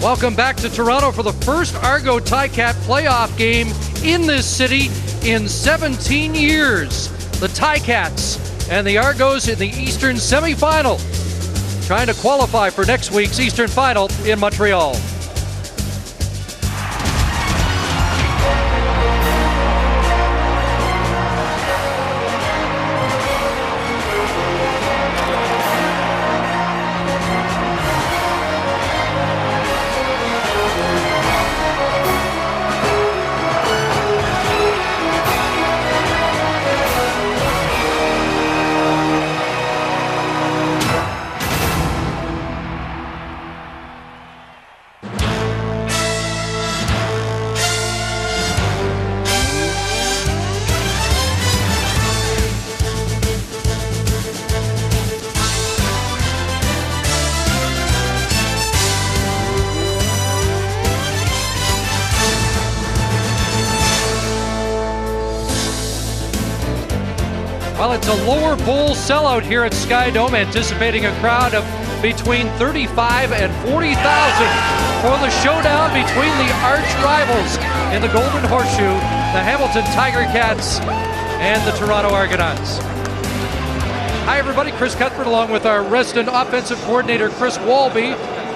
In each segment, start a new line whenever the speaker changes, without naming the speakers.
Welcome back to Toronto for the first Argo Ticat playoff game in this city in 17 years. The Ticats and the Argos in the Eastern semifinal, trying to qualify for next week's Eastern final in Montreal. Well, it's a lower bowl sellout here at Sky Dome, anticipating a crowd of between 35 and 40,000 for the showdown between the arch rivals in the Golden Horseshoe, the Hamilton Tiger Cats and the Toronto Argonauts. Hi everybody, Chris Cuthbert along with our resident offensive coordinator Chris Walby.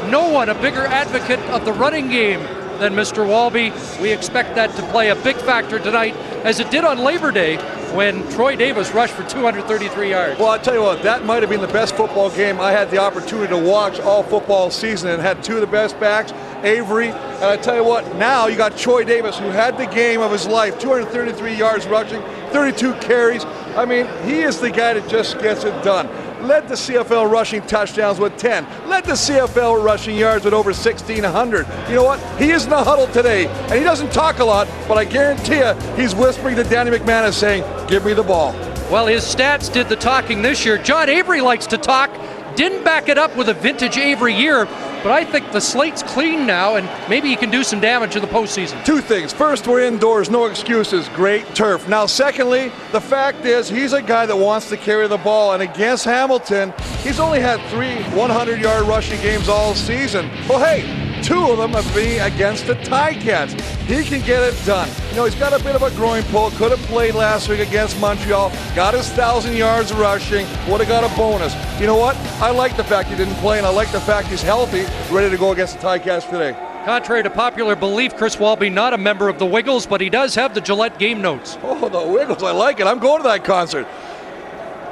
No one a bigger advocate of the running game than Mr. Walby. We expect that to play a big factor tonight, as it did on Labor Day when Troy Davis rushed for 233 yards.
Well, I'll tell you what, that might have been the best football game I had the opportunity to watch all football season, and had two of the best backs, Avery, and I tell you what, now you got Troy Davis, who had the game of his life, 233 yards rushing, 32 carries. I mean, he is the guy that just gets it done. Led the CFL rushing touchdowns with 10. Led the CFL rushing yards with over 1,600. You know what? He is in the huddle today, and he doesn't talk a lot, but I guarantee you he's whispering to Danny McManus saying, give me the ball.
Well, his stats did the talking this year. John Avery likes to talk. Didn't back it up with a vintage Avery year, but I think the slate's clean now, and maybe he can do some damage in the postseason.
Two things. First, we're indoors, no excuses, great turf. Now, secondly, the fact is he's a guy that wants to carry the ball, and against Hamilton, he's only had 3 100-yard rushing games all season. Well, hey, 2 of them have been against the Ticats. He can get it done. You know, he's got a bit of a groin pull, could have played last week against Montreal, got his 1,000 yards rushing, would have got a bonus. You know what? I like the fact he didn't play, and I like the fact he's healthy, ready to go against the Ticats today.
Contrary to popular belief, Chris Walby not a member of the Wiggles, but he does have the Gillette game notes.
Oh, the Wiggles, I like it. I'm going to that concert.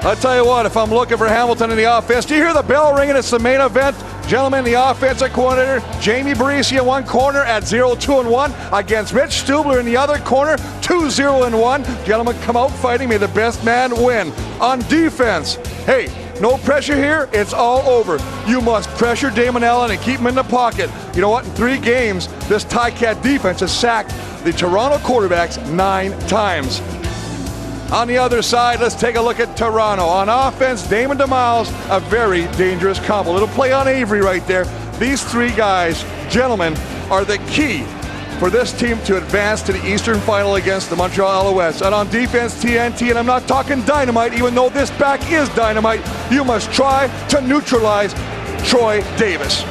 I'll tell you what, if I'm looking for Hamilton in the offense, do you hear the bell ringing? It's the main event. Gentlemen, the offensive coordinator, Jamie Barisi in one corner at 0-2-1 against Mitch Stubler in the other corner, 2-0-1. Gentlemen, come out fighting. May the best man win. On defense, hey, no pressure here. It's all over. You must pressure Damon Allen and keep him in the pocket. You know what? In 3 games, this Ticat defense has sacked the Toronto quarterbacks 9 times. On the other side, let's take a look at Toronto. On offense, Damon DeMiles, a very dangerous combo. Little play on Avery right there. These 3 guys, gentlemen, are the key for this team to advance to the Eastern Final against the Montreal Alouettes. And on defense, TNT, and I'm not talking dynamite, even though this back is dynamite, you must try to neutralize Troy Davis.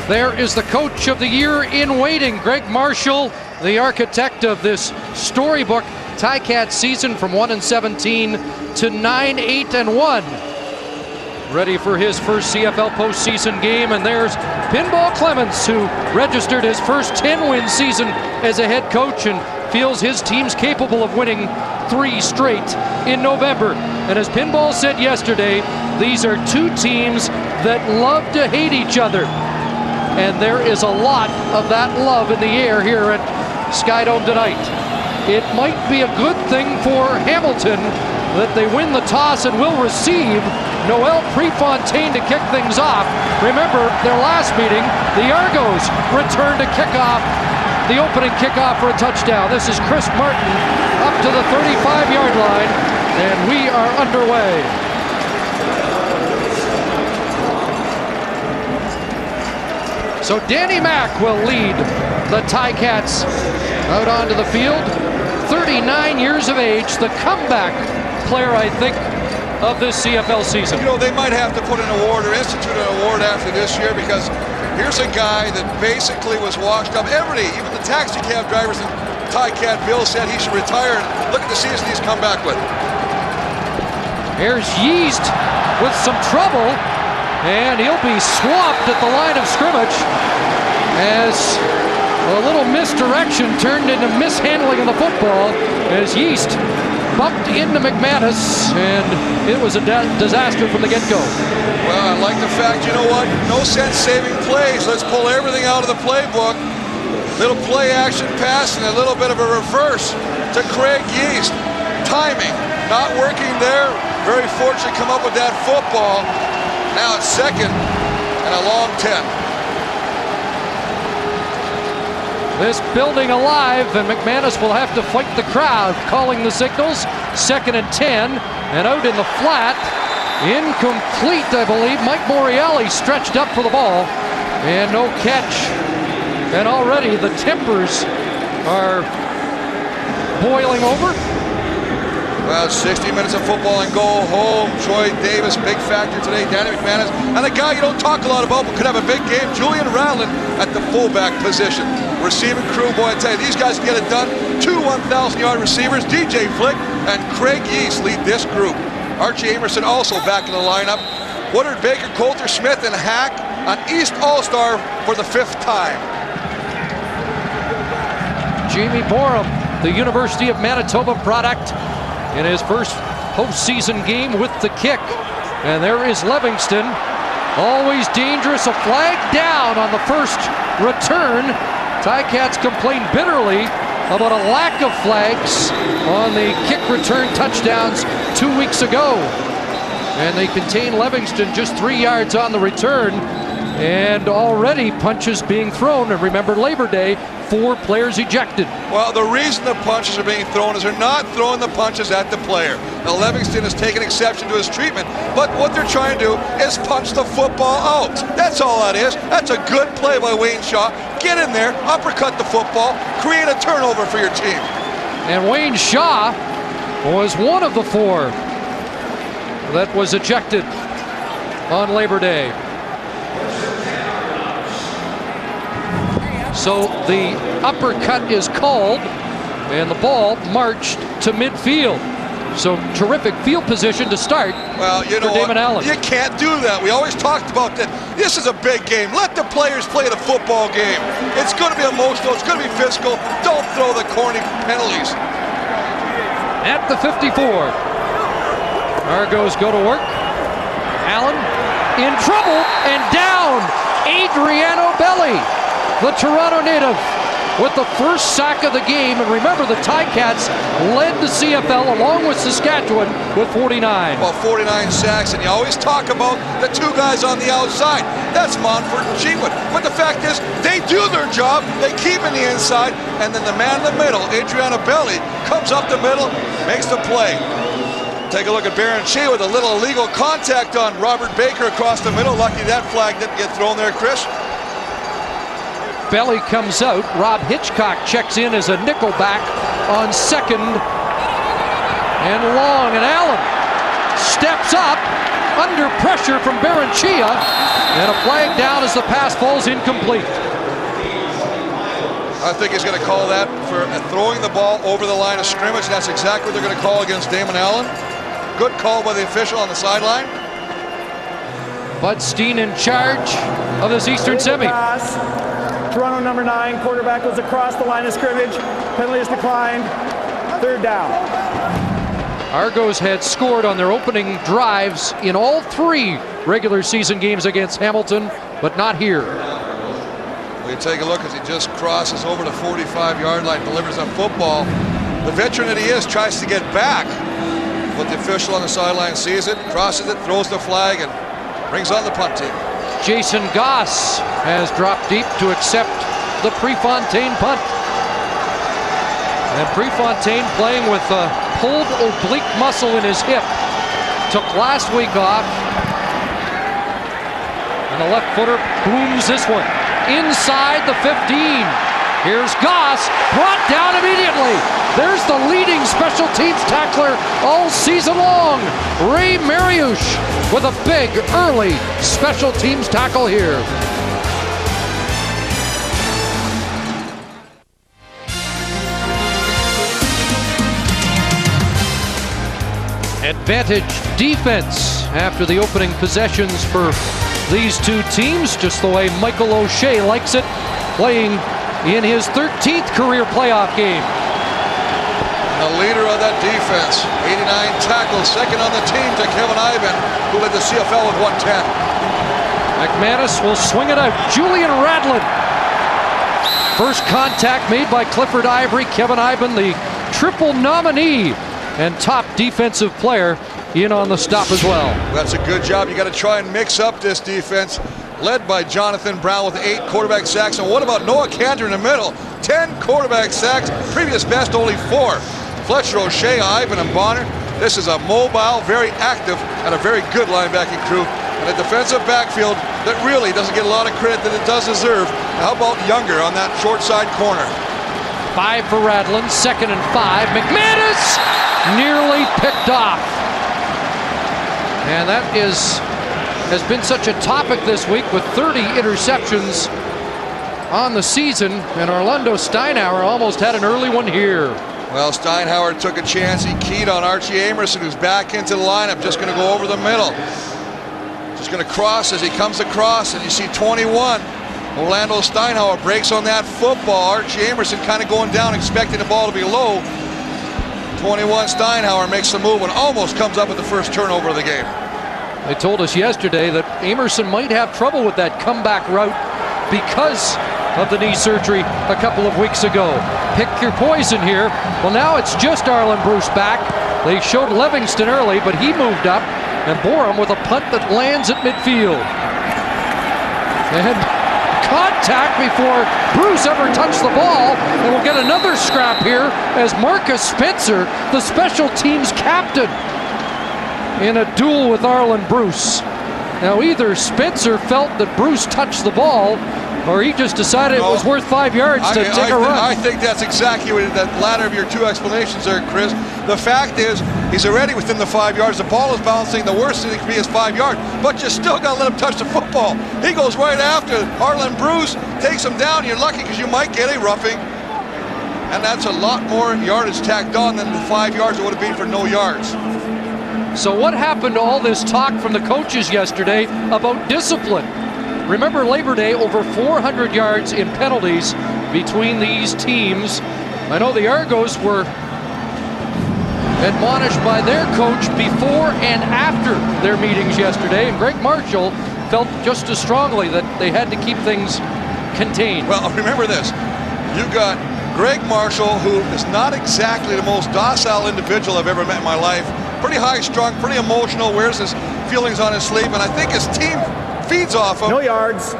There is the coach of the year in waiting, Greg Marshall, the architect of this storybook Ticat season from 1-17 to 9-8-1. Ready for his first CFL postseason game, and there's Pinball Clements, who registered his first 10-win season as a head coach and feels his team's capable of winning 3 straight in November. And as Pinball said yesterday, these are 2 teams that love to hate each other. And there is a lot of that love in the air here at Sky Dome tonight. It might be a good thing for Hamilton that they win the toss and will receive Noel Prefontaine to kick things off. Remember, their last meeting, the Argos returned to kick off the opening kickoff for a touchdown. This is Chris Martin up to the 35-yard line, and we are underway. So Danny Mack will lead the Ticats out onto the field. 39 years of age, the comeback player, I think, of this CFL season.
You know, they might have to put an award or institute an award after this year, because here's a guy that basically was washed up. Everybody, even the taxi cab drivers in Ticat Bill, said he should retire. Look at the season he's come back with.
Here's Yeast with some trouble, and he'll be swamped at the line of scrimmage as a little misdirection turned into mishandling of the football as Yeast bumped into McManus, and it was a disaster from the get-go.
Well, I like the fact, you know what? No sense saving plays. Let's pull everything out of the playbook. Little play action pass and a little bit of a reverse to Craig Yeast. Timing not working there. Very fortunate to come up with that football. Now it's second and a long 10.
This building alive, and McManus will have to fight the crowd calling the signals. Second and 10, and out in the flat. Incomplete, I believe. Mike Morielli stretched up for the ball, and no catch. And already the tempers are boiling over.
Well, 60 minutes of football and go home. Troy Davis, big factor today. Danny McManus, and a guy you don't talk a lot about but could have a big game, Julian Radlin at the fullback position. Receiving crew, boy, I tell you, these guys can get it done. Two 1,000-yard receivers, DJ Flick and Craig Yeast lead this group. Archie Amerson also back in the lineup. Woodard Baker, Coulter Smith, and Hack, an East All-Star for the 5th time.
Jamie Borum, the University of Manitoba product, in his first postseason game with the kick. And there is Livingston, always dangerous. A flag down on the first return. Ticats complained bitterly about a lack of flags on the kick return touchdowns 2 weeks ago. And they contain Livingston just 3 yards on the return, and already punches being thrown. And remember, Labor Day, 4 players ejected.
Well, the reason the punches are being thrown is they're not throwing the punches at the player. Now, Livingston has taken exception to his treatment, but what they're trying to do is punch the football out. That's all that is. That's a good play by Wayne Shaw. Get in there, uppercut the football, create a turnover for your team.
And Wayne Shaw was one of the 4 that was ejected on Labor Day. So the uppercut is called, and the ball marched to midfield. So terrific field position to start.
Well, you know
for Damon Allen.
You can't do that. We always talked about that. This is a big game. Let the players play the football game. It's going to be emotional. It's going to be physical. Don't throw the corny penalties.
At the 54, Argos go to work. Allen in trouble and down. Adriano Belli, the Toronto native, with the first sack of the game. And remember, the Ticats led the CFL along with Saskatchewan with 49.
Well, 49 sacks, and you always talk about the 2 guys on the outside. That's Montfort and Cheatwood. But the fact is, they do their job. They keep in the inside, and then the man in the middle, Adriano Belli, comes up the middle, makes the play. Take a look at Baron Shea with a little illegal contact on Robert Baker across the middle. Lucky that flag didn't get thrown there, Chris.
Belly comes out. Rob Hitchcock checks in as a nickelback on second and long. And Allen steps up under pressure from Baranchia, and a flag down as the pass falls incomplete.
I think he's going to call that for throwing the ball over the line of scrimmage. That's exactly what they're going to call against Damon Allen. Good call by the official on the sideline.
Bud Steen in charge of this Eastern Semi.
Toronto number 9, quarterback was across the line of scrimmage. Penalty is declined. 3rd down.
Argos had scored on their opening drives in all 3 regular season games against Hamilton, but not here.
We take a look as he just crosses over the 45-yard line, delivers a football. The veteran that he is tries to get back, but the official on the sideline sees it, crosses it, throws the flag, and brings on the punt team.
Jason Goss has dropped deep to accept the Prefontaine punt. And Prefontaine playing with a pulled oblique muscle in his hip. Took last week off. And the left footer booms this one. Inside the 15. Here's Goss, brought down immediately. There's the leading special teams tackler all season long, Ray Mariusz, with a big early special teams tackle here. Advantage defense after the opening possessions for these two teams, just the way Michael O'Shea likes it, playing in his 13th career playoff game.
The leader of that defense, 89 tackles, second on the team to Kevin Ivan, who led the CFL with 110.
McManus will swing it out. Julian Radlin. First contact made by Clifford Ivory. Kevin Ivan, the triple nominee and top defensive player, in on the stop as well.
That's a good job. You got to try and mix up this defense, led by Jonathan Brown with 8 quarterback sacks. And what about Noah Cantor in the middle? 10 quarterback sacks, previous best only 4. Fletcher, O'Shea, Ivan, and Bonner. This is a mobile, very active, and a very good linebacking crew. And a defensive backfield that really doesn't get a lot of credit that it does deserve. How about Younger on that short side corner?
5 for Radlin, 2nd and 5. McManus nearly picked off. And that has been such a topic this week with 30 interceptions on the season. And Orlando Steinauer almost had an early one here.
Well, Steinauer took a chance. He keyed on Archie Amerson, who's back into the lineup, just going to go over the middle. Just going to cross as he comes across, and you see 21. Orlando Steinauer breaks on that football. Archie Amerson kind of going down, expecting the ball to be low. 21 Steinauer makes the move and almost comes up with the first turnover of the game.
They told us yesterday that Amerson might have trouble with that comeback route because of the knee surgery a couple of weeks ago. Pick your poison here. Well, now it's just Arlen Bruce back. They showed Livingston early, but he moved up and bore him with a punt that lands at midfield. And contact before Bruce ever touched the ball, and we'll get another scrap here as Marcus Spencer, the special teams captain, in a duel with Arlen Bruce. Now either Spencer felt that Bruce touched the ball, or he just decided it was worth 5 yards to take a run.
I think that's exactly what that latter of your two explanations there, Chris. The fact is, he's already within the 5 yards. The ball is bouncing. The worst thing that can be is 5 yards, but you still got to let him touch the football. He goes right after Arlen Bruce, takes him down. You're lucky because you might get a roughing. And that's a lot more yardage tacked on than the 5 yards it would have been for no yards.
So what happened to all this talk from the coaches yesterday about discipline? Remember Labor Day, over 400 yards in penalties between these teams. I know the Argos were admonished by their coach before and after their meetings yesterday, and Greg Marshall felt just as strongly that they had to keep things contained.
Well, remember this. You've got Greg Marshall, who is not exactly the most docile individual I've ever met in my life. Pretty high-strung, pretty emotional, wears his feelings on his sleeve, and I think his team feeds off him.
No yards.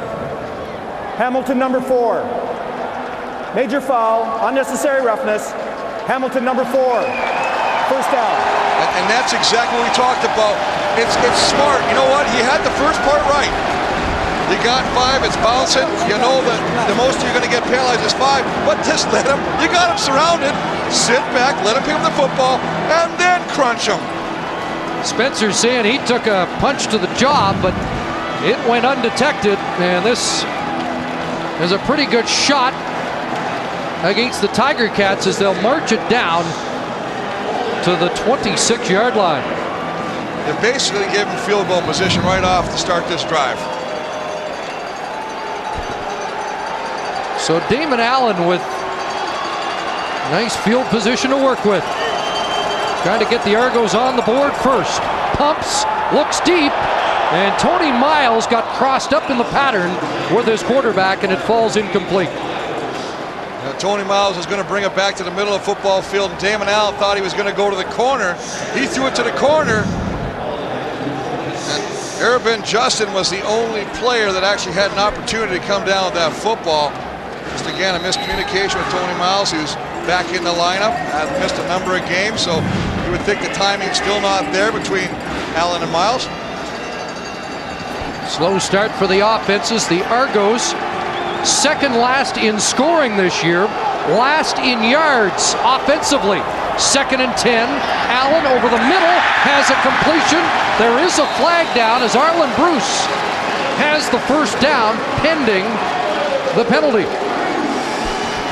Hamilton number 4. Major foul, unnecessary roughness. Hamilton number 4. First down.
And that's exactly what we talked about. It's smart. You know what? He had the first part right. You got 5, it's bouncing. You know that the most you're going to get penalized is 5, but just let him. You got him surrounded. Sit back, let him pick up the football, and then crunch him.
Spencer's saying he took a punch to the jaw, but it went undetected, and this is a pretty good shot against the Tiger Cats as they'll march it down to the 26-yard line.
They basically gave him field goal position right off to start this drive.
So Damon Allen with nice field position to work with. Trying to get the Argos on the board first. Pumps, looks deep, and Tony Miles got crossed up in the pattern with his quarterback, and it falls incomplete.
Now, Tony Miles is going to bring it back to the middle of the football field, and Damon Allen thought he was going to go to the corner. He threw it to the corner, and Arabin Justin was the only player that actually had an opportunity to come down with that football. Just again, a miscommunication with Tony Miles, who's back in the lineup, has missed a number of games, so you would think the timing's still not there between Allen and Miles.
Slow start for the offenses. The Argos second last in scoring this year, last in yards offensively. 2nd and 10. Allen over the middle has a completion. There is a flag down as Arlen Bruce has the first down pending the penalty.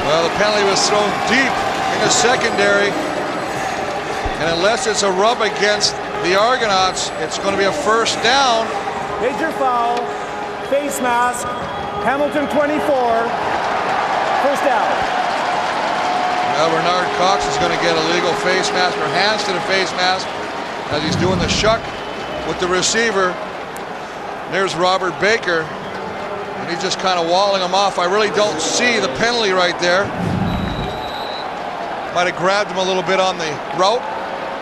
Well, the penalty was thrown deep in the secondary, and unless it's a rub against the Argonauts, it's going to be a first down.
Major foul, face mask, Hamilton 24, first down.
Well, Bernard Cox is going to get a legal face mask, or hands to the face mask, as he's doing the shuck with the receiver. There's Robert Baker, and he's just kind of walling him off. I really don't see the penalty right there. Might have grabbed him a little bit on the route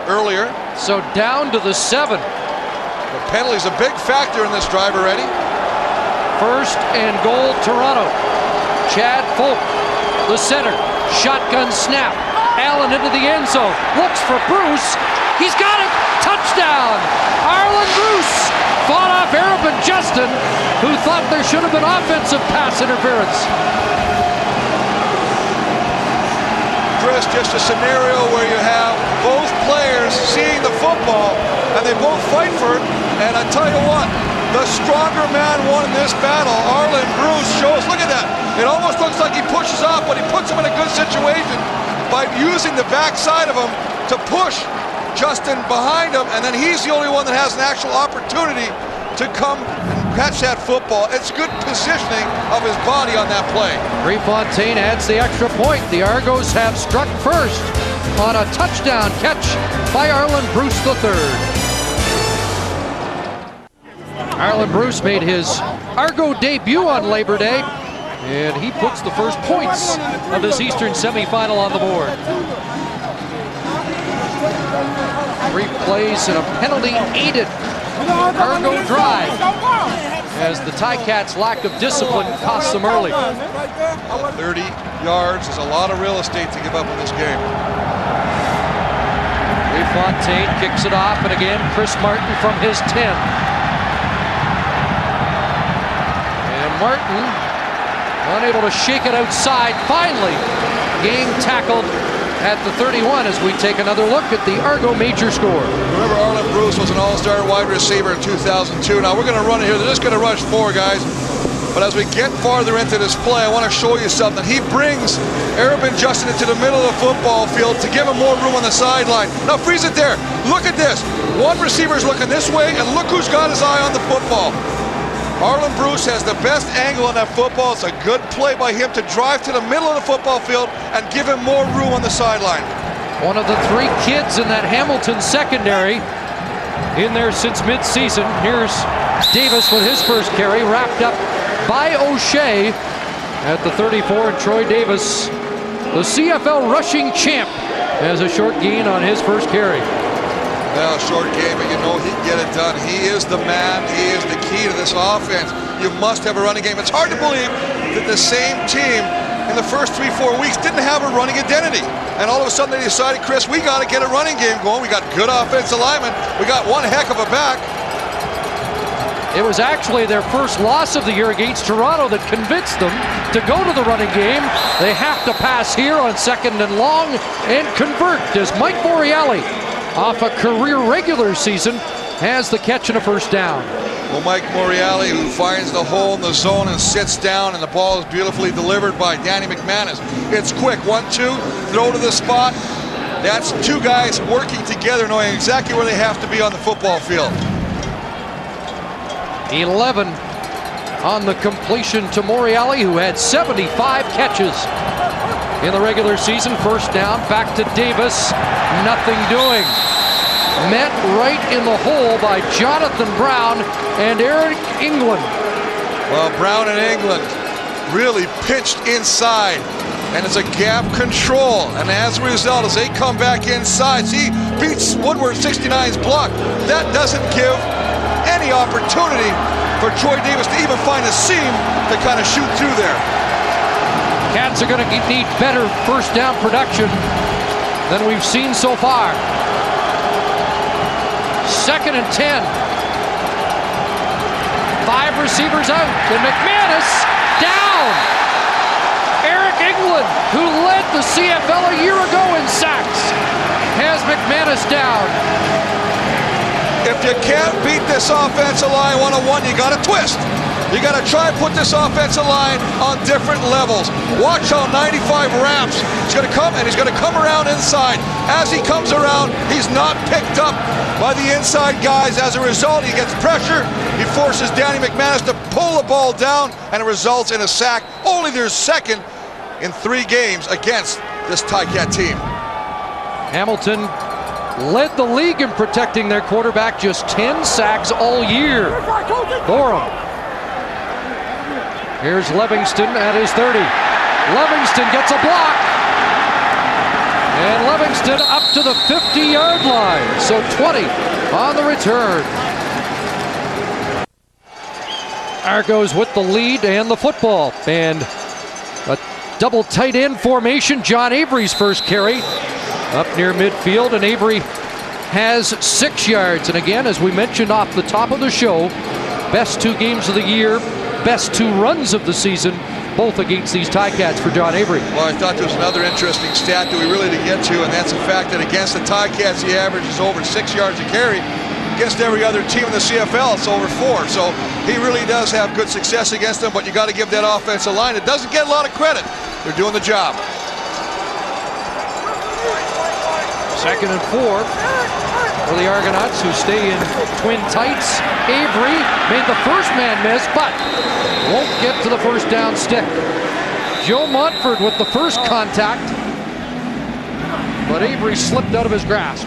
earlier.
So down to the 7.
The penalty's a big factor in this drive already.
1st and goal, Toronto. Chad Folk, the center. Shotgun snap. Allen into the end zone. Looks for Bruce. He's got it. Touchdown. Arlen Bruce fought off Arabin Justin, who thought there should have been offensive pass interference.
Chris, just a scenario where you have both players seeing the football and they both fight for it. And I tell you what, the stronger man won in this battle. Arlen Bruce shows, look at that. It almost looks like he pushes off, but he puts him in a good situation by using the backside of him to push Justin behind him, and then he's the only one that has an actual opportunity to come and catch that football. It's good positioning of his body on that play.
Prefontaine adds the extra point. The Argos have struck first on a touchdown catch by Arlen Bruce III. Arlen Bruce made his Argo debut on Labor Day, and he puts the first points of this Eastern semifinal on the board. 3 plays and a penalty-aided Argo drive as the Ticats' lack of discipline costs them early.
30 yards is a lot of real estate to give up in this game.
Prefontaine kicks it off, and again Chris Martin from his 10. And Martin unable to shake it outside. Finally, game tackled at the 31 as we take another look at the Argo major score.
Remember, Arlen Bruce was an all-star wide receiver in 2002. Now we're going to run it here. They're just going to rush 4 guys. But as we get farther into this play, I want to show you something. He brings Arabin Justin into the middle of the football field to give him more room on the sideline. Now freeze it there. Look at this. One receiver's looking this way, and look who's got his eye on the football. Arlen Bruce has the best angle on that football. It's a good play by him to drive to the middle of the football field and give him more room on the sideline.
One of the 3 kids in that Hamilton secondary in there since mid-season. Here's Davis with his first carry, wrapped up by O'Shea at the 34, and Troy Davis, the CFL rushing champ, has a short gain on his first carry.
Well, short game, but you know he can get it done. He is the man. He is the key to this offense. You must have a running game. It's hard to believe that the same team in the first 3-4 weeks didn't have a running identity. And all of a sudden they decided, Chris, we got to get a running game going. We got good offensive linemen. We got one heck of a back.
It was actually their first loss of the year against Toronto that convinced them to go to the running game. They have to pass here on 2nd and long and convert as Mike Morreale, off a career regular season, has the catch and a first down.
Well, Mike Morreale, who finds the hole in the zone and sits down, and the ball is beautifully delivered by Danny McManus. It's quick, 1-2, throw to the spot. That's 2 guys working together, knowing exactly where they have to be on the football field.
11 on the completion to Morreale, who had 75 catches in the regular season. First down, back to Davis. Nothing doing. Met right in the hole by Jonathan Brown and Eric England.
Well, Brown and England really pitched inside, and it's a gap control. And as a result, as they come back inside, see, beats Woodward 69's block. That doesn't give any opportunity for Troy Davis to even find a seam to kind of shoot through there.
Cats are going to need better first down production than we've seen so far. 2nd and 10. 5 receivers out, and McManus down. Cleveland, who led the CFL a year ago in sacks, has McManus down.
If you can't beat this offensive line one-on-one, you got to twist. You got to try and put this offensive line on different levels. Watch how 95 ramps. He's going to come, and he's going to come around inside. As he comes around, he's not picked up by the inside guys. As a result, he gets pressure. He forces Danny McManus to pull the ball down, and it results in a sack. Only their second in 3 games against this Ticat team.
Hamilton led the league in protecting their quarterback, just 10 sacks all year. Gorham. Here's Livingston at his 30. Livingston gets a block. And Livingston up to the 50-yard line. So 20 on the return. Argos with the lead and the football. And a double tight end formation. John Avery's first carry up near midfield. And Avery has 6 yards. And again, as we mentioned off the top of the show, best 2 games of the year, best 2 runs of the season, both against these Ticats for John Avery.
Well, I thought there was another interesting stat that we really didn't get to, and that's the fact that against the Ticats, he averages over 6 yards a carry. Against every other team in the CFL, it's over 4. So he really does have good success against them, but you got to give that offensive line. It doesn't get a lot of credit. They're doing the job.
2nd and 4 for the Argonauts, who stay in twin tights. Avery made the first man miss, but won't get to the first down stick. Joe Montford with the first contact, but Avery slipped out of his grasp.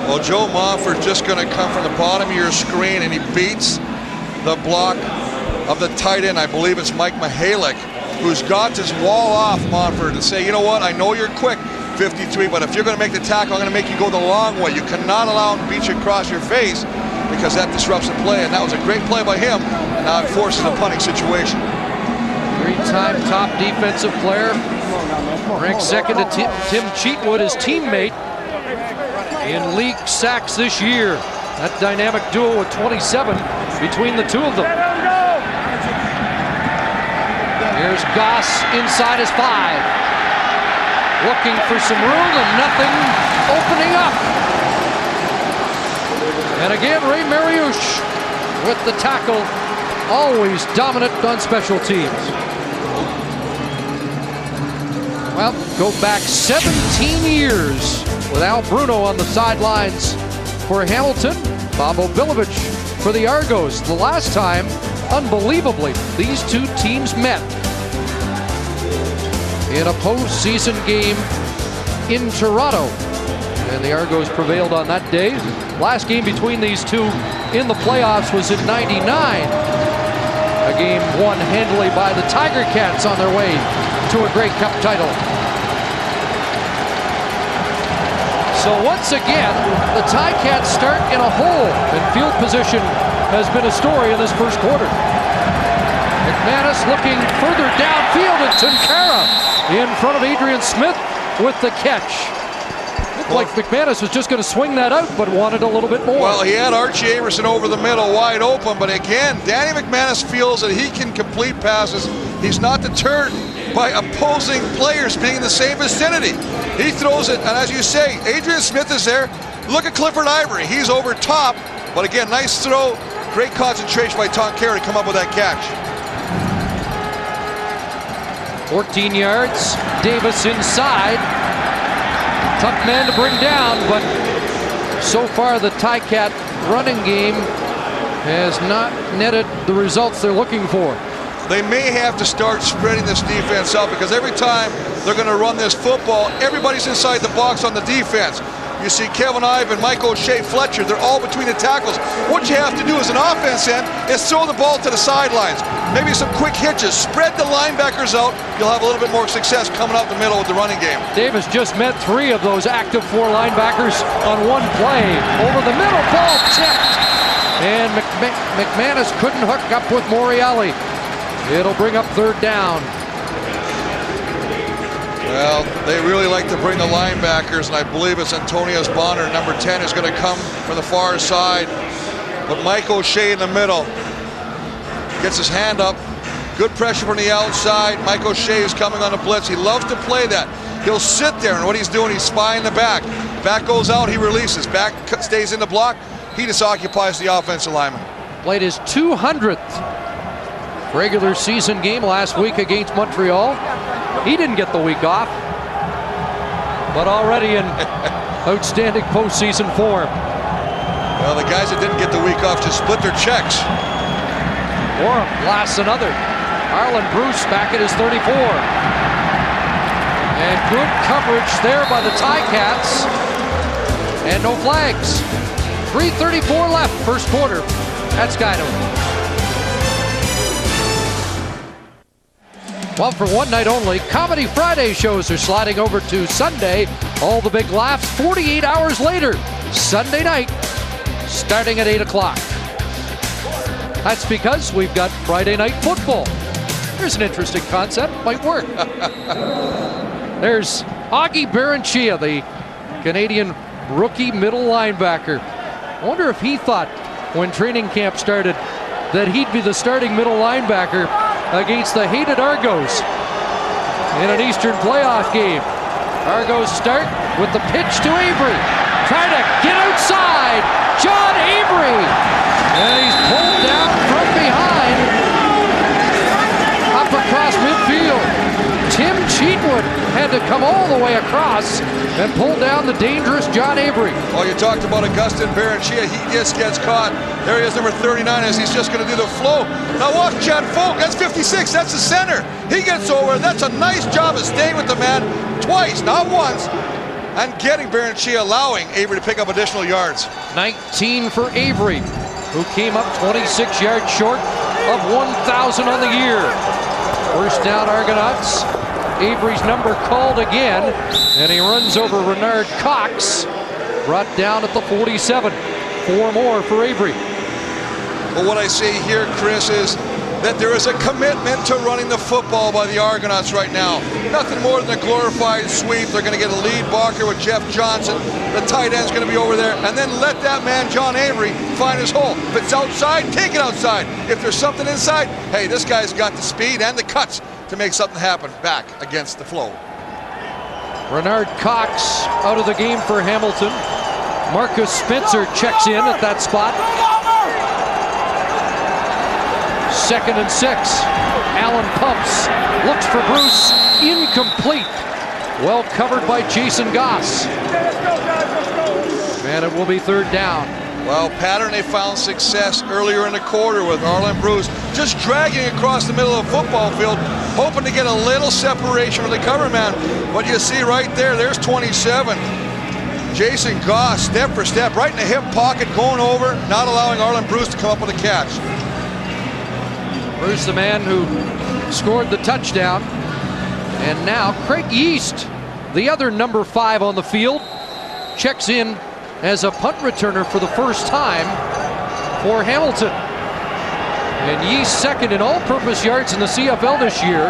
Well, Joe Montford's just going to come from the bottom of your screen, and he beats the block of the tight end. I believe it's Mike Mihalik, who's got this wall off Montford to say, you know what, I know you're quick, 53, but if you're going to make the tackle, I'm going to make you go the long way. You cannot allow him to beat you across your face, because that disrupts the play, and that was a great play by him, and now it forces a punting situation.
3-time top defensive player, ranked 2nd to Tim Cheatwood, his teammate, in league sacks this year. That dynamic duo with 27 between the 2 of them. Here's Goss inside his 5. Looking for some room and nothing opening up. And again, Ray Mariusz with the tackle, always dominant on special teams. Well, go back 17 years with Al Bruno on the sidelines for Hamilton, Bob Obilovich for the Argos. The last time, unbelievably, these 2 teams met in a postseason game in Toronto, and the Argos prevailed on that day. Last game between these 2 in the playoffs was in '99, a game won handily by the Tiger Cats on their way to a Grey Cup title. So once again, the Ticats start in a hole, and field position has been a story in this first quarter. McManus looking further downfield, and Tunkara in front of Adrian Smith with the catch. Looked like McManus was just going to swing that out, but wanted a little bit more.
Well, he had Archie Averson over the middle wide open, but again, Danny McManus feels that he can complete passes. He's not deterred by opposing players being in the same vicinity. He throws it, and as you say, Adrian Smith is there. Look at Clifford Ivory. He's over top, but again, nice throw. Great concentration by Tunkara to come up with that catch.
14 yards, Davis inside. Tough man to bring down, but so far the Ticat running game has not netted the results they're looking for.
They may have to start spreading this defense out, because every time they're going to run this football, everybody's inside the box on the defense. You see Kevin Ivan, Mike O'Shea, Fletcher, they're all between the tackles. What you have to do as an offense end is throw the ball to the sidelines. Maybe some quick hitches, spread the linebackers out. You'll have a little bit more success coming out the middle with the running game.
Davis just met 3 of those active 4 linebackers on one play. Over the middle, ball tipped. And McManus couldn't hook up with Morreale. It'll bring up 3rd down.
Well, they really like to bring the linebackers, and I believe it's Antonius Bonner, number 10, is going to come from the far side. But Mike O'Shea in the middle gets his hand up, Good pressure from the outside. Mike O'Shea is coming on a blitz. He loves to play that. He'll sit there, and what he's doing, he's spying the back. Back goes out, he releases. Back stays in the block. He just occupies the offensive lineman.
Played his 200th regular season game last week against Montreal. He didn't get the week off, but already in outstanding postseason form.
Well, the guys that didn't get the week off just split their checks.
Orem blasts another. Arlen Bruce back at his 34. And good coverage there by the Ticats. And no flags. 3:34 left, first quarter. That's Guido. Well, for one night only, Comedy Friday shows are sliding over to Sunday. All the big laughs 48 hours later, Sunday night, starting at 8 o'clock. That's because we've got Friday night football. Here's an interesting concept, might work. There's Augie Baranchia, the Canadian rookie middle linebacker. I wonder if he thought when training camp started that he'd be the starting middle linebacker against the hated Argos in an Eastern playoff game. Argos start with the pitch to Avery. Trying to get outside. John Avery. And he's pulled down from behind. Up across midfield. Tim Cheatwood had to come all the way across and pull down the dangerous John Avery.
Well, you talked about Augustin Baranchia. He just gets caught. There he is, number 39, as he's just going to do the flow. Now watch Chad Folk. That's 56. That's the center. He gets over. That's a nice job of staying with the man twice, not once, and getting Baranchia, allowing Avery to pick up additional yards.
19 for Avery, who came up 26 yards short of 1,000 on the year. First down, Argonauts. Avery's number called again, and he runs over Renard Cox, brought down at the 47. 4 more for Avery.
Well, what I see here, Chris, is that there is a commitment to running the football by the Argonauts right now. Nothing more than a glorified sweep. They're going to get a lead blocker with Jeff Johnson. The tight end's going to be over there, and then let that man, John Avery, find his hole. If it's outside, take it outside. If there's something inside, hey, this guy's got the speed and the cuts to make something happen back against the flow.
Renard Cox out of the game for Hamilton. Marcus Spencer checks in at that spot. 2nd and 6. Allen pumps, looks for Bruce, incomplete. Well covered by Jason Goss. And it will be 3rd down.
Well, pattern, they found success earlier in the quarter with Arlen Bruce just dragging across the middle of the football field, hoping to get a little separation from the cover man. What you see right there, there's 27. Jason Goss, step for step, right in the hip pocket, going over, not allowing Arlen Bruce to come up with a catch.
Bruce, the man who scored the touchdown. And now Craig Yeast, the other number 5 on the field, checks in as a punt returner for the first time for Hamilton. And Yeast second in all-purpose yards in the CFL this year,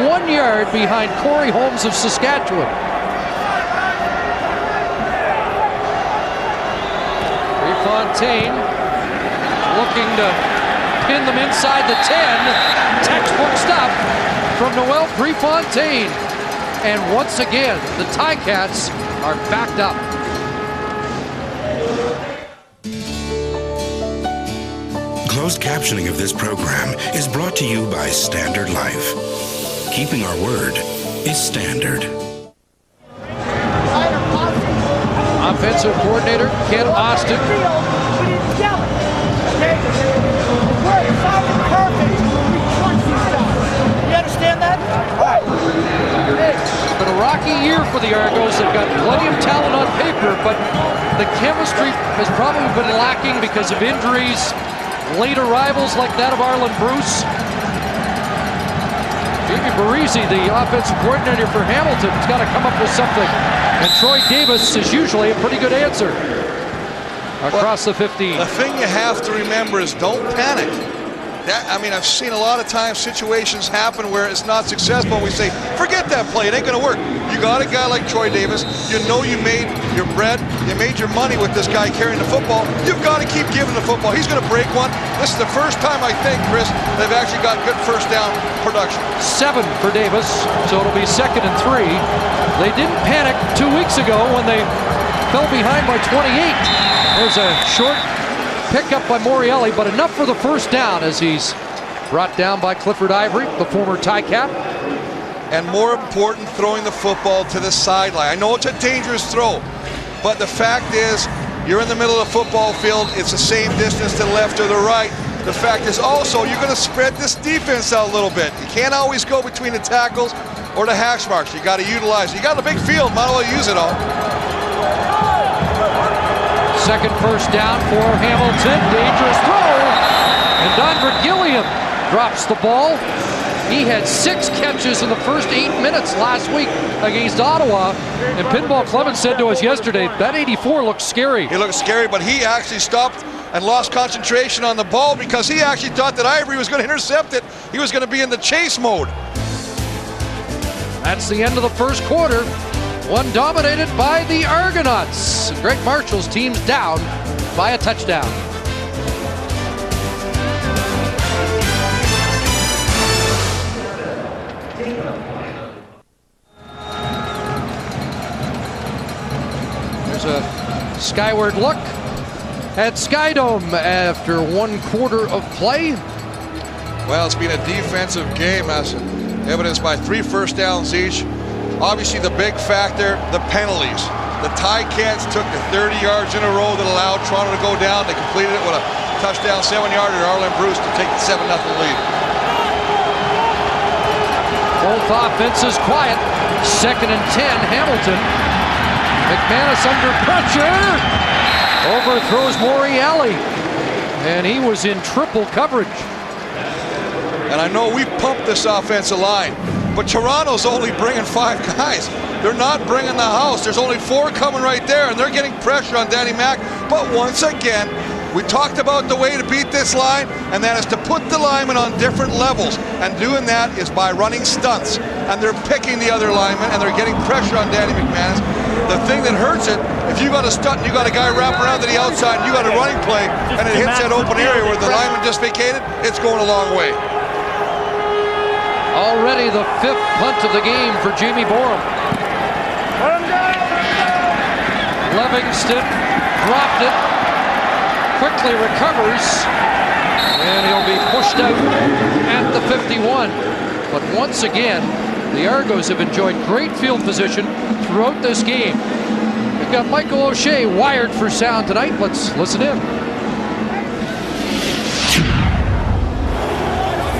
1 yard behind Corey Holmes of Saskatchewan. Prefontaine looking to pin them inside the 10. Textbook stuff from Noel Prefontaine. And once again, the Ticats are backed up.
Closed captioning of this program is brought to you by Standard Life. Keeping our word is standard.
Offensive coordinator Ken Austin.
You understand that?
It's been a rocky year for the Argos. They've got plenty of talent on paper, but the chemistry has probably been lacking because of injuries, late arrivals like that of Arlen Bruce. Jamie Barisi, the offensive coordinator for Hamilton, has got to come up with something. And Troy Davis is usually a pretty good answer across the 15.
The thing you have to remember is don't panic. I've seen a lot of times situations happen where it's not successful, and we say, forget that play, it ain't gonna work. You got a guy like Troy Davis, you know you made your bread, you made your money with this guy carrying the football, you've got to keep giving the football. He's gonna break one. This is the first time, I think, Chris, they've actually got good first down production. 7
for Davis, so it'll be 2nd and 3. They didn't panic 2 weeks ago when they fell behind by 28. There's a short pickup by Morreale, but enough for the first down as he's brought down by Clifford Ivory, the former Tie-Cap.
And more important, throwing the football to the sideline. I know it's a dangerous throw, but the fact is, you're in the middle of the football field, it's the same distance to the left or the right. The fact is also, you're going to spread this defense out a little bit. You can't always go between the tackles or the hash marks. You got to utilize it. You got a big field, might as well use it all.
Second first down for Hamilton. Dangerous throw. And Don Gilliam drops the ball. He had 6 catches in the first 8 minutes last week against Ottawa. And Pinball Clemens said to us yesterday, that 84 looks scary.
He looked scary, but he actually stopped and lost concentration on the ball because he actually thought that Ivory was going to intercept it. He was going to be in the chase mode.
That's the end of the first quarter. One dominated by the Argonauts. Greg Marshall's team's down by a touchdown. There's a skyward look at Skydome after 1 quarter of play.
Well, it's been a defensive game, as evidenced by 3 first downs each. Obviously, the big factor, the penalties. The Ticats took the 30 yards in a row that allowed Toronto to go down. They completed it with a touchdown 7-yarder to Arlen Bruce to take the 7-0 lead.
Both offenses quiet. 2nd and 10, Hamilton. McManus under pressure. Overthrows Morreale. And he was in triple coverage.
And I know we pumped this offensive line, but Toronto's only bringing 5 guys. They're not bringing the house. There's only 4 coming right there, and they're getting pressure on Danny Mac. But once again, we talked about the way to beat this line, and that is to put the linemen on different levels. And doing that is by running stunts. And they're picking the other linemen, and they're getting pressure on Danny McManus. The thing that hurts it, if you got a stunt and you got a guy wrap around to the outside, and you got a running play, and it hits that open area where the lineman just vacated, it's going a long way.
Already the 5th punt of the game for Jamie Borum. Livingston dropped it, quickly recovers, and he'll be pushed out at the 51. But once again, the Argos have enjoyed great field position throughout this game. We've got Michael O'Shea wired for sound tonight. Let's listen in.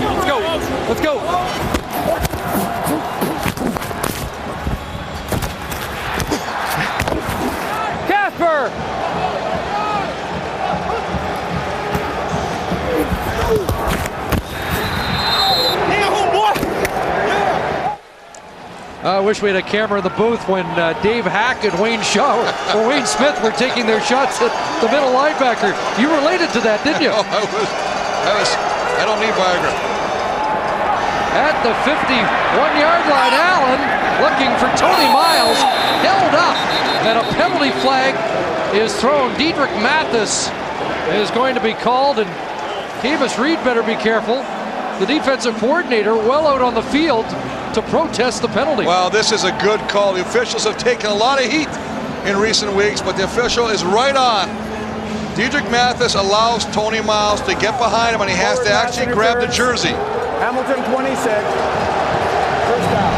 Let's go. Let's go. Casper!
I wish we had a camera in the booth when Dave Hack and Wayne Shaw or Wayne Smith were taking their shots at the middle linebacker. You related to that, didn't you?
I don't need Viagra.
At the 51-yard line, Allen looking for Tony Miles, held up, and a penalty flag is thrown. Diedrich Mathis is going to be called, and Camus Reed better be careful. The defensive coordinator well out on the field to protest the penalty.
Well, this is a good call. The officials have taken a lot of heat in recent weeks, but the official is right on. Diedrich Mathis allows Tony Miles to get behind him, and he has to actually grab the jersey.
Hamilton 26. First down.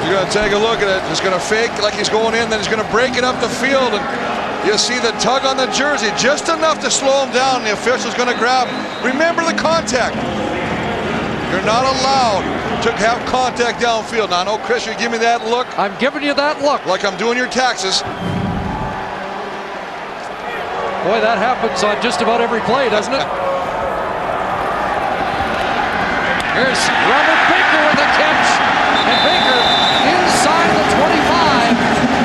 You're going to take a look at it. He's going to fake like he's going in, then he's going to break it up the field, and you'll see the tug on the jersey, just enough to slow him down. The official's going to grab. Remember the contact. You're not allowed to have contact downfield. Now, I know, Chris, you give me that look.
I'm giving you that look.
Like I'm doing your taxes.
Boy, that happens on just about every play, doesn't it? Here's Robert Baker with a catch. And Baker inside the 25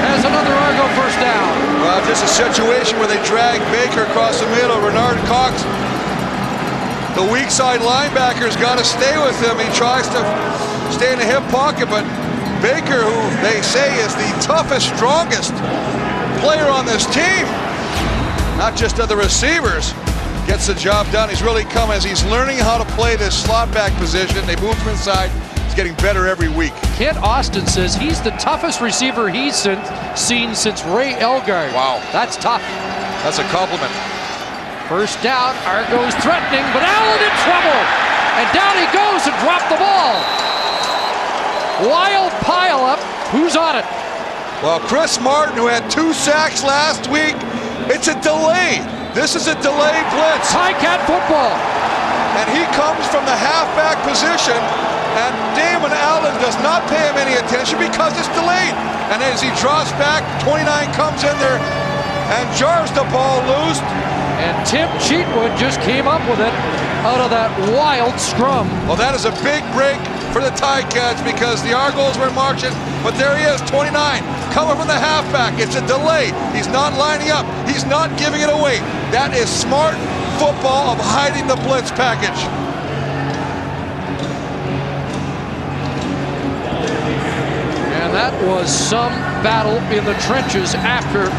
has another Argo first down.
Well, just a situation where they drag Baker across the middle. Bernard Cox The weak side linebacker's got to stay with him. He tries to stay in the hip pocket, but Baker, who they say is the toughest, strongest player on this team, not just of the receivers, gets the job done. He's really come as he's learning how to play this slot back position. They moved him inside. He's getting better every week.
Kent Austin says he's the toughest receiver he's seen since Ray Elgard.
Wow.
That's tough.
That's a compliment.
First down, Argo's threatening, but Allen in trouble. And down he goes and dropped the ball. Wild pile up. Who's on it?
Well, Chris Martin, who had 2 sacks last week, it's a delay. This is a delayed blitz.
Ticat football.
And he comes from the halfback position, and Damon Allen does not pay him any attention because it's delayed. And as he drops back, 29 comes in there and jars the ball loose.
And Tim Cheatwood just came up with it out of that wild scrum.
Well, that is a big break for the Ticats because the Argos were marching, but there he is, 29, coming from the halfback. It's a delay. He's not lining up. He's not giving it away. That is smart football of hiding the blitz package.
And that was some battle in the trenches after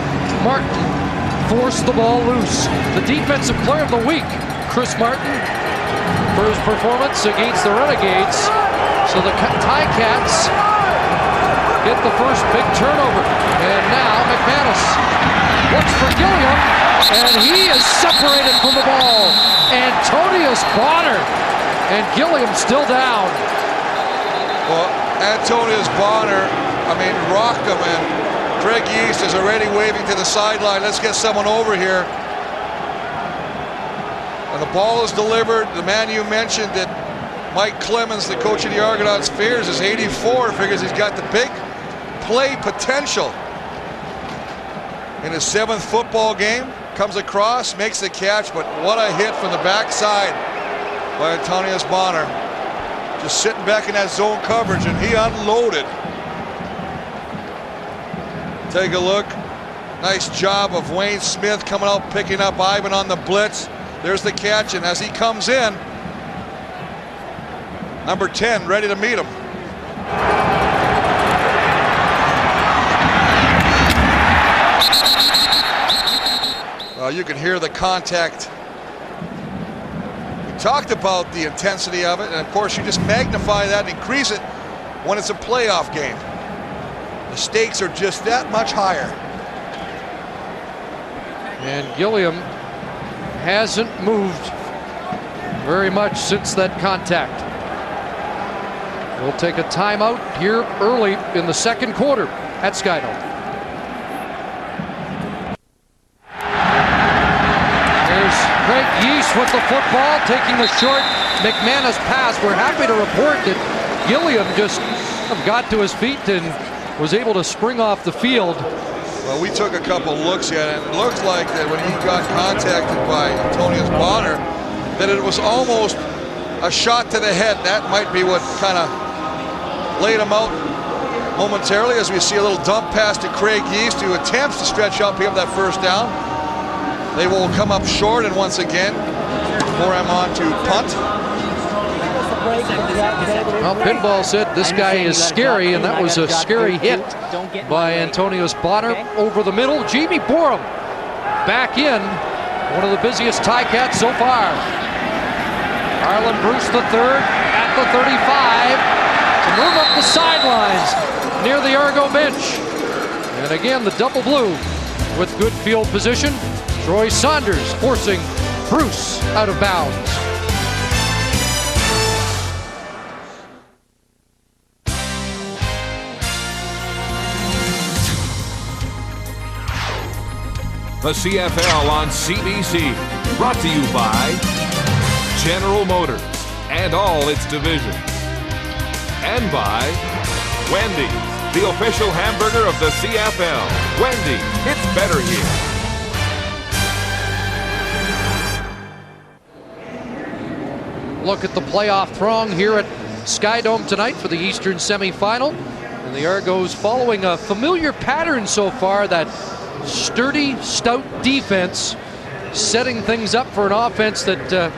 Martin forced the ball loose. The defensive player of the week, Chris Martin, for his performance against the Renegades. So the Ticats get the first big turnover. And now McManus looks for Gilliam, and he is separated from the ball. Antonius Bonner, and Gilliam still down.
Well, Antonius Bonner, rocked him, and Greg East is already waving to the sideline. Let's get someone over here. And the ball is delivered. The man you mentioned that Mike Clemens, the coach of the Argonauts, fears is 84. Figures he's got the big play potential. In his 7th football game, comes across, makes the catch, but what a hit from the backside by Antonius Bonner. Just sitting back in that zone coverage, and he unloaded. Take a look. Nice job of Wayne Smith coming out, picking up Ivan on the blitz. There's the catch, and as he comes in, number 10 ready to meet him. You can hear the contact. We talked about the intensity of it, and of course you just magnify that and increase it when it's a playoff game. The stakes are just that much higher.
And Gilliam hasn't moved very much since that contact. We'll take a timeout here early in the second quarter at Skydome. There's Craig Yeast with the football, taking the short McManus pass. We're happy to report that Gilliam just got to his feet and was able to spring off the field.
Well, we took a couple looks at it, and it looks like that when he got contacted by Antonius Bonner, that it was almost a shot to the head. That might be what kind of laid him out momentarily, as we see a little dump pass to Craig Yeast, who attempts to stretch up here that first down. They will come up short, and once again, Moram on to punt.
Well, Pinball said this guy is scary, and that was a scary hit by Antonius Bonner over the middle. Jamie Borum back in, one of the busiest Ticats so far. Arlen Bruce III at the 35 to move up the sidelines near the Argo bench. And again, the double blue with good field position. Troy Saunders forcing Bruce out of bounds.
The CFL on CBC, brought to you by General Motors and all its divisions, and by Wendy's, the official hamburger of the CFL. Wendy's, it's better here.
Look at the playoff throng here at Skydome tonight for the Eastern semifinal. And the Argos following a familiar pattern so far, that sturdy, stout defense, setting things up for an offense that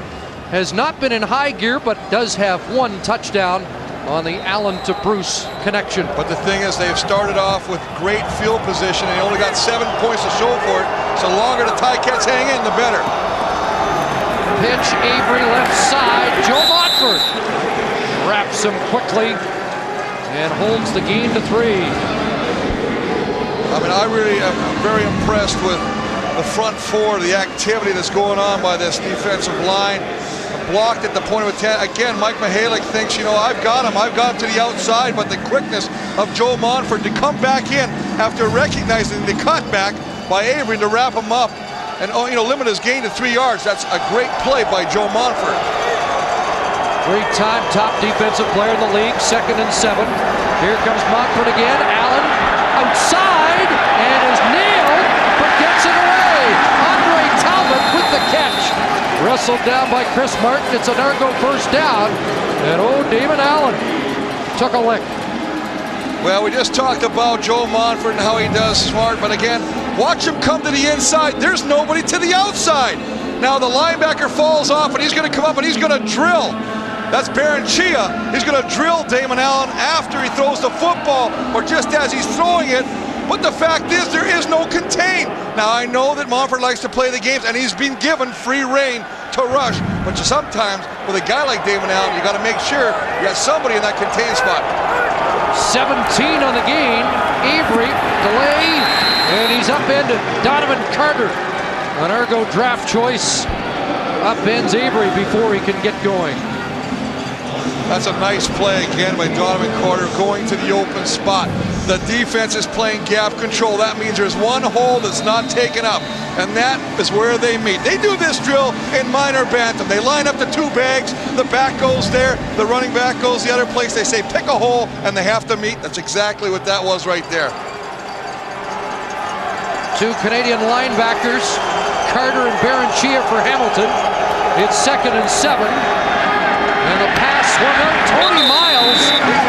has not been in high gear, but does have one touchdown on the Allen to Bruce connection.
But the thing is, they've started off with great field position, and they only got 7 points to show for it. So the longer the Ticats hang in, the better.
Pitch, Avery left side. Joe Montfort wraps him quickly and holds the gain to 3.
I mean, I really am very impressed with the front four, the activity that's going on by this defensive line. Blocked at the point of attack. Again, Mike Mihalik thinks, you know, I've got him to the outside, but the quickness of Joe Montfort to come back in after recognizing the cutback by Avery to wrap him up and, you know, limit his gain to 3 yards. That's a great play by Joe Montfort.
Great time, top defensive player in the league, 2nd and 7. Here comes Montfort again. Allen outside and is nailed, but gets it away. Andre Talbot with the catch. Wrestled down by Chris Martin. It's an Argo first down. And Damon Allen took a lick.
Well, we just talked about Joe Montfort and how he does smart, but again, watch him come to the inside. There's nobody to the outside. Now the linebacker falls off and he's going to come up and he's going to drill. That's Baranchia. He's going to drill Damon Allen after he throws the football or just as he's throwing it. But the fact is, there is no contain. Now, I know that Montfort likes to play the games, and he's been given free rein to rush. But sometimes, with a guy like Damon Allen, you got to make sure you got somebody in that contain spot.
17 on the gain. Avery, delay, and he's upended. Donovan Carter, an Argo draft choice, upends Avery before he can get going.
That's a nice play again by Donovan Carter going to the open spot. The defense is playing gap control. That means there's one hole that's not taken up, and that is where they meet. They do this drill in minor bantam. They line up the 2 bags. The back goes there. The running back goes the other place. They say pick a hole, and they have to meet. That's exactly what that was right there.
2 Canadian linebackers, Carter and Baranchia for Hamilton. It's 2nd and 7. And the pass swung out. Tony Miles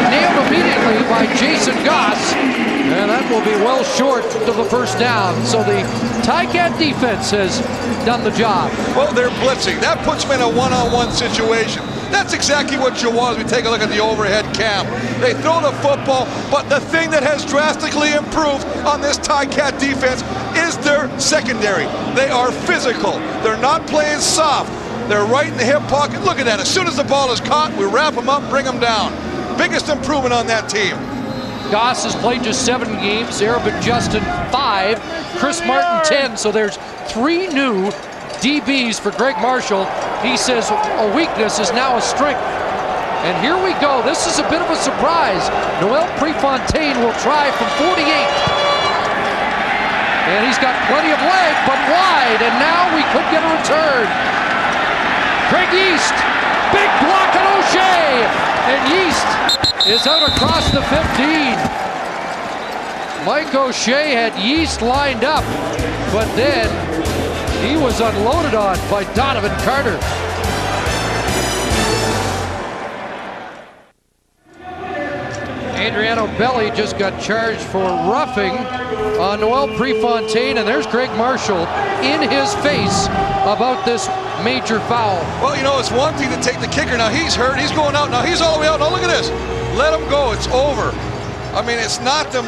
nailed immediately by Jason Goss. And that will be well short of the first down. So the Ticat defense has done the job.
Well, they're blitzing. That puts them in a one-on-one situation. That's exactly what you want as we take a look at the overhead cam. They throw the football, but the thing that has drastically improved on this Ticat defense is their secondary. They are physical. They're not playing soft. They're right in the hip pocket. Look at that. As soon as the ball is caught, we wrap them up, bring them down. Biggest improvement on that team.
Goss has played just 7 games. Arabin Justin 5. Chris Martin 10. So there's 3 new DBs for Greg Marshall. He says a weakness is now a strength. And here we go. This is a bit of a surprise. Noel Prefontaine will try from 48. And he's got plenty of leg, but wide. And now we could get a return. Craig Yeast, big block on O'Shea, and Yeast is out across the 15. Mike O'Shea had Yeast lined up, but then he was unloaded on by Donovan Carter. Adriano Belli just got charged for roughing on Noel Prefontaine, and there's Greg Marshall in his face about this major foul.
Well, you know, it's one thing to take the kicker. Now he's hurt. He's going out. Now he's all the way out. Now look at this. Let him go. It's over. I mean, it's not the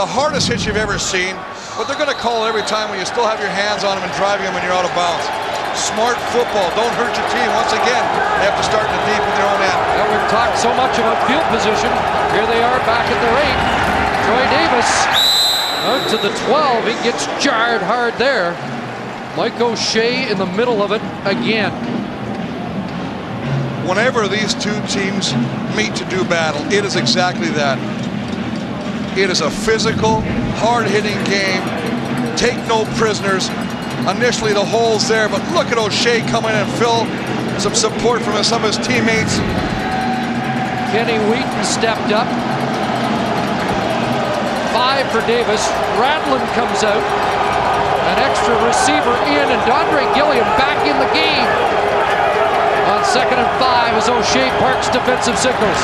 hardest hit you've ever seen, but they're going to call it every time when you still have your hands on him and driving him when you're out of bounds. Smart football. Don't hurt your team. Once again, they have to start in the deep in their own end.
Now we've talked so much about field position. Here they are back at their 8. Troy Davis out to the 12. He gets jarred hard there. Mike O'Shea in the middle of it again.
Whenever these 2 teams meet to do battle, it is exactly that. It is a physical, hard-hitting game. Take no prisoners. Initially the hole's there, but look at O'Shea coming in and fill some support from some of his teammates.
Kenny Wheaton stepped up. 5 for Davis. Radlin comes out. An extra receiver in, and Dondre Gilliam back in the game. On 2nd and 5 as O'Shea parks defensive signals.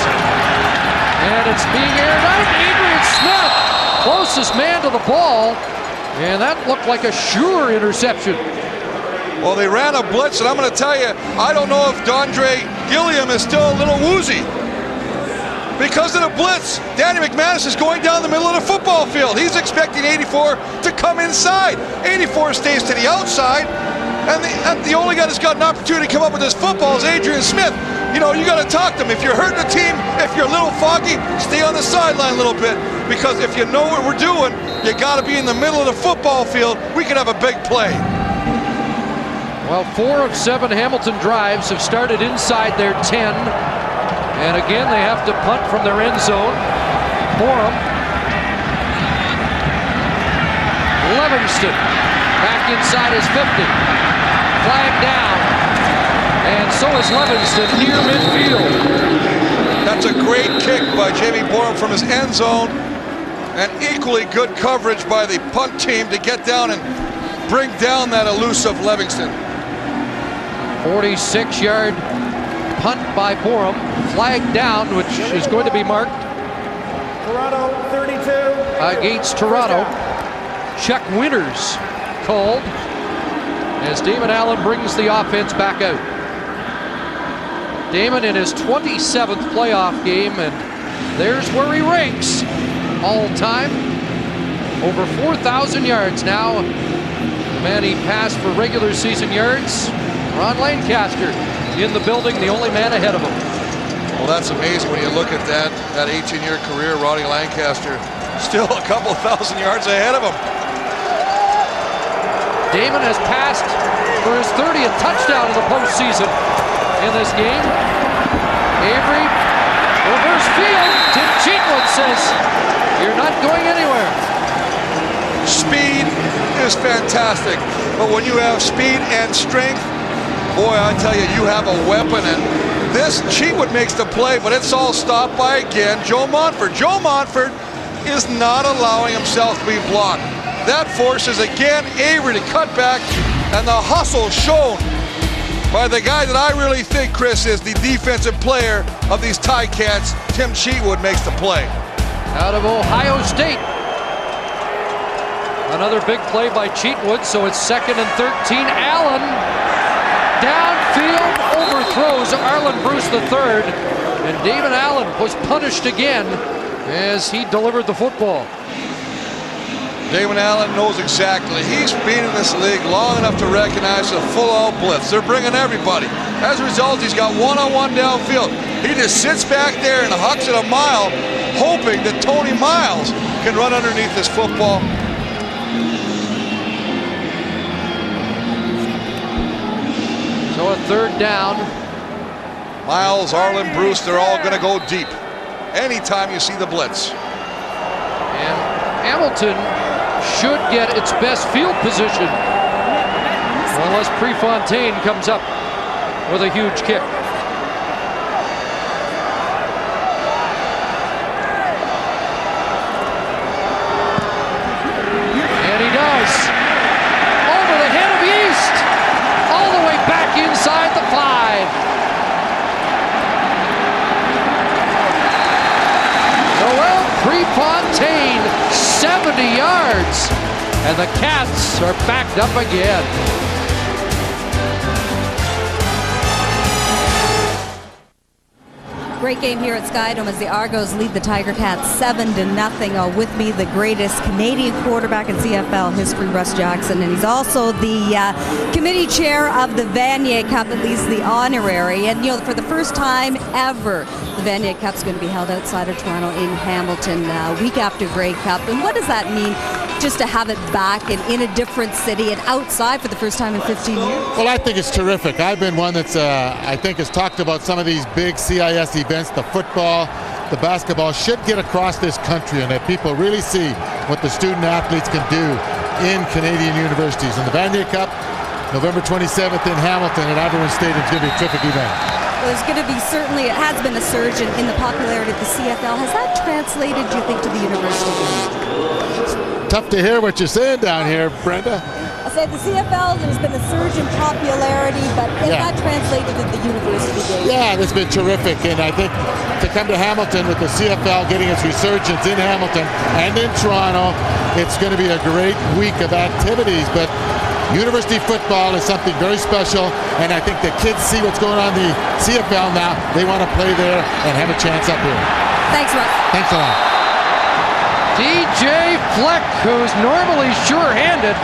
And it's being aired out. Adrian Smith, closest man to the ball. And that looked like a sure interception.
Well, they ran a blitz, and I'm going to tell you, I don't know if Dondre Gilliam is still a little woozy. Because of the blitz, Danny McManus is going down the middle of the football field. He's expecting 84 to come inside. 84 stays to the outside, and the only guy that's got an opportunity to come up with this football is Adrian Smith. You know, you got to talk to him. If you're hurting the team, if you're a little foggy, stay on the sideline a little bit. Because if you know what we're doing, you got to be in the middle of the football field. We could have a big play.
Well, 4 of 7 Hamilton drives have started inside their 10. And again, they have to punt from their end zone. Borum. Livingston back inside his 50. Flag down. And so is Livingston near midfield.
That's a great kick by Jamie Borum from his end zone. And equally good coverage by the punt team to get down and bring down that elusive Livingston.
46-yard punt by Borum. Flag down, which is going to be marked.
Toronto 32.
Against Toronto. Chuck Winters called as Damon Allen brings the offense back out. Damon in his 27th playoff game, and there's where he ranks all time. Over 4,000 yards now. The man he passed for regular season yards, Ron Lancaster, in the building, the only man ahead of him.
Well, that's amazing when you look at that 18-year career. Ronnie Lancaster still a couple thousand yards ahead of him.
Damon has passed for his 30th touchdown in the postseason in this game. Avery, reverse field. Tim Cheatwood says, "You're not going anywhere."
Speed is fantastic, but when you have speed and strength, boy, I tell you, you have a weapon. And this Cheatwood makes the play, but it's all stopped by, again, Joe Montford. Joe Montford is not allowing himself to be blocked. That forces, again, Avery to cut back, and the hustle shown by the guy that I really think, Chris, is the defensive player of these Ticats. Tim Cheatwood makes the play.
Out of Ohio State. Another big play by Cheatwood, so it's 2nd and 13. Allen downfield overthrows Arlen Bruce III, and Damon Allen was punished again as he delivered the football.
Damon Allen knows exactly. He's been in this league long enough to recognize a full-out blitz. They're bringing everybody. As a result, he's got one-on-one downfield. He just sits back there and hucks it a mile, hoping that Tony Miles can run underneath this football.
So a 3rd down.
Miles, Arlen Bruce, they're all going to go deep anytime you see the blitz.
And Hamilton should get its best field position unless Prefontaine comes up with a huge kick. And he does. Over the head of East. All the way back inside the 5. Noel Prefontaine, 70 yards. And the Cats are backed up again.
Great game here at Skydome as the Argos lead the Tiger Cats 7-0. With me, the greatest Canadian quarterback in CFL history, Russ Jackson, and he's also the committee chair of the Vanier Cup, at least the honorary. And you know, for the first time ever, the Vanier Cup's going to be held outside of Toronto in Hamilton, week after Grey Cup. And what does that mean, just to have it back and in a different city and outside for the first time in 15 years?
Well, I think it's terrific. I've been one that's, I think, has talked about some of these big CIS events. The football, the basketball should get across this country, and that people really see what the student athletes can do in Canadian universities. And the Vanier Cup, November 27th in Hamilton at Aberwin Stadium, is going to be a terrific event.
Well, there's going to be, certainly, it has been a surge in the popularity of the CFL. Has that translated, do you think, to the university game?
Tough to hear what you're saying down here, Brenda.
I said the CFL, there's been a surge in popularity, but has that translated to the university game?
Yeah, it's been terrific, and I think to come to Hamilton with the CFL getting its resurgence in Hamilton and in Toronto, it's going to be a great week of activities. But University football is something very special, and I think the kids see what's going on in the CFL now. They want to play there and have a chance up here.
Thanks, Russ.
Thanks a lot.
DJ Fleck, who's normally sure-handed,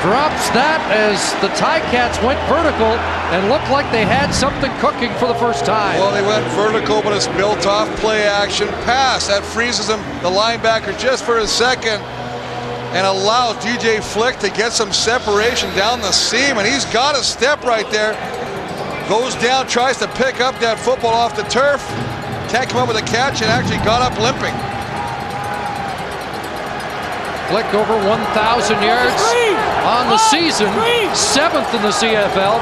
drops that as the Ticats went vertical and looked like they had something cooking for the first time.
Well, they went vertical, but it's built off play action pass. That freezes him, the linebacker, just for a second and allows DJ Fleck to get some separation down the seam, and he's got a step right there. Goes down, tries to pick up that football off the turf. Can't come up with a catch and actually got up limping.
Fleck over 1,000 yards on the season, 7th in the CFL.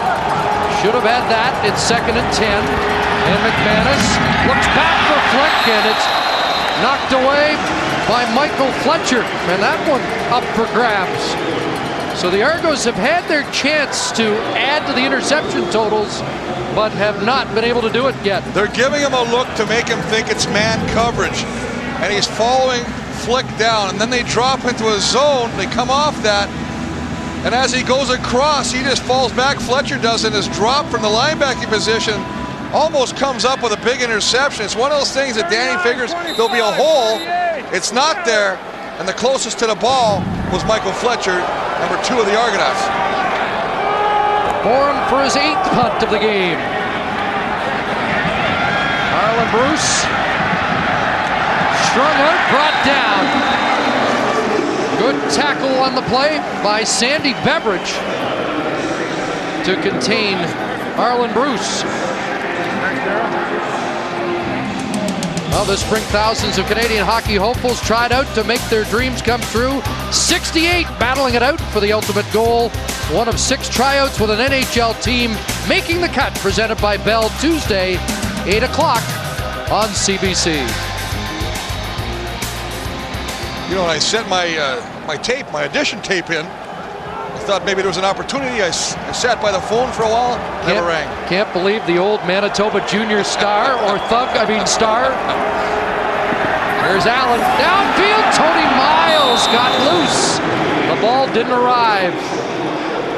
Should have had that. It's 2nd and 10. And McManus looks back for Fleck, and it's knocked away by Michael Fletcher. And that one up for grabs. So the Argos have had their chance to add to the interception totals, but have not been able to do it yet.
They're giving him a look to make him think it's man coverage, and he's following Flick down, and then they drop into a zone. They come off that, and as he goes across, he just falls back. Fletcher does, and his drop from the linebacking position almost comes up with a big interception. It's one of those things that Danny figures there'll be a hole. It's not there, and the closest to the ball was Michael Fletcher, number 2 of the Argonauts.
Bourne for his 8th punt of the game. Arlen Bruce strung out, brought down. Good tackle on the play by Sandy Beveridge to contain Arlen Bruce. Well, this spring, thousands of Canadian hockey hopefuls tried out to make their dreams come true. 68 battling it out for the ultimate goal. One of 6 tryouts with an NHL team making the cut, presented by Bell, Tuesday, 8 o'clock on CBC.
You know, when I sent my my audition tape in, I thought maybe there was an opportunity. I sat by the phone for a while, never rang.
Can't believe the old Manitoba junior star, or star. There's Allen, downfield, Tony Miles got loose. The ball didn't arrive.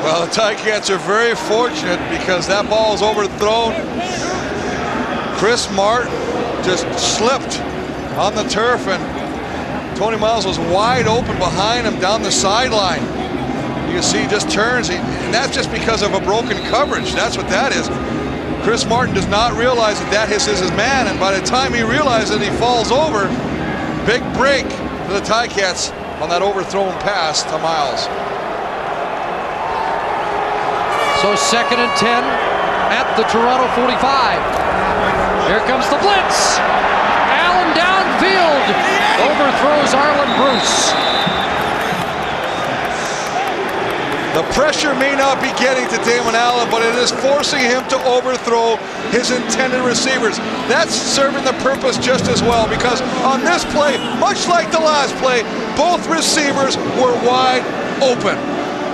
Well, the Ticats are very fortunate because that ball is overthrown. Chris Martin just slipped on the turf, and Tony Miles was wide open behind him down the sideline. You can see he just turns, and that's just because of a broken coverage. That's what that is. Chris Martin does not realize that is his man, and by the time he realizes it, he falls over. Big break for the Ticats on that overthrown pass to Miles.
So 2nd and 10 at the Toronto 45. Here comes the blitz. Allen downfield. Overthrows Arlen Bruce.
The pressure may not be getting to Damon Allen, but it is forcing him to overthrow his intended receivers. That's serving the purpose just as well, because on this play, much like the last play, both receivers were wide open.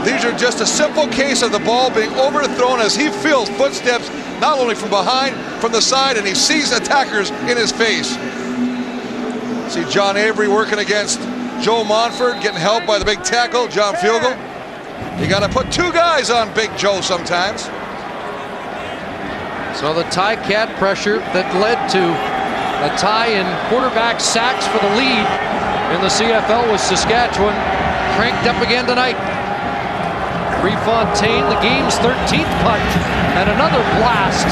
These are just a simple case of the ball being overthrown as he feels footsteps, not only from behind, from the side, and he sees attackers in his face. See John Avery working against Joe Monfort, getting helped by the big tackle, John Fugel. You got to put 2 guys on Big Joe sometimes.
So the Ticat pressure that led to a tie in quarterback sacks for the lead in the CFL with Saskatchewan cranked up again tonight. Prefontaine, the game's 13th punt, and another blast.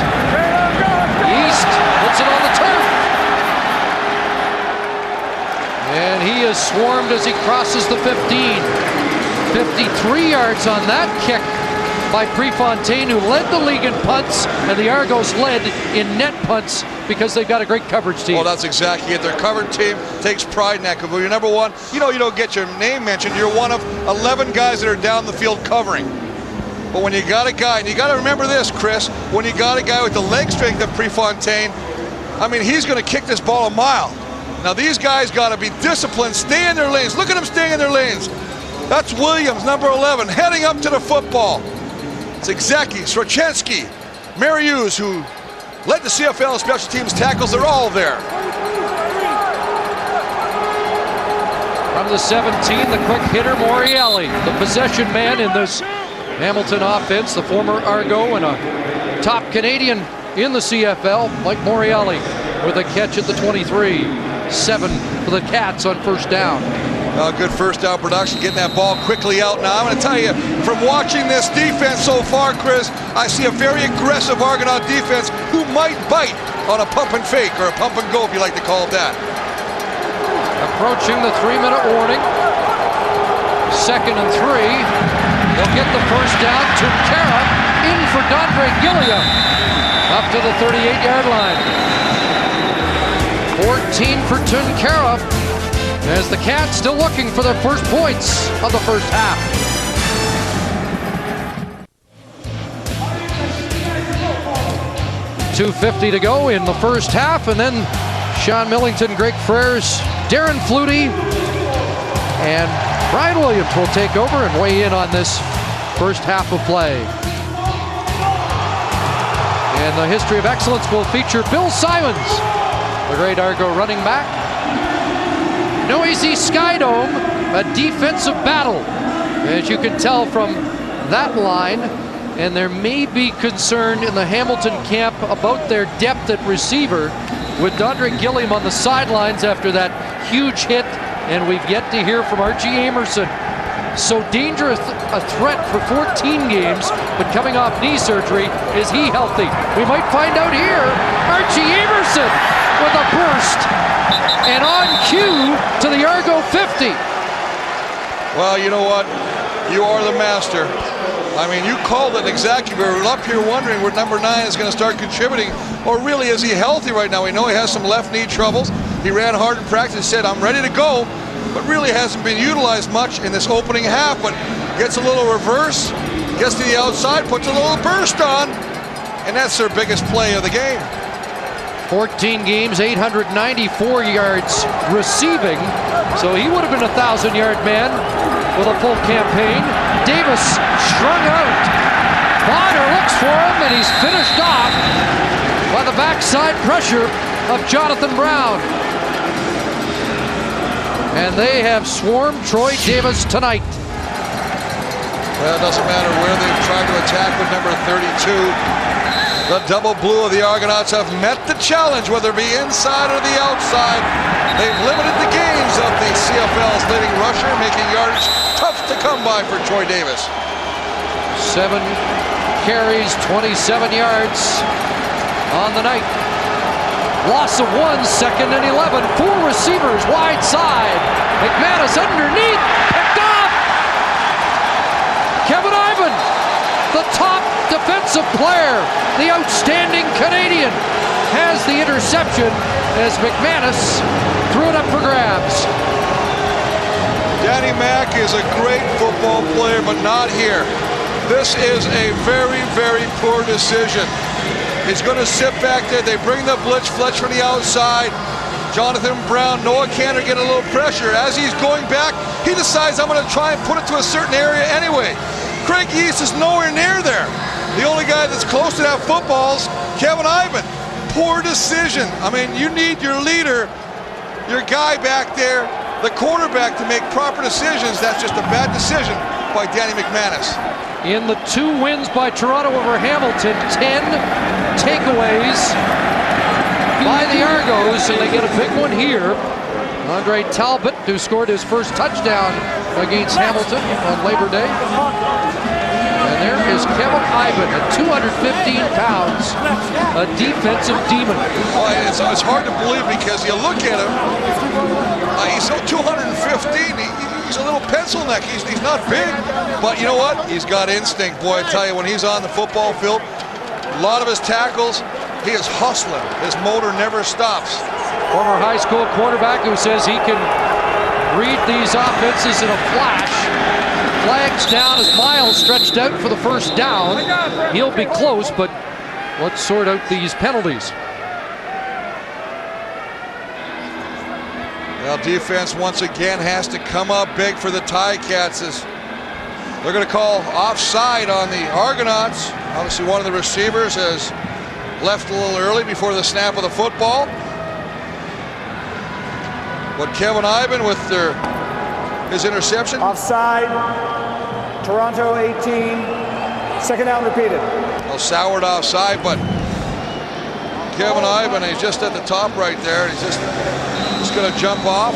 East puts it on the turf. And he is swarmed as he crosses the 15. 53 yards on that kick by Prefontaine, who led the league in punts, and the Argos led in net punts because they've got a great coverage team.
Well, that's exactly it. Their coverage team takes pride in that. Because when you're number 1, you know you don't get your name mentioned. You're one of 11 guys that are down the field covering. But when you got a guy, and you got to remember this, Chris, when you got a guy with the leg strength of Prefontaine, I mean, he's going to kick this ball a mile. Now, these guys got to be disciplined, stay in their lanes. Look at them staying in their lanes. That's Williams, number 11, heading up to the football. It's Zeki, Srochensky, Marius, who led the CFL in special teams tackles. They're all there.
From the 17, the quick hitter, Morielli, the possession man in this Hamilton offense, the former Argo and a top Canadian in the CFL, Mike Morreale with a catch at the 23. 7 for the Cats on first down.
Good first down production, getting that ball quickly out. Now, I'm going to tell you, from watching this defense so far, Chris, I see a very aggressive Argonaut defense who might bite on a pump and fake, or a pump and go, if you like to call it that.
Approaching the 3-minute warning. 2nd and 3. They'll get the first down. Tunkara in for Dondre Gilliam. Up to the 38-yard line. 14 for Tunkara. As the Cats still looking for their first points of the first half. .250 to go in the first half, and then Sean Millington, Greg Frères, Darren Flutie, and Brian Williams will take over and weigh in on this first half of play. And the history of excellence will feature Bill Simons, the great Argo running back. Noisy Skydome, a defensive battle, as you can tell from that line. And there may be concern in the Hamilton camp about their depth at receiver, with Dondre Gilliam on the sidelines after that huge hit. And we've yet to hear from Archie Amerson. So dangerous a threat for 14 games, but coming off knee surgery, is he healthy? We might find out here. Archie Amerson with a burst. And on cue to the Argo 50.
Well, you know what? You are the master. I mean, you called it exactly. We were up here wondering where number 9 is going to start contributing. Or really, is he healthy right now? We know he has some left knee troubles. He ran hard in practice, said, I'm ready to go, but really hasn't been utilized much in this opening half, but gets a little reverse, gets to the outside, puts a little burst on, and that's their biggest play of the game.
14 games, 894 yards receiving, so he would have been a 1,000-yard man with a full campaign. Davis strung out. Bonner looks for him, and he's finished off by the backside pressure of Jonathan Brown. And they have swarmed Troy Davis tonight.
Well, it doesn't matter where they've tried to attack with number 32. The double blue of the Argonauts have met the challenge, whether it be inside or the outside. They've limited the gains of the CFL's leading rusher, making yardage tough to come by for Troy Davis.
7 carries, 27 yards on the night. Loss of 1, 2nd and 11. 4 receivers wide side. McManus underneath, picked off. Kevin Ivan, the top defensive player, the outstanding Canadian, has the interception as McManus threw it up for grabs.
Danny Mack is a great football player, but not here. This is a very, very poor decision. He's going to sit back there. They bring the blitz, Fletch from the outside. Jonathan Brown, Noah Cantor get a little pressure. As he's going back, he decides, I'm going to try and put it to a certain area anyway. Craig East is nowhere near there. The only guy that's close to that football is Kevin Ivan. Poor decision. I mean, you need your leader, your guy back there, the quarterback, to make proper decisions. That's just a bad decision by Danny McManus.
In the 2 wins by Toronto over Hamilton, 10 takeaways by the Argos, and they get a big one here. Andre Talbot, who scored his first touchdown against Hamilton on Labor Day. And there is Kevin Ivan at 215 pounds, a defensive demon.
Well, it's hard to believe because you look at him, he's 215. He's a little pencil neck. He's not big, but you know what? He's got instinct, boy. I tell you, when he's on the football field, a lot of his tackles, he is hustling. His motor never stops.
Former high school quarterback who says he can read these offenses in a flash. Flags down as Miles stretched out for the first down. He'll be close, but let's sort out these penalties.
Well, defense once again has to come up big for the Ticats as they're going to call offside on the Argonauts. Obviously, one of the receivers has left a little early before the snap of the football. But Kevin Ivan with his interception.
Offside, Toronto 18, Second down repeated.
Well, Soward offside, but Kevin Ivan, he's just at the top right there. He's just going to jump off.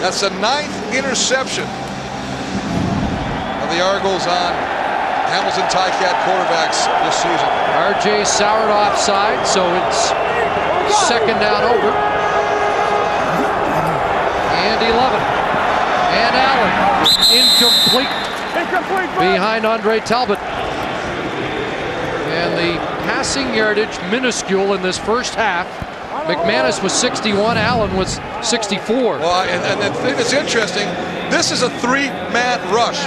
That's the 9th interception of the Argos on Hamilton Ticat quarterbacks this season.
RJ Soward offside, so it's second down over. And 11. And Allen, incomplete. Behind Andre Talbot. And the passing yardage minuscule in this first half. McManus was 61, Allen was 64.
Well, and the thing that's interesting, this is a 3-man rush.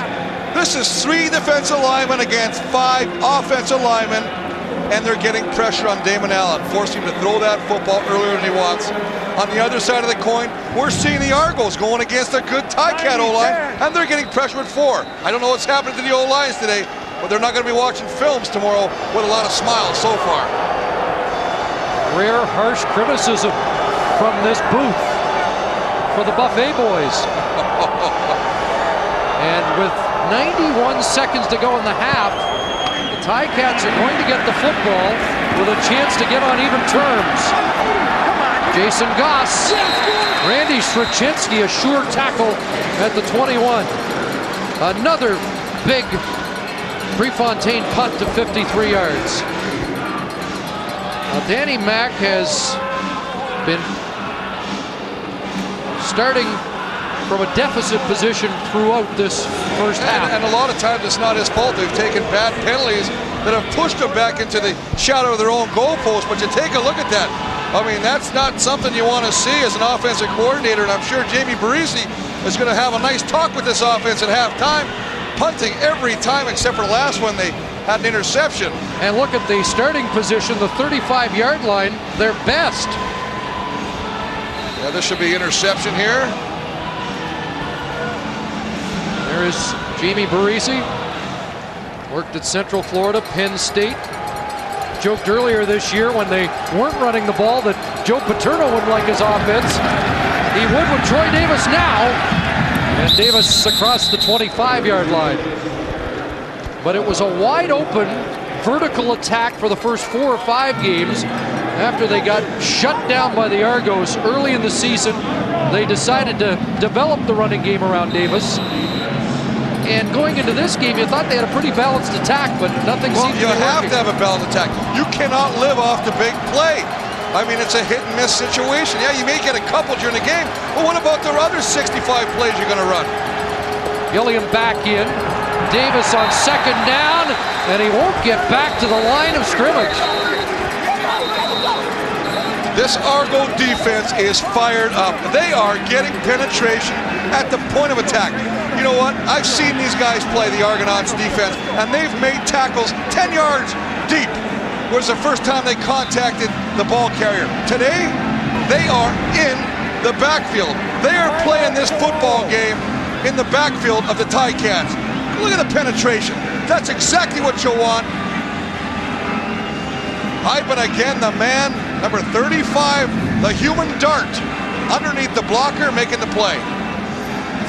This is 3 defensive linemen against 5 offensive linemen, and they're getting pressure on Damon Allen, forcing him to throw that football earlier than he wants. On the other side of the coin, we're seeing the Argos going against a good Ticat O-line, and they're getting pressure with 4. I don't know what's happening to the O-lines today, but they're not going to be watching films tomorrow with a lot of smiles so far.
Rare harsh criticism from this booth for the Buffet boys. And with 91 seconds to go in the half, the Ticats are going to get the football with a chance to get on even terms. Jason Goss, Randy Straczynski, a sure tackle at the 21. Another big Prefontaine punt to 53 yards. Now, Danny Mack has been starting from a deficit position throughout this first half.
And a lot of times it's not his fault. They've taken bad penalties that have pushed them back into the shadow of their own goalpost. But you take a look at that. I mean, that's not something you want to see as an offensive coordinator. And I'm sure Jamie Barisi is going to have a nice talk with this offense at halftime. Punting every time except for the last one they had an interception.
And look at the starting position, the 35-yard line, their best.
Yeah, this should be interception here.
There is Jamie Barisi. Worked at Central Florida, Penn State. Joked earlier this year when they weren't running the ball that Joe Paterno would like his offense. He would with Troy Davis now. And Davis across the 25-yard line. But it was a wide open vertical attack for the first 4 or 5 games. After they got shut down by the Argos early in the season, they decided to develop the running game around Davis. And going into this game, you thought they had a pretty balanced attack, but nothing seemed to be working.
You have to have a balanced attack. You cannot live off the big play. I mean, it's a hit-and-miss situation. Yeah, you may get a couple during the game, but what about the other 65 plays you're going to run?
Gilliam back in. Davis on second down, and he won't get back to the line of scrimmage.
This Argo defense is fired up. They are getting penetration at the point of attack. You know what? I've seen these guys play the Argonauts defense, and they've made tackles 10 yards deep. Was the first time they contacted the ball carrier. Today, they are in the backfield. They are playing this football game in the backfield of the Ticats. Look at the penetration. That's exactly what you want. Ivan again, the man, number 35, the human dart, underneath the blocker, making the play.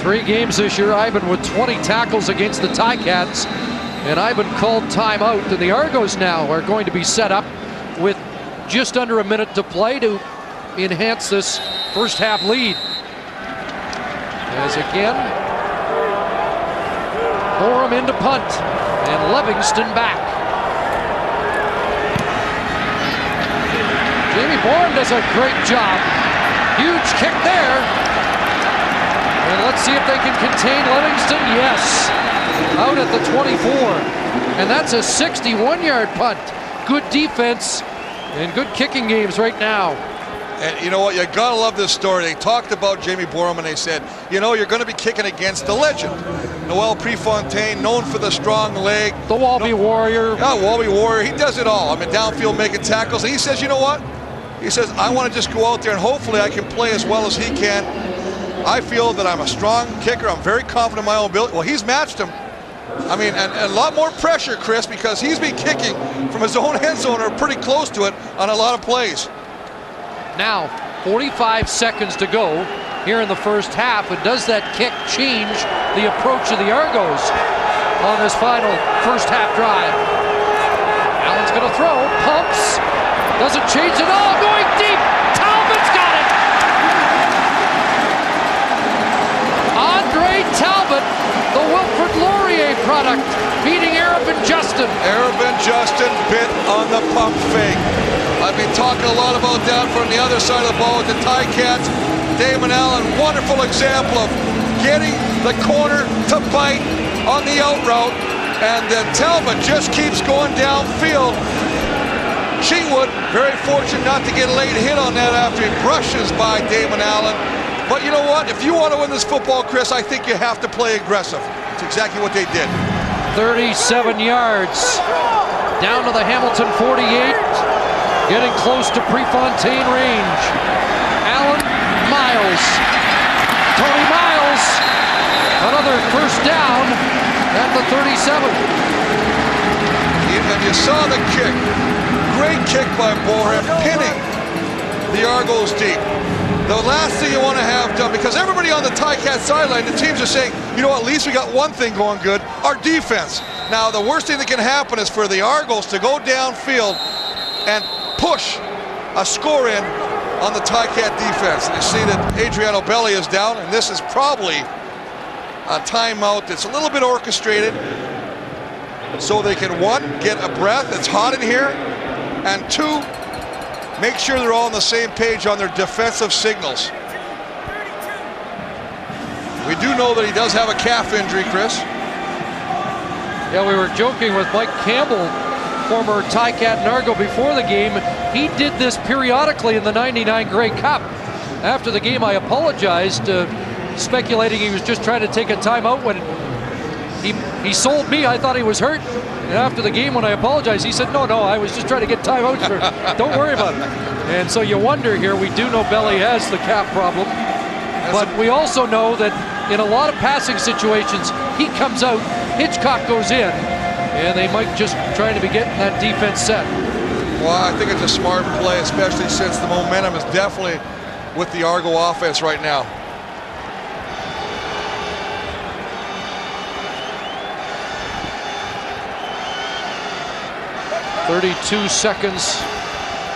3 games this year, Ivan with 20 tackles against the Ticats. And Ivan called timeout, and the Argos now are going to be set up with just under a minute to play to enhance this first half lead. As again, Borum into punt, and Livingston back. Jamie Borum does a great job. Huge kick there. And let's see if they can contain Livingston. Yes. Out at the 24. And that's a 61-yard punt. Good defense and good kicking games right now.
And you know what? You gotta love this story. They talked about Jamie Borum and they said, you know, you're going to be kicking against the legend. Noel Prefontaine, known for the strong leg.
The Walby Warrior.
Yeah, Walby Warrior. He does it all. I mean, downfield making tackles. And he says, you know what? He says, I want to just go out there and hopefully I can play as well as he can. I feel that I'm a strong kicker. I'm very confident in my own ability. Well, he's matched him. I mean, and a lot more pressure, Chris, because he's been kicking from his own end zone or pretty close to it on a lot of plays.
Now, 45 seconds to go here in the first half. And does that kick change the approach of the Argos? on this final first half drive. Allen's going to throw, pumps, doesn't change at all, going deep. Talbot's got it. Andre Talbot, the Wilfrid Laurier product, beating Arabin Justin.
Arabin Justin bit on the pump fake. I've been talking a lot about that from the other side of the ball with the Ticats. Damon Allen, wonderful example of getting the corner to bite on the out route, and then Talbot just keeps going downfield. Chingwood, very fortunate not to get a late hit on that after he brushes by Damon Allen. But you know what? If you want to win this football, Chris, I think you have to play aggressive. It's exactly what they did.
37 yards. Down to the Hamilton 48. Getting close to Prefontaine range. Allen, Miles. Tony Miles. Another first down at the 37.
And you saw the kick. Great kick by Bourne, pinning the Argos deep. The last thing you want to have done, because everybody on the Ticat sideline, the teams are saying, you know, at least we got one thing going good, our defense. Now, the worst thing that can happen is for the Argos to go downfield and push a score in on the Ticat defense. You see that Adriano Belli is down, and this is probably a timeout that's a little bit orchestrated so they can, one, get a breath, it's hot in here, and two, make sure they're all on the same page on their defensive signals. We do know that he does have a calf injury, Chris.
Yeah, we were joking with Mike Campbell, former Ticat and Argo, before the game. He did this periodically in the '99 Grey Cup. After the game, I apologized, speculating he was just trying to take a timeout when he sold me. I thought he was hurt. And after the game, when I apologized, he said, no, I was just trying to get timeouts for don't worry about it. And so you wonder here, we do know Belly has the calf problem. But we also know that in a lot of passing situations, he comes out, Hitchcock goes in, and they might just trying to be getting that defense set.
Well, I think it's a smart play, especially since the momentum is definitely with the Argo offense right now.
.32 seconds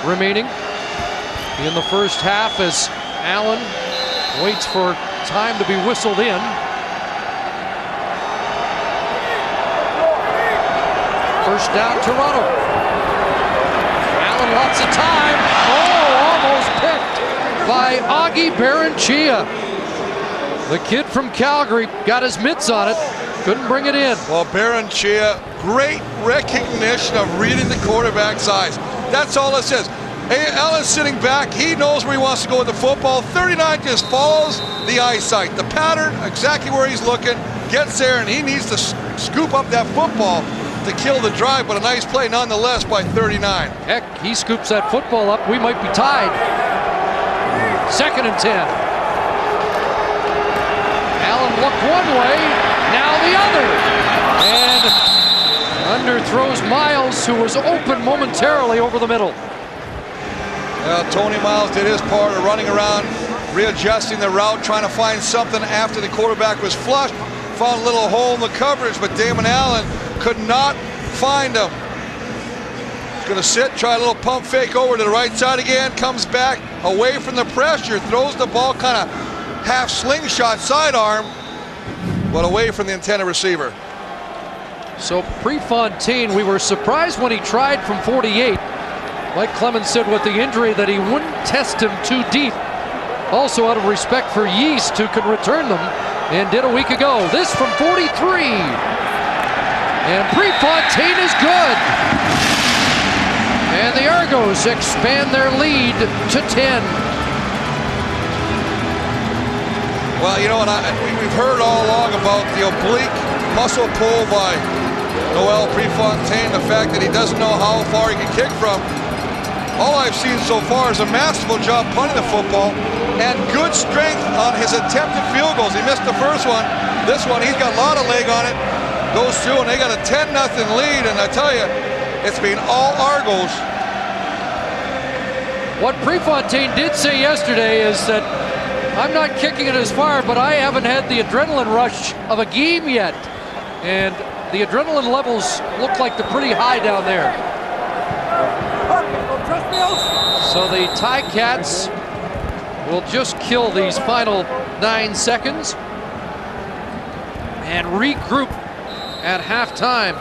remaining in the first half as Allen waits for time to be whistled in. First down, Toronto. Allen, lots of time. Oh, almost picked by Augie Baranchia. The kid from Calgary got his mitts on it. Couldn't bring it in.
Well, Baranchia, great recognition of reading the quarterback's eyes. That's all it says. Hey, Allen's sitting back. He knows where he wants to go with the football. 39 just follows the eyesight. The pattern, exactly where he's looking, gets there, and he needs to scoop up that football to kill the drive, but a nice play nonetheless by 39.
Heck, he scoops that football up. We might be tied. 2nd and 10. Allen looked one way, now the other. And underthrows Miles, who was open momentarily over the middle.
Tony Miles did his part of running around, readjusting the route, trying to find something after the quarterback was flushed. Found a little hole in the coverage, but Damon Allen could not find him. He's going to sit, try a little pump fake over to the right side again, comes back away from the pressure, throws the ball kind of half slingshot sidearm, but away from the intended receiver.
So Prefontaine, we were surprised when he tried from 48. Like Clemens said with the injury, that he wouldn't test him too deep. Also out of respect for Yeast, who could return them, and did a week ago. This from 43. And Prefontaine is good. And the Argos expand their lead to 10.
Well, you know what, we've heard all along about the oblique muscle pull by Noel Prefontaine, the fact that he doesn't know how far he can kick from. All I've seen so far is a masterful job punting the football and good strength on his attempted field goals. He missed the first one. This one, he's got a lot of leg on it. Goes through, and they got a 10-0 lead, and I tell you, it's been all Argos.
What Prefontaine did say yesterday is that I'm not kicking it as far, but I haven't had the adrenaline rush of a game yet. And the adrenaline levels look like they're pretty high down there. So the Ticats will just kill these final 9 seconds and regroup at halftime.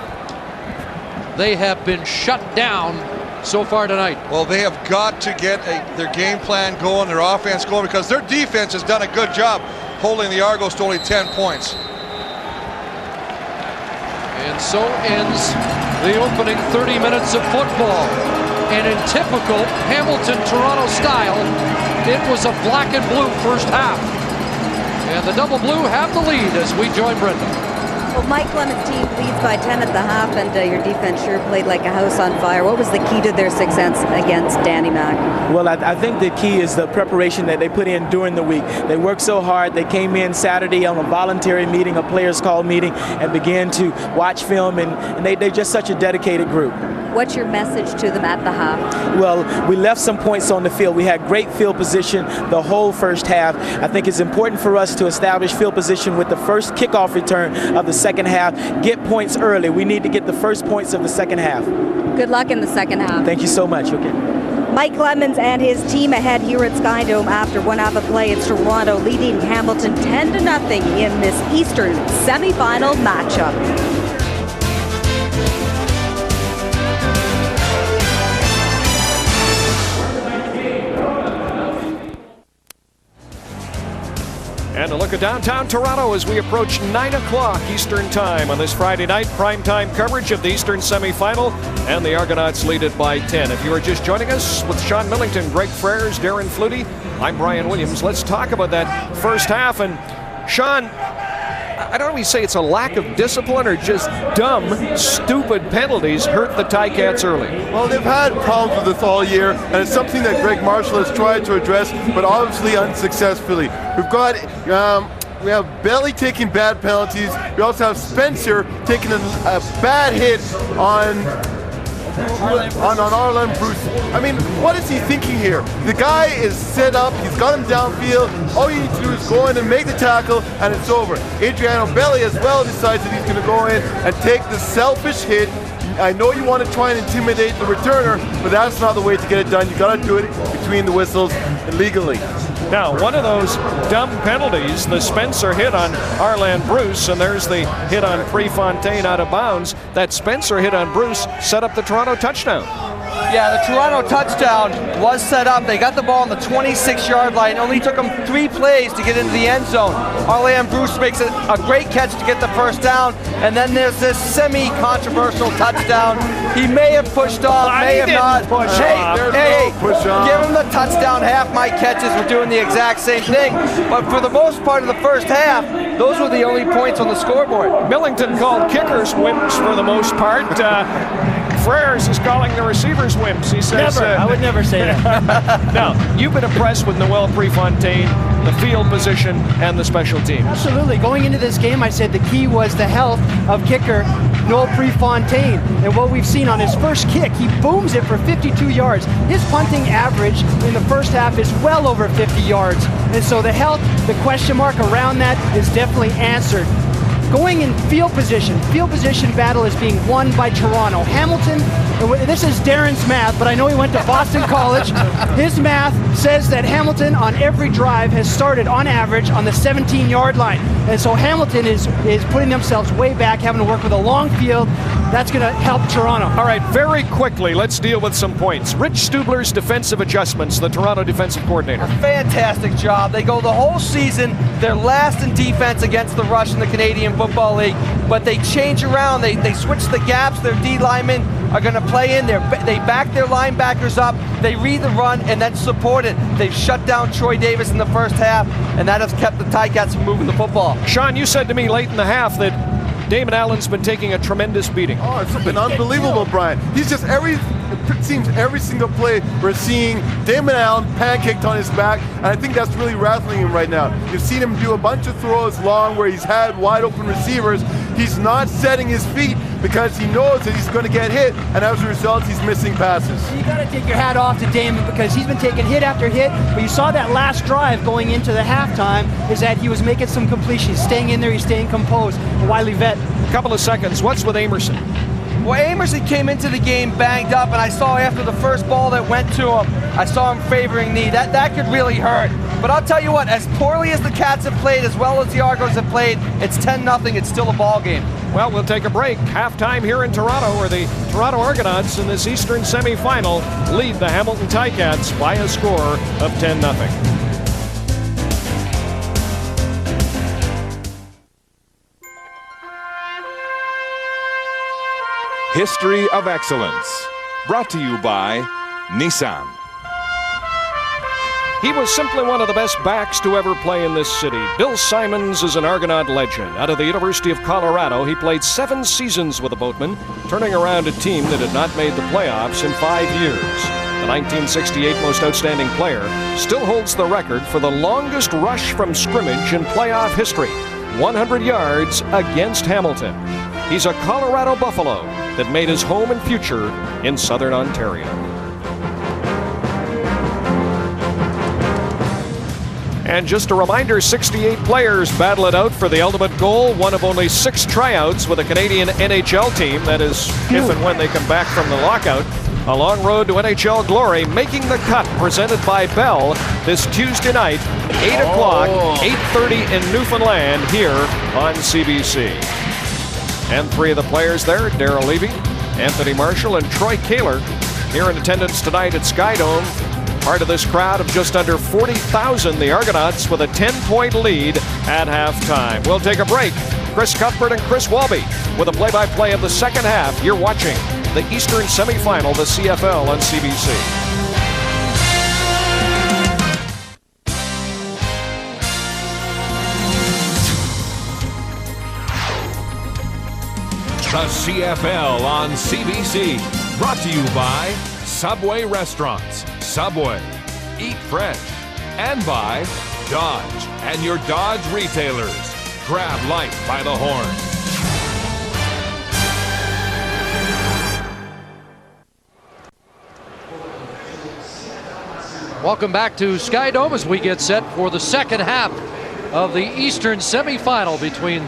They have been shut down so far tonight.
Well, they have got to get their game plan going, their offense going, because their defense has done a good job holding the Argos to only 10 points.
And so ends the opening 30 minutes of football. And in typical Hamilton-Toronto style, it was a black and blue first half. And the double blue have the lead as we join Brenda.
Well, Mike Lemon's team leads by 10 at the half, and your defense sure played like a house on fire. What was the key to their success against Danny Mac?
Well, I think the key is the preparation that they put in during the week. They worked so hard. They came in Saturday on a voluntary meeting, a players' call meeting, and began to watch film, and they're just such a dedicated group.
What's your message to them at the half?
Well, we left some points on the field. We had great field position the whole first half. I think it's important for us to establish field position with the first kickoff return of the second half. Get points early. We need to get the first points of the second half.
Good luck in the second half.
Thank you so much. Okay.
Mike Lemons and his team ahead here at Skydome after one half of play. It's Toronto leading Hamilton 10-0 in this Eastern semifinal matchup.
And a look at downtown Toronto as we approach 9 o'clock Eastern Time on this Friday night. Primetime coverage of the Eastern semifinal, and the Argonauts lead it by 10. If you are just joining us with Sean Millington, Greg Frères, Darren Flutie, I'm Brian Williams. Let's talk about that first half. And Sean, I don't always say it's a lack of discipline or just dumb, stupid penalties hurt the Ticats early.
Well, they've had problems with this all year, and it's something that Greg Marshall has tried to address, but obviously unsuccessfully. We have Belly taking bad penalties. We also have Spencer taking a bad hit on Arlen Bruce. I mean, what is he thinking here? The guy is set up, he's got him downfield. All you need to do is go in and make the tackle, and it's over. Adriano Belli as well decides that he's going to go in and take the selfish hit. I know you want to try and intimidate the returner, but that's not the way to get it done. You got to do it between the whistles and legally.
Now, one of those dumb penalties, the Spencer hit on Arlen Bruce, and there's the hit on Prefontaine out of bounds. That Spencer hit on Bruce set up the Toronto touchdown.
Yeah, the Toronto touchdown was set up. They got the ball on the 26-yard line. It only took them 3 plays to get into the end zone. Arlen Bruce makes a great catch to get the first down, and then there's this semi-controversial touchdown. He may have pushed off, may have not. Hey, give him the touchdown. Half my catches were doing the exact same thing. But for the most part of the first half, those were the only points on the scoreboard.
Millington called kickers wimps for the most part. Frères is calling the receivers wimps. He says,
never. I would never say that.
Now, you've been impressed with Noel Prefontaine, the field position, and the special teams.
Absolutely. Going into this game, I said the key was the health of kicker Noel Prefontaine. And what we've seen on his first kick, he booms it for 52 yards. His punting average in the first half is well over 50 yards. And so the health, the question mark around that is definitely answered. Going in field position battle is being won by Toronto. Hamilton, this is Darren's math, but I know he went to Boston College. His math says that Hamilton on every drive has started on average on the 17-yard line. And so Hamilton is putting themselves way back, having to work with a long field. That's going to help Toronto.
All right, very quickly, let's deal with some points. Rich Stubler's defensive adjustments, the Toronto defensive coordinator.
A fantastic job. They go the whole season. They're last in defense against the rush in the Canadian Football League, but they change around. They switch the gaps. Their D linemen are going to play in there. They back their linebackers up. They read the run and then support it. They've shut down Troy Davis in the first half, and that has kept the Ticats from moving the football.
Sean, you said to me late in the half that Damon Allen's been taking a tremendous beating.
Oh, it's been unbelievable, Brian. He's just it seems every single play we're seeing Damon Allen pancaked on his back, and I think that's really rattling him right now. You've seen him do a bunch of throws long where he's had wide open receivers. He's not setting his feet, because he knows that he's going to get hit, and as a result, he's missing passes.
You got to take your hat off to Damon because he's been taking hit after hit, but you saw that last drive going into the halftime is that he was making some completions, staying in there, he's staying composed. Wiley Vett.
A couple of seconds. What's with Amerson?
Well, Amerson came into the game banged up, and I saw after the first ball that went to him, I saw him favoring knee. That could really hurt. But I'll tell you what, as poorly as the Cats have played, as well as the Argos have played, it's 10-0. It's still a ball game.
Well, we'll take a break. Halftime here in Toronto, where the Toronto Argonauts in this Eastern semifinal lead the Hamilton Ticats by a score of 10-0.
History of Excellence, brought to you by Nissan.
He was simply one of the best backs to ever play in this city. Bill Simons is an Argonaut legend. Out of the University of Colorado, he played 7 seasons with the Boatmen, turning around a team that had not made the playoffs in 5 years. The 1968 Most Outstanding Player still holds the record for the longest rush from scrimmage in playoff history, 100 yards against Hamilton. He's a Colorado Buffalo that made his home and future in Southern Ontario. And just a reminder, 68 players battle it out for the ultimate goal, one of only 6 tryouts with a Canadian NHL team. That is if and when they come back from the lockout. A long road to NHL glory, making the cut, presented by Bell this Tuesday night, 8 o'clock, 8:30 in Newfoundland here on CBC. And 3 of the players there, Darrell Levy, Anthony Marshall, and Troy Kaler, here in attendance tonight at Skydome. Part of this crowd of just under 40,000, the Argonauts with a 10-point lead at halftime. We'll take a break. Chris Cuthbert and Chris Walby with a play-by-play of the second half. You're watching the Eastern semifinal, the CFL on CBC.
The CFL on CBC, brought to you by Subway Restaurants, Subway, Eat Fresh, and by Dodge and your Dodge retailers. Grab life by the horn.
Welcome back to Skydome as we get set for the second half of the Eastern semifinal between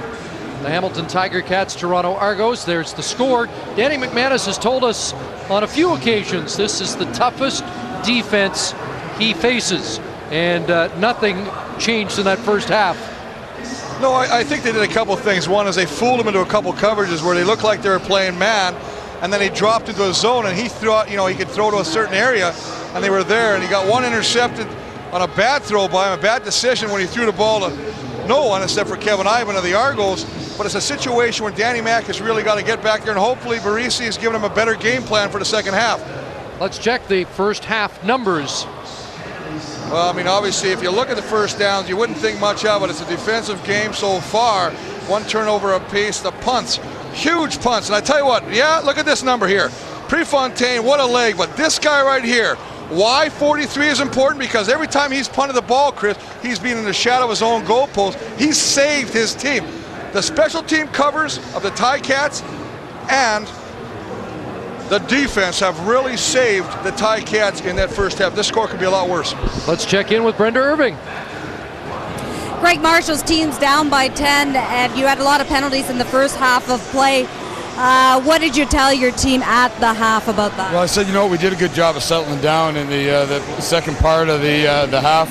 the Hamilton Tiger Cats, Toronto Argos. There's the score. Danny McManus has told us on a few occasions this is the toughest defense he faces, and nothing changed in that first half.
No, I think they did a couple things. One is they fooled him into a couple coverages where they looked like they were playing man, and then he dropped into a zone, and he thought, he could throw to a certain area, and they were there, and he got one intercepted on a bad throw by him, a bad decision when he threw the ball to no one except for Kevin Ivan of the Argos. But it's a situation where Danny Mac has really got to get back there, and hopefully Barisi has given him a better game plan for the second half.
Let's check the first half numbers.
Well, obviously, if you look at the first downs, you wouldn't think much of it. It's a defensive game so far. 1 turnover apiece. The punts, huge punts. And I tell you what, look at this number here. Prefontaine, what a leg. But this guy right here, why 43 is important? Because every time he's punted the ball, Chris, he's been in the shadow of his own goalpost. He's saved his team. The special team covers of the Ticats and the defense have really saved the Ticats in that first half. This score could be a lot worse.
Let's check in with Brenda Irving.
Greg Marshall's team's down by 10, and you had a lot of penalties in the first half of play. What did you tell your team at the half about that?
Well, I said, we did a good job of settling down in the second part of the half.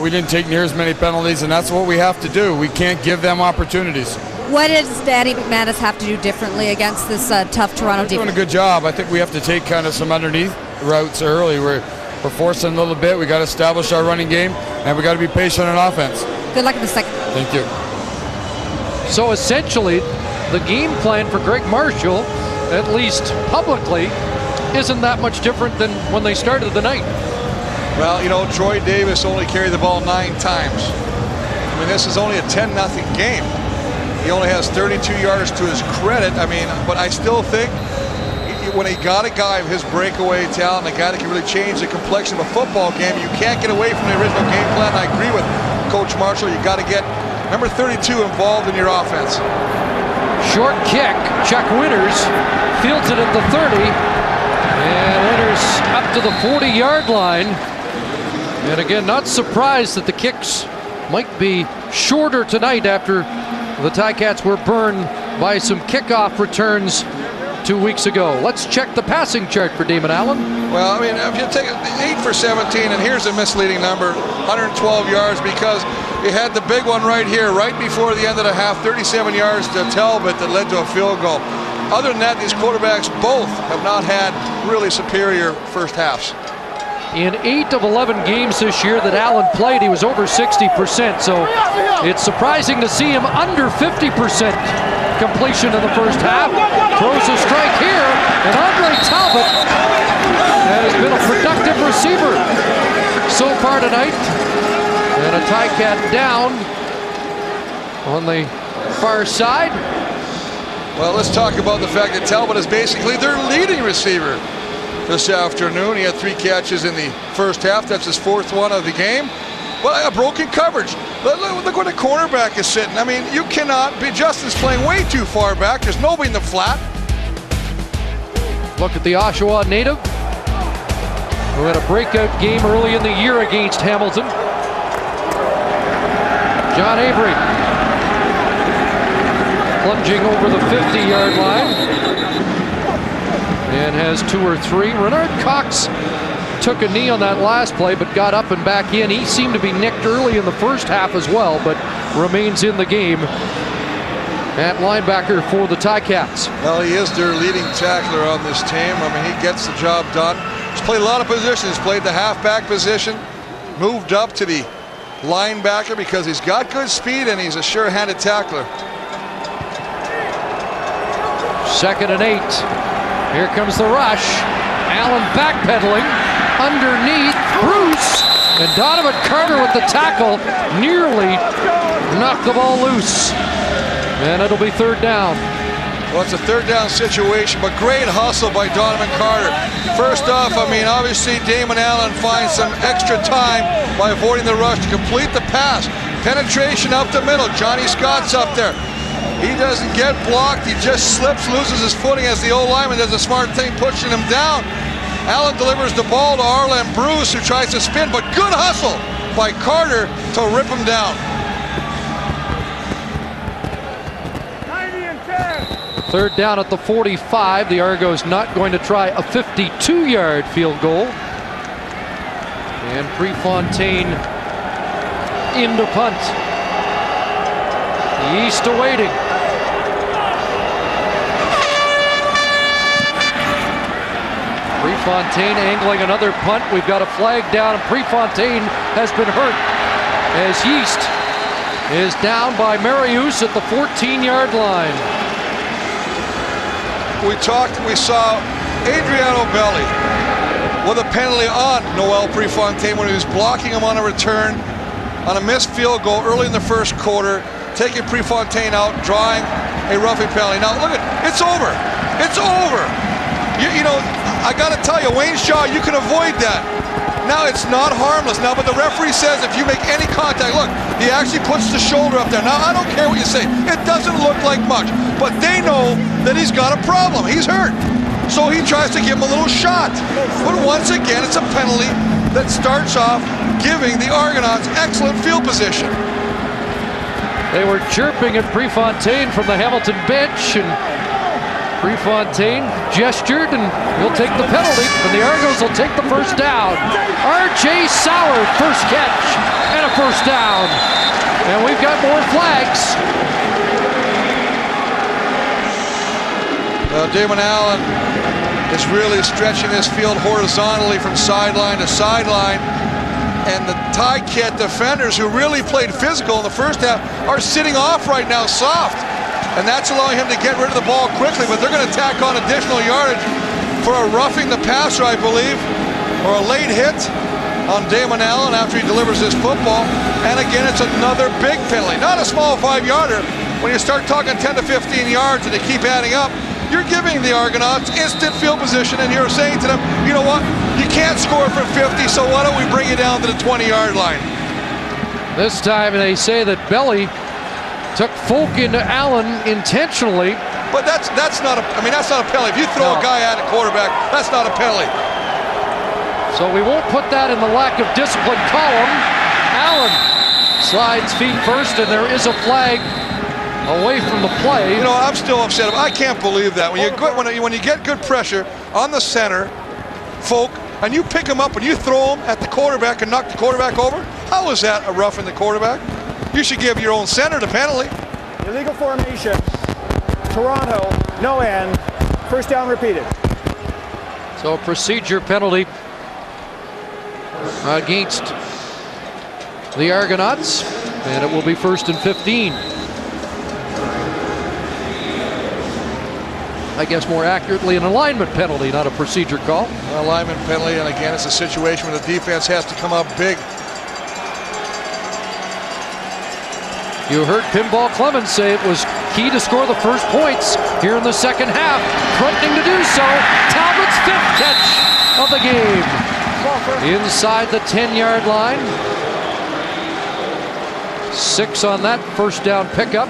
We didn't take near as many penalties, and that's what we have to do. We can't give them opportunities.
What does Danny McManus have to do differently against this tough Toronto defense?
Doing a good job. I think we have to take kind of some underneath routes early. We're forcing a little bit. We got to establish our running game, and we got to be patient on offense.
Good luck in the second.
Thank you.
So essentially, the game plan for Greg Marshall, at least publicly, isn't that much different than when they started the night.
Well, Troy Davis only carried the ball 9 times. This is only a 10-0 game. He only has 32 yards to his credit. But I still think when he got a guy of his breakaway talent, a guy that can really change the complexion of a football game, you can't get away from the original game plan. I agree with Coach Marshall. You got to get number 32 involved in your offense.
Short kick. Chuck Winters fields it at the 30. And Winters up to the 40-yard line. And again, not surprised that the kicks might be shorter tonight after the Ticats were burned by some kickoff returns 2 weeks ago. Let's check the passing chart for Damon Allen.
Well, I mean, if you take 8 for 17, and here's a misleading number, 112 yards, because you had the big one right here, right before the end of the half, 37 yards to Talbot that led to a field goal. Other than that, these quarterbacks both have not had really superior first halves.
In 8 of 11 games this year that Allen played, he was over 60%. So it's surprising to see him under 50% completion in the first half. Throws a strike here, and Andre Talbot has been a productive receiver so far tonight. And a Ticat down on the far side.
Well, let's talk about the fact that Talbot is basically their leading receiver this afternoon. He had 3 catches in the first half. That's his 4th one of the game. Well, a broken coverage. Look where the cornerback is sitting. I mean, you cannot be. Justin's playing way too far back. There's nobody in the flat.
Look at the Oshawa native, who had a breakout game early in the year against Hamilton. John Avery plunging over the 50-yard line and has 2 or 3. Renard Cox took a knee on that last play but got up and back in. He seemed to be nicked early in the first half as well, but remains in the game at linebacker for the Ticats.
Well, he is their leading tackler on this team. I mean, he gets the job done. He's played a lot of positions. He's played the halfback position, moved up to the linebacker because he's got good speed and he's a sure-handed tackler.
2nd and 8. Here comes the rush. Allen backpedaling underneath Bruce, and Donovan Carter with the tackle nearly knocked the ball loose. And it'll be 3rd down.
Well, it's a 3rd down situation, but great hustle by Donovan Carter. First off, I mean, obviously Damon Allen finds some extra time by avoiding the rush to complete the pass. Penetration up the middle. Johnny Scott's up there. He doesn't get blocked. He just slips, loses his footing as the O-lineman does a smart thing, pushing him down. Allen delivers the ball to Arlen Bruce, who tries to spin, but good hustle by Carter to rip him down.
3rd down at the 45. The Argos not going to try a 52-yard field goal. And Prefontaine into punt. The East awaiting. Prefontaine angling another punt. We've got a flag down, and Prefontaine has been hurt as Yeast is down by Marius at the 14-yard line.
We saw Adriano Belli with a penalty on Noel Prefontaine when he was blocking him on a return on a missed field goal early in the first quarter, taking Prefontaine out, drawing a roughing penalty. Now look at, it's over. It's over. You know, I got to tell you, Wayne Shaw, you can avoid that. Now it's not harmless now, but the referee says if you make any contact, look, he actually puts the shoulder up there. Now I don't care what you say, it doesn't look like much, but they know that he's got a problem. He's hurt, so he tries to give him a little shot. But once again, it's a penalty that starts off giving the Argonauts excellent field position.
They were chirping at Prefontaine from the Hamilton bench, and Prefontaine gestured, and he'll take the penalty, and the Argos will take the first down. R.J. Sauer, first catch, and a first down. And we've got more flags.
Damon Allen is really stretching this field horizontally from sideline to sideline. And the Ticat defenders, who really played physical in the first half, are sitting off right now soft. And that's allowing him to get rid of the ball quickly, but they're going to tack on additional yardage for a roughing the passer, I believe, or a late hit on Damon Allen after he delivers this football. And again, it's another big penalty. Not a small 5-yarder. When you start talking 10 to 15 yards and they keep adding up, you're giving the Argonauts instant field position, and you're saying to them, you know what, you can't score from 50, so why don't we bring you down to the 20-yard line?
This time they say that Belli Took Folk into Allen intentionally.
But that's not a penalty. If you throw a guy at a quarterback, that's not a penalty.
So we won't put that in the lack of discipline column. Allen slides feet first, and there is a flag away from the play.
You know, I'm still upset. I can't believe that. When you get good pressure on the center, Folk, and you pick him up and you throw him at the quarterback and knock the quarterback over, how is that a roughing the quarterback? You should give your own center the penalty.
Illegal formation. Toronto, no end. First down repeated.
So a procedure penalty against the Argonauts, and it will be 1st and 15. I guess more accurately an alignment penalty, not a procedure call.
An alignment penalty, and again, it's a situation where the defense has to come up big.
You heard Pinball Clemens say it was key to score the first points here in the second half. Threatening to do so. Talbot's 5th catch of the game. Inside the 10-yard line. 6 on that first down pickup.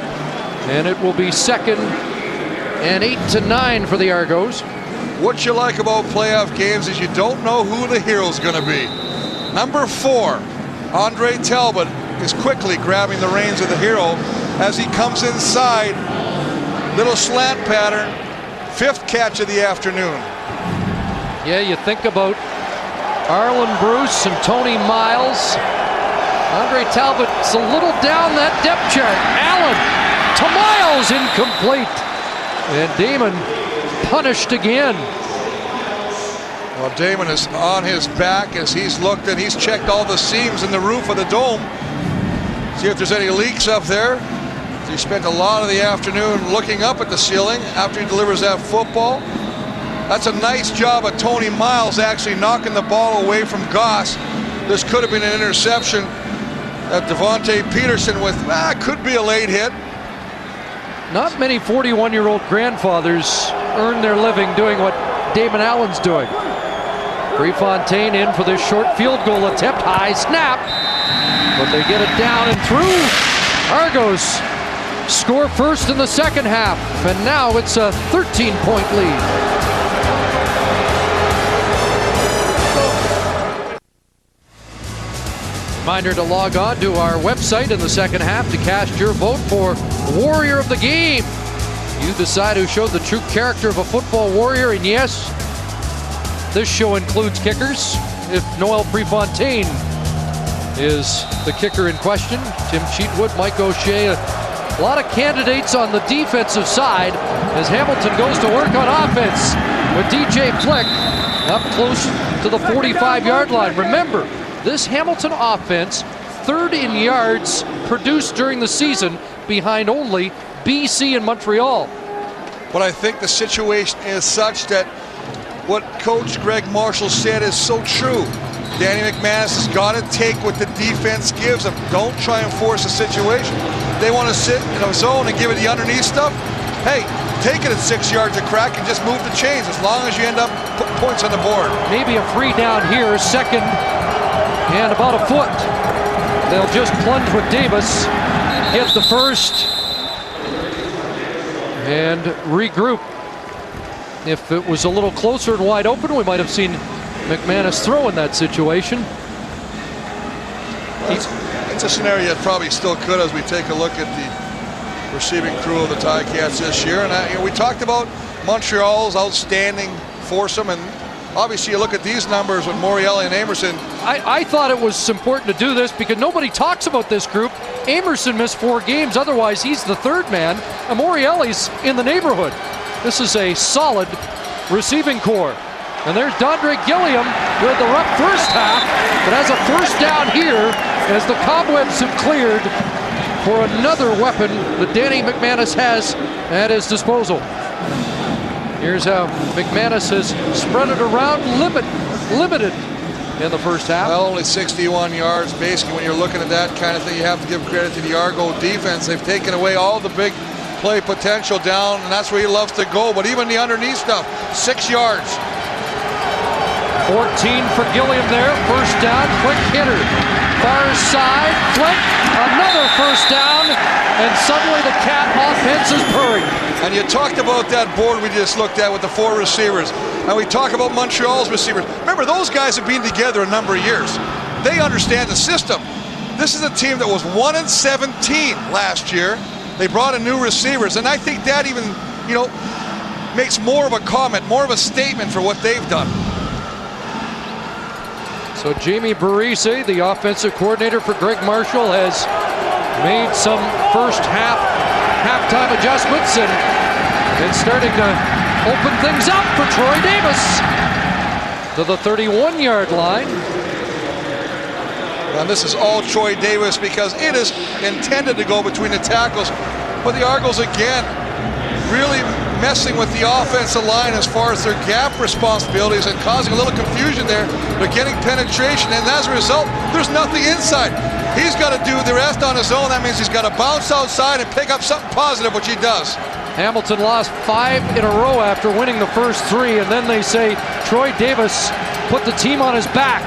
And it will be 2nd and 8 to 9 for the Argos.
What you like about playoff games is you don't know who the hero's going to be. Number 4, Andre Talbot, is quickly grabbing the reins of the hero as he comes inside. Little slant pattern. 5th catch of the afternoon.
Yeah, you think about Arlen Bruce and Tony Miles. Andre Talbot's a little down that depth chart. Allen to Miles, incomplete. And Damon punished again.
Well, Damon is on his back as he's looked and he's checked all the seams in the roof of the dome. See if there's any leaks up there. He spent a lot of the afternoon looking up at the ceiling after he delivers that football. That's a nice job of Tony Miles actually knocking the ball away from Goss. This could have been an interception that Devontae Peterson with, could be a late hit.
Not many 41-year-old grandfathers earn their living doing what Damon Allen's doing. Prefontaine in for this short field goal attempt. High snap. But they get it down and through. Argos score first in the second half, and now it's a 13-point lead. Reminder to log on to our website in the second half to cast your vote for Warrior of the Game. You decide who showed the true character of a football warrior, and yes, this show includes kickers. If Noel Prefontaine is the kicker in question, Tim Cheatwood, Mike O'Shea, a lot of candidates on the defensive side as Hamilton goes to work on offense with DJ Flick up close to the 45-yard line. Remember, this Hamilton offense, 3rd in yards produced during the season, behind only BC and Montreal.
But I think the situation is such that what Coach Greg Marshall said is so true. Danny McManus has got to take what the defense gives them. Don't try and force a situation. They want to sit in a zone and give it the underneath stuff. Hey, take it at 6 yards a crack and just move the chains as long as you end up putting points on the board.
Maybe a free down here, 2nd and about a foot. They'll just plunge with Davis, get the first, and regroup. If it was a little closer and wide open, we might have seen McManus throw in that situation.
It's a scenario that probably still could as we take a look at the receiving crew of the Ticats this year. And we talked about Montreal's outstanding foursome, and obviously you look at these numbers with Morreale and Amerson.
I thought it was important to do this because nobody talks about this group. Amerson missed 4 games, otherwise he's the 3rd man, and Morreale's in the neighborhood. This is a solid receiving corps. And there's Dondre Gilliam with the rough first half, but has a first down here as the cobwebs have cleared for another weapon that Danny McManus has at his disposal. Here's how McManus has spread it around, limited in the first half.
Well, only 61 yards. Basically, when you're looking at that kind of thing, you have to give credit to the Argo defense. They've taken away all the big play potential down, and that's where he loves to go. But even the underneath stuff, 6 yards.
14 for Gilliam there. First down, quick hitter. Far side, flick, another first down, and suddenly the Cat offense is purring.
And you talked about that board we just looked at with the 4 receivers. And we talk about Montreal's receivers. Remember, those guys have been together a number of years. They understand the system. This is a team that was 1-17 last year. They brought in new receivers, and I think that even, makes more of a comment, more of a statement for what they've done.
So Jamie Barisi, the offensive coordinator for Greg Marshall, has made some first halftime adjustments, and it's starting to open things up for Troy Davis to the 31-yard line.
And this is all Troy Davis because it is intended to go between the tackles. But the Argos, again, really messing with the offensive line as far as their gap responsibilities and causing a little confusion there. They're getting penetration, and as a result, there's nothing inside. He's got to do the rest on his own. That means he's got to bounce outside and pick up something positive, which he does.
Hamilton lost 5 in a row after winning the first 3, and then they say Troy Davis put the team on his back.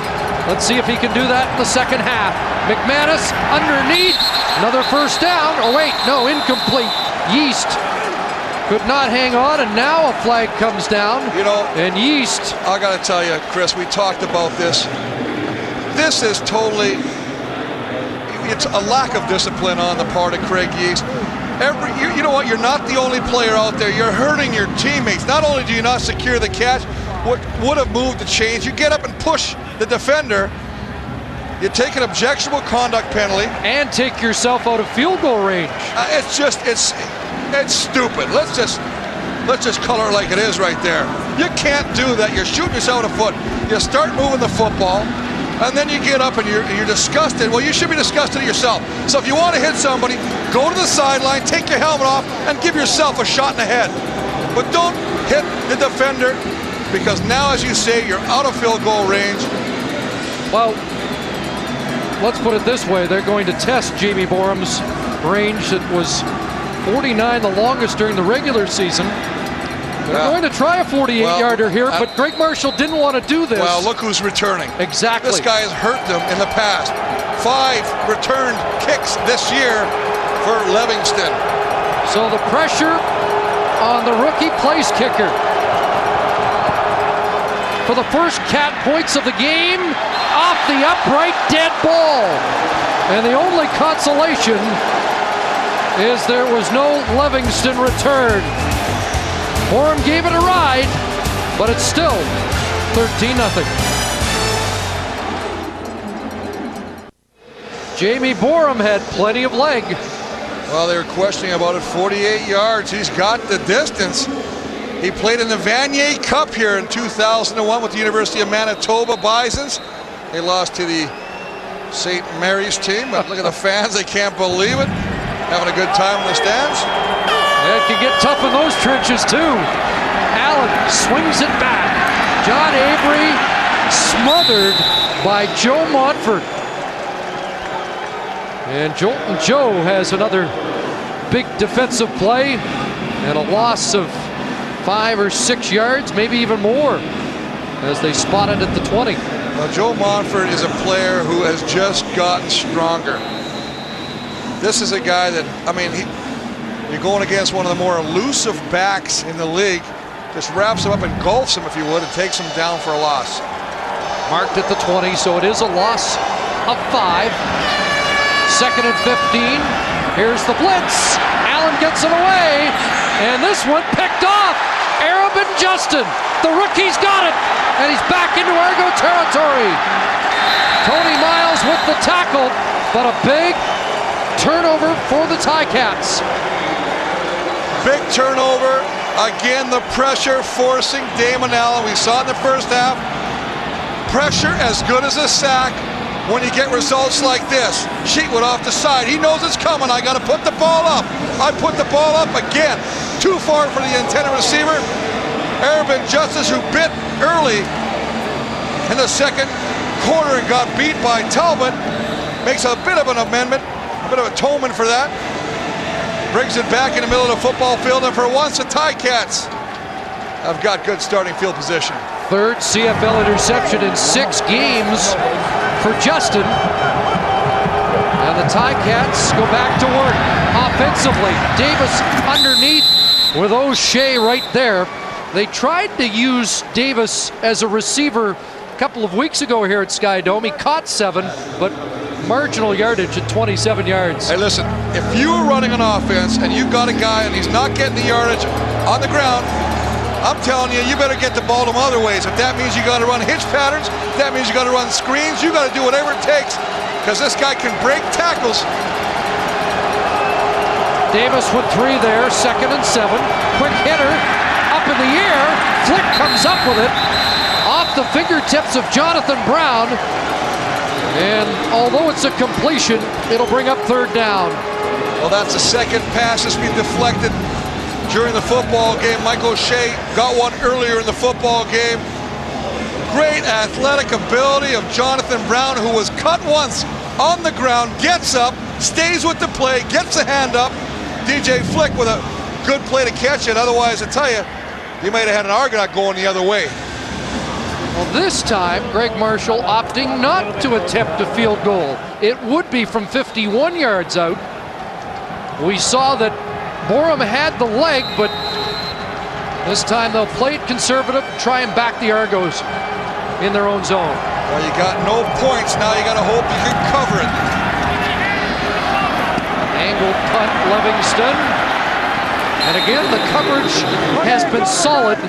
Let's see if he can do that in the second half. McManus underneath, another first down. Oh wait, no, incomplete. Yeast could not hang on, and now a flag comes down. And Yeast.
I got to tell you, Chris, we talked about this. This is totally, it's a lack of discipline on the part of Craig Yeast. You know what? You're not the only player out there. You're hurting your teammates. Not only do you not secure the catch, what would have moved the chains, you get up and push the defender. You take an objectionable conduct penalty
and take yourself out of field goal range.
It's stupid. Let's just color it like it is right there. You can't do that. You're shooting yourself in the foot. You start moving the football, and then you get up and you're disgusted. Well, you should be disgusted at yourself. So if you want to hit somebody, go to the sideline, take your helmet off, and give yourself a shot in the head. But don't hit the defender, because now, as you say, you're out of field goal range.
Well, let's put it this way. They're going to test Jamie Borum's range that was 49, the longest during the regular season. They're going to try a 48-yarder here, but Greg Marshall didn't want to do this.
Well, look who's returning.
Exactly.
This guy has hurt them in the past. 5 returned kicks this year for Livingston.
So the pressure on the rookie place kicker. For the first Cat points of the game, off the upright, dead ball. And the only consolation is there was no Livingston return. Borum gave it a ride, but it's still 13-0. Jamie Borum had plenty of leg.
Well, they were questioning about it. 48 yards. He's got the distance. He played in the Vanier Cup here in 2001 with the University of Manitoba Bisons. They lost to the St. Mary's team, but look at the fans. They can't believe it. Having a good time in the stands.
It can get tough in those trenches, too. Allen swings it back. John Avery smothered by Joe Montford. And Jolton Joe has another big defensive play and a loss of 5 or 6 yards, maybe even more, as they spotted at the 20.
Well, Joe Montford is a player who has just gotten stronger. This is a guy that, you're going against one of the more elusive backs in the league. Just wraps him up, engulfs him, if you would, and takes him down for a loss.
Marked at the 20, so it is a loss of 5. 2nd and 15. Here's the blitz. Allen gets it away, and this one picked off. Arabin Justin, the rookie's got it, and he's back into Argo territory. Tony Miles with the tackle, but a big turnover for the Ticats.
Big turnover. Again, the pressure forcing Damon Allen. We saw it in the first half. Pressure as good as a sack when you get results like this. Sheetwood off the side. He knows it's coming. I got to put the ball up. I put the ball up again. Too far for the intended receiver. Arabin Justice, who bit early in the second quarter and got beat by Talbot, makes a bit of an amendment, a bit of atonement for that. Brings it back in the middle of the football field, and for once the Ticats have got good starting field position.
Third CFL interception in 6 games for Justin. And the Ticats go back to work offensively. Davis underneath with O'Shea right there. They tried to use Davis as a receiver a couple of weeks ago here at Sky Dome. He caught 7, but marginal yardage at 27 yards.
Hey, listen, if you were running an offense and you've got a guy and he's not getting the yardage on the ground, I'm telling you, you better get the ball to him other ways. If that means you got to run hitch patterns, if that means you got to run screens, you got to do whatever it takes, because this guy can break tackles.
Davis with 3 there, 2nd and 7. Quick hitter, up in the air. Flick comes up with it, off the fingertips of Jonathan Brown. And although it's a completion, it'll bring up 3rd down.
Well, that's the second pass that's been deflected during the football game. Mike O'Shea got one earlier in the football game. Great athletic ability of Jonathan Brown, who was cut once on the ground, gets up, stays with the play, gets a hand up. DJ Flick with a good play to catch it. Otherwise, I tell you, you might have had an Argonaut going the other way.
Well, this time, Greg Marshall opting not to attempt a field goal. It would be from 51 yards out. We saw that Borum had the leg, but this time they'll play it conservative, try and back the Argos in their own zone.
Well, you got no points. Now you got to hope you can cover it.
Angled punt, Livingston. And again, the coverage has been solid,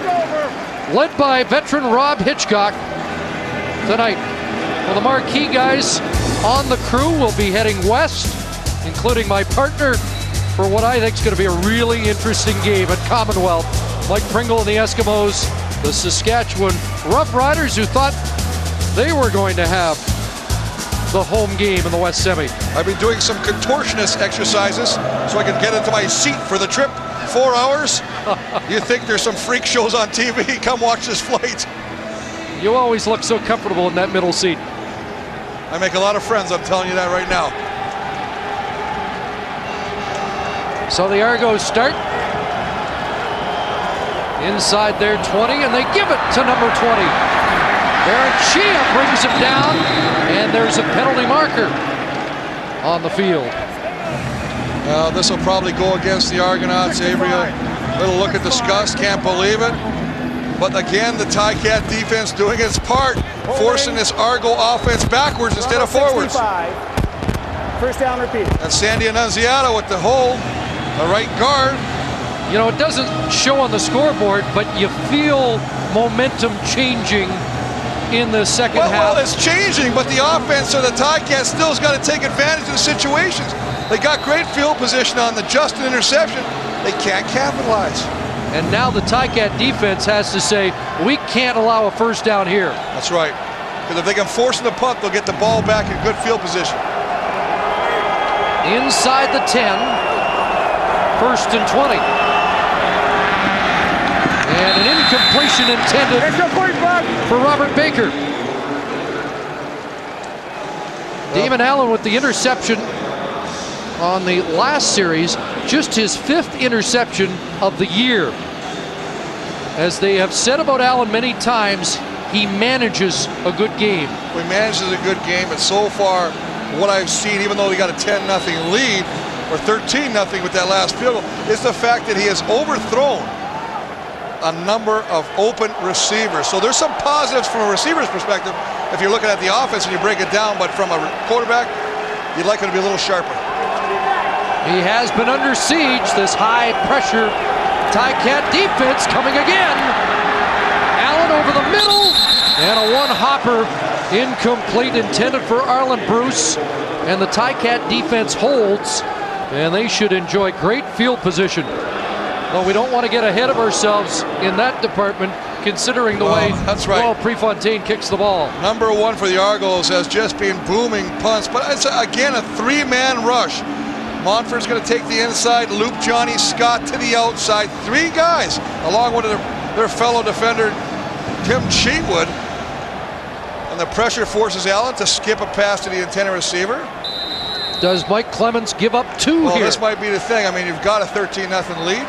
led by veteran Rob Hitchcock tonight. Well, the marquee guys on the crew will be heading west, including my partner, for what I think is going to be a really interesting game at Commonwealth. Mike Pringle and the Eskimos, the Saskatchewan Roughriders, who thought they were going to have the home game in the West Semi.
I've been doing some contortionist exercises so I can get into my seat for the trip. 4 hours. You think there's some freak shows on TV? Come watch this flight.
You always look so comfortable in that middle seat.
I make a lot of friends, I'm telling you that right now.
So the Argos start inside their 20, and they give it to number 20. Barachia brings him down, and there's a penalty marker on the field.
Well, this will probably go against the Argonauts. Avery, a little look at disgust, can't believe it. But again, the Ticat defense doing its part, forcing this Argo offense backwards instead of forwards.
1st down, repeat.
And Sandy Annunziata with the hold, the right guard.
You know, it doesn't show on the scoreboard, but you feel momentum changing in the second half.
Well, it's changing, but the offense or the Ticats still's got to take advantage of the situations. They got great field position on the Justin interception. They can't capitalize.
And now the Ticat defense has to say, we can't allow a 1st down here.
That's right. Because if they can force the punt, they'll get the ball back in good field position.
Inside the 10, 1st and 20. And an incompletion intended for Robert Baker. Damon Allen with the interception on the last series, just his 5th interception of the year. As they have said about Allen many times, he manages a good game.
He manages a good game, but so far, what I've seen, even though he got a 10-0 lead, or 13-0 with that last field goal, is the fact that he has overthrown a number of open receivers. So there's some positives from a receiver's perspective if you're looking at the offense and you break it down, but from a quarterback, you'd like it to be a little sharper.
He has been under siege, this high-pressure Ticat defense coming again. Allen over the middle, and a one-hopper incomplete intended for Arlen Bruce. And the Ticat defense holds, and they should enjoy great field position. Though we don't want to get ahead of ourselves in that department, considering the way Noel Prefontaine kicks the ball.
Number 1 for the Argos has just been booming punts, but it's, again, a 3-man rush. Montford's going to take the inside, loop Johnny Scott to the outside. 3 guys, along with their fellow defender, Tim Cheatwood. And the pressure forces Allen to skip a pass to the intended receiver.
Does Mike Clemens give up 2 here?
Well, this might be the thing. I mean, you've got a 13-0 lead.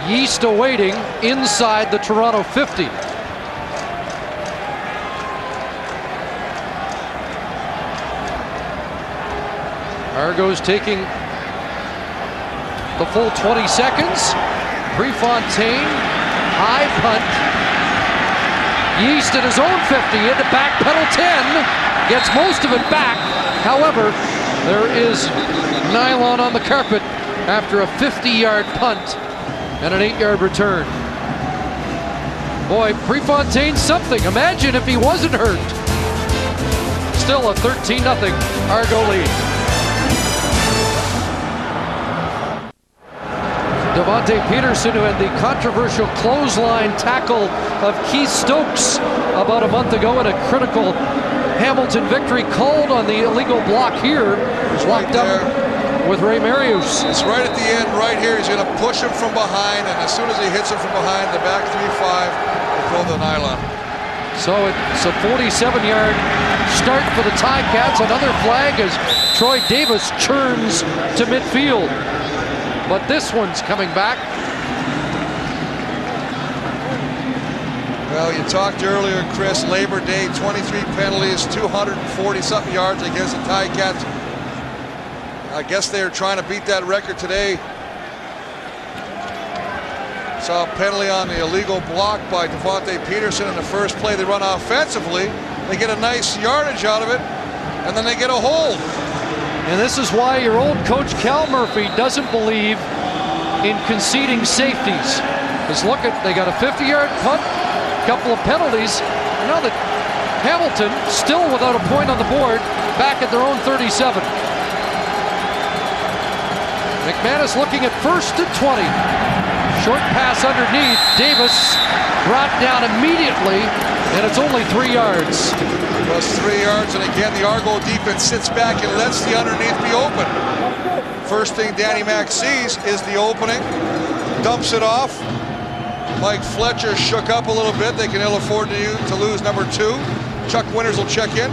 Yeast awaiting inside the Toronto 50. Argos taking the full 20 seconds. Prefontaine, high punt. Yeast at his own 50, into backpedal 10, gets most of it back. However, there is nylon on the carpet after a 50-yard punt and an 8-yard return. Boy, Prefontaine's something. Imagine if he wasn't hurt. Still a 13-0 Argo lead. Devontae Peterson, who had the controversial clothesline tackle of Keith Stokes about a month ago in a critical Hamilton victory, called on the illegal block here.
He's
locked
right
up with Ray Marius.
It's right at the end, right here. He's going to push him from behind, and as soon as he hits him from behind, the back 3-5, they throw the nylon.
So it's a 47-yard start for the Ticats. Another flag as Troy Davis churns to midfield. But this one's coming back.
Well, you talked earlier, Chris, Labor Day, 23 penalties, 240-something yards against the Ticats. I guess they're trying to beat that record today. Saw a penalty on the illegal block by Devontae Peterson in the first play. They run offensively. They get a nice yardage out of it, and then they get a hold.
And this is why your old coach Cal Murphy doesn't believe in conceding safeties. Because look at, they got a 50-yard punt, a couple of penalties. And now that Hamilton, still without a point on the board, back at their own 37. McManus looking at 1st and 20. Short pass underneath. Davis brought down immediately, and it's only 3 yards.
Plus 3 yards, and again the Argo defense sits back and lets the underneath be open. First thing Danny Mac sees is the opening, dumps it off. Mike Fletcher shook up a little bit. They can ill afford to lose number 2. Chuck Winters will check in.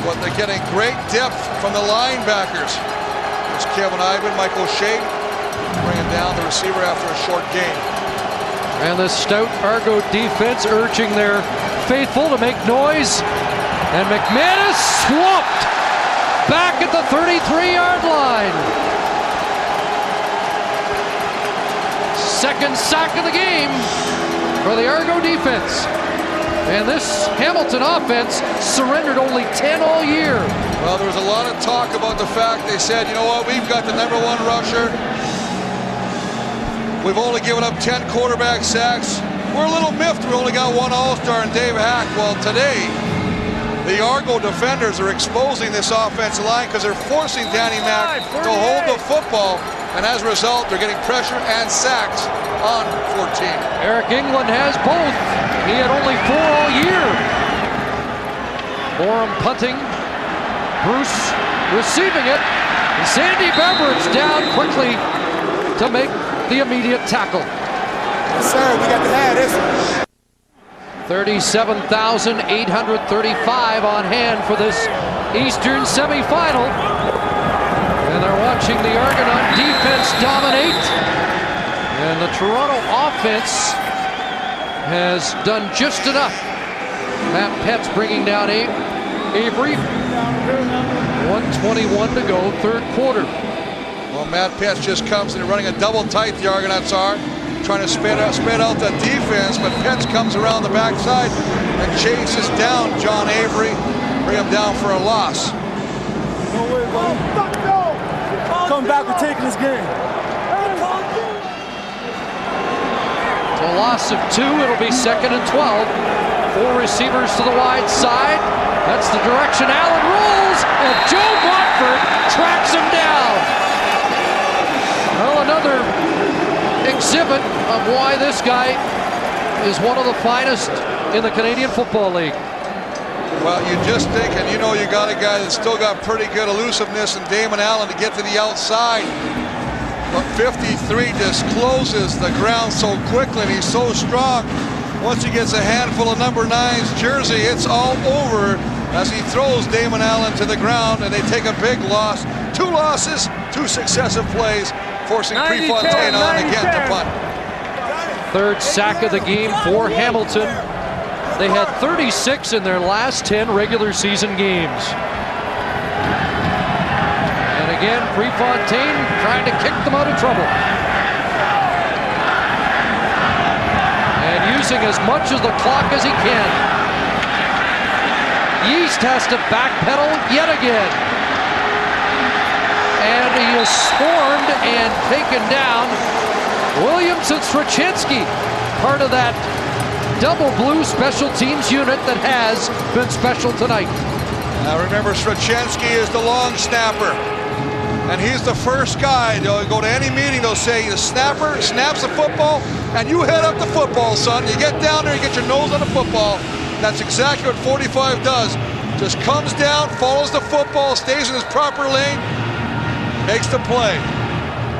But they're getting great depth from the linebackers. There's Kevin Ivan, Mike O'Shea bringing down the receiver after a short gain.
And the stout Argo defense urging their faithful to make noise. And McManus swamped back at the 33-yard line. Second sack of the game for the Argo defense. And this Hamilton offense surrendered only 10 all year.
Well, there was a lot of talk about the fact they said, you know what, we've got the #1 rusher. We've only given up 10 quarterback sacks. We're a little miffed. We only got 1 All-Star in Dave Hack. Well, today, the Argo defenders are exposing this offensive line because they're forcing Danny Mac to hold the football. And as a result, they're getting pressure and sacks on 14.
Eric England has both. He had only 4 all year. Borum punting. Bruce receiving it. And Sandy Beveridge down quickly to make the immediate tackle.
Yes, sir, we got to have this.
37,835 on hand for this Eastern semifinal. And they're watching the Argonaut defense dominate. And the Toronto offense has done just enough. Matt Petts bringing down Avery. 1:21 to go, 3rd quarter.
Well, Matt Petts just comes and running a double tight, the Argonauts are. Trying to spread out the defense, but Petts comes around the backside and chases down John Avery. Bring him down for a loss.
No way, buddy. Come back, we're taking this game.
So a loss of 2, it'll be 2nd and 12. 4 receivers to the wide side. That's the direction Allen rolls, and Joe Montfort tracks him down. Well, another exhibit of why this guy is one of the finest in the Canadian Football League.
Well, you just think, and you know you got a guy that's still got pretty good elusiveness in Damon Allen to get to the outside. But 53 just closes the ground so quickly, and he's so strong. Once he gets a handful of number 9's jersey, it's all over as he throws Damon Allen to the ground, and they take a big loss 2 losses, 2 successive plays, forcing Prefontaine on again to punt.
Third sack of the game for Hamilton. They had 36 in their last 10 regular season games. And again, Prefontaine trying to kick them out of trouble. And using as much of the clock as he can. Yeast has to backpedal yet again. And he is swarmed and taken down. Williams and Strachinski, part of that double blue special teams unit that has been special tonight.
Now remember, Strachinski is the long snapper. And he's the first guy. They'll go to any meeting, they'll say, the snapper snaps the football, and you head up the football, son. You get down there, you get your nose on the football. That's exactly what 45 does. Just comes down, follows the football, stays in his proper lane, makes the play.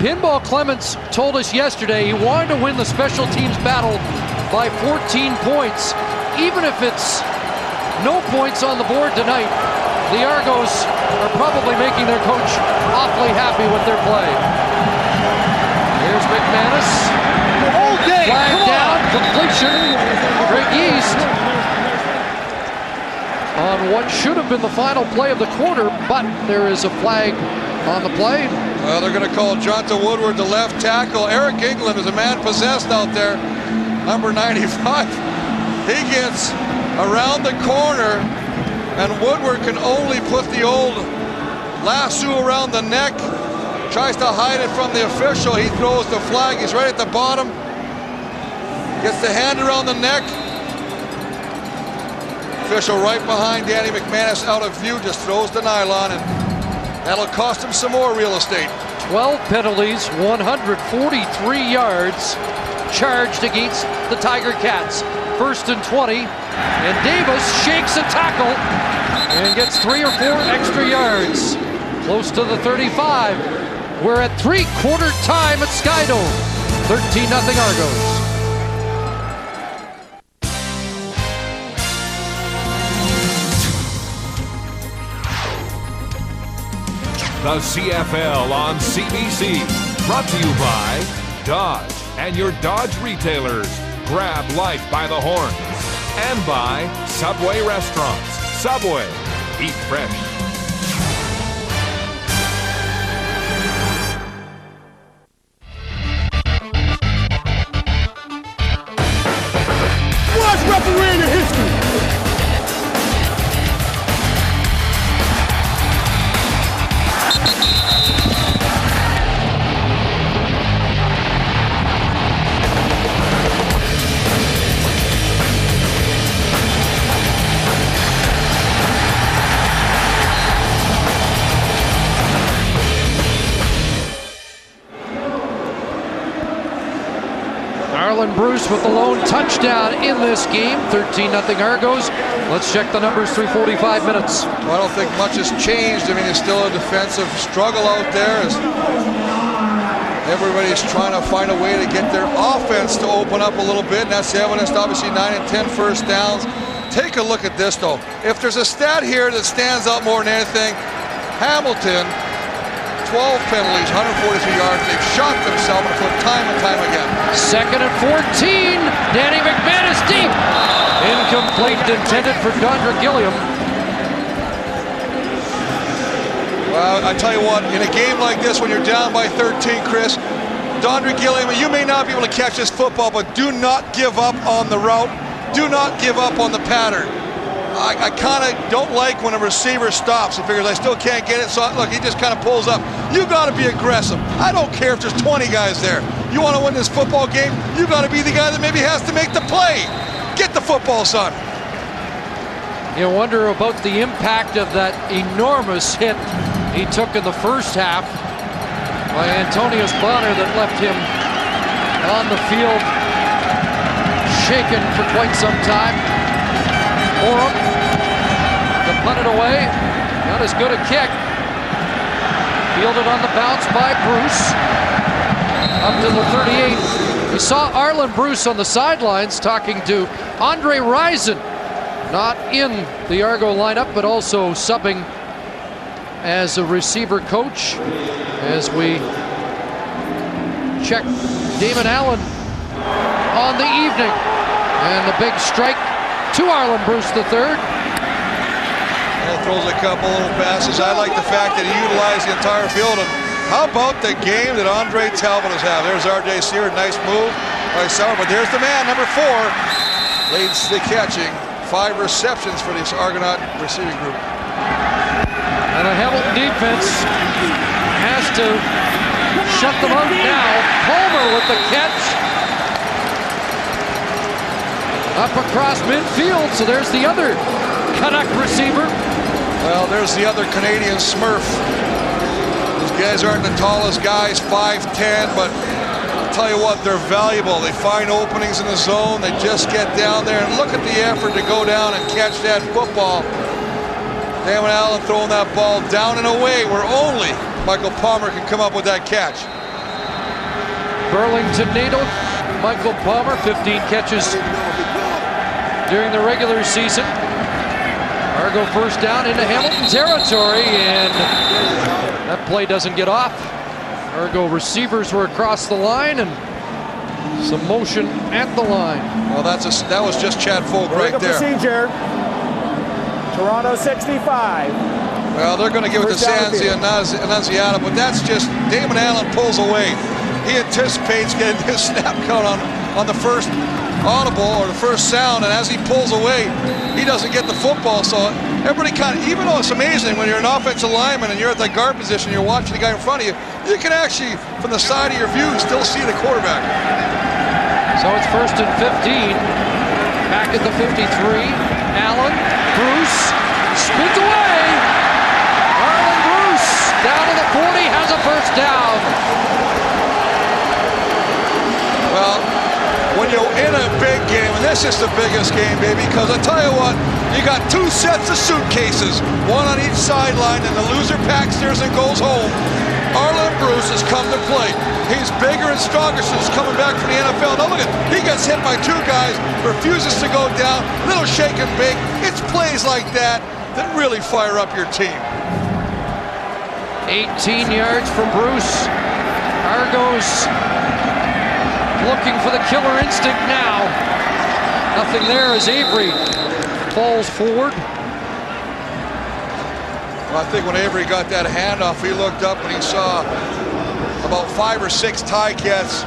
Pinball Clements told us yesterday he wanted to win the special teams battle by 14 points. Even if it's no points on the board tonight, the Argos are probably making their coach awfully happy with their play. Here's McManus. Flag down, completion. Greg Yeast on what should have been the final play of the quarter, but there is a flag on the play.
Well, they're going to call Jonta Woodward the left tackle. Eric England is a man possessed out there. Number 95. He gets around the corner, and Woodward can only put the old lasso around the neck. Tries to hide it from the official. He throws the flag. He's right at the bottom. Gets the hand around the neck. Official right behind Danny McManus, out of view, just throws the nylon, and that'll cost him some more real estate.
12 penalties, 143 yards charged against the Tiger Cats. 1st and 20, and Davis shakes a tackle and gets 3 or 4 extra yards. Close to the 35. We're at three-quarter time at Skydome. 13-0 Argos.
The CFL on CBC, brought to you by Dodge and your Dodge retailers. Grab life by the horns. And by Subway Restaurants. Subway, eat fresh.
Worst referee in the history.
Arlen Bruce with the lone touchdown in this game. 13-0 Argos. Let's check the numbers through 45 minutes.
Well, I don't think much has changed. I mean, it's still a defensive struggle out there as everybody's trying to find a way to get their offense to open up a little bit, and that's evidenced, obviously, 9 and 10 first downs. Take a look at this, though. If there's a stat here that stands out more than anything, Hamilton, 12 penalties, 143 yards. They've shot themselves in the foot time and time again.
2nd and 14. Danny McManus deep. Incomplete, intended for Dondra Gilliam.
Well, I tell you what, in a game like this, when you're down by 13, Chris, Dondra Gilliam, you may not be able to catch this football, but do not give up on the route. Do not give up on the pattern. I kind of don't like when a receiver stops and figures I still can't get it, so look, he just kind of pulls up. You got to be aggressive. I don't care if there's 20 guys there. You want to win this football game, you got to be the guy that maybe has to make the play. Get the football, son.
You wonder about the impact of that enormous hit he took in the first half by Antonius Bonner that left him on the field shaken for quite some time. Oram to punt it away. Not as good a kick. Fielded on the bounce by Bruce. Up to the 38. We saw Arlen Bruce on the sidelines talking to Andre Rison. Not in the Argo lineup, but also subbing as a receiver coach as we check Damon Allen on the evening. And the big strike to Arlen Bruce III.
Throws a couple little passes. I like the fact that he utilized the entire field. And how about the game that Andre Talbot has had? There's R.J. Sears, nice move by Sauer, but there's the man, number 4, leads the catching. 5 receptions for this Argonaut receiving group.
And the Hamilton defense has to shut them out now. Palmer with the catch. Up across midfield, so there's the other Canuck receiver.
Well, there's the other Canadian Smurf. These guys aren't the tallest guys, 5'10", but I'll tell you what, they're valuable. They find openings in the zone. They just get down there, and look at the effort to go down and catch that football. Damon Allen throwing that ball down and away where only Michael Palmer can come up with that catch.
Burlington native Michael Palmer, 15 catches during the regular season. Argo first down into Hamilton territory, and that play doesn't get off. Argo receivers were across the line, and some motion at the line.
Well, that was just Chad Folk right there.
Procedure. Toronto 65.
Well, they're going to give it to Sanzi and Annunziata, but that's just Damon Allen pulls away. He anticipates getting his snap count on the first audible or the first sound, and as he pulls away, he doesn't get the football. So everybody kind of, even though it's amazing when you're an offensive lineman and you're at that guard position, you're watching the guy in front of you, you can actually, from the side of your view, still see the quarterback.
So it's 1st and 15. Back at the 53. Allen, Bruce, spins away. Arlen Bruce down to the 40, has a first down.
Well, when you're in a big game, and this is the biggest game, baby, because I tell you what, you got 2 sets of suitcases, one on each sideline, and the loser packs theirs and goes home. Arlen Bruce has come to play. He's bigger and stronger since coming back from the NFL. Now look at, he gets hit by 2 guys, refuses to go down, little shake and bake. It's plays like that that really fire up your team.
18 yards from Bruce. Argos looking for the killer instinct now. Nothing there as Avery falls forward.
Well, I think when Avery got that handoff, he looked up and he saw about 5 or 6 Ticats,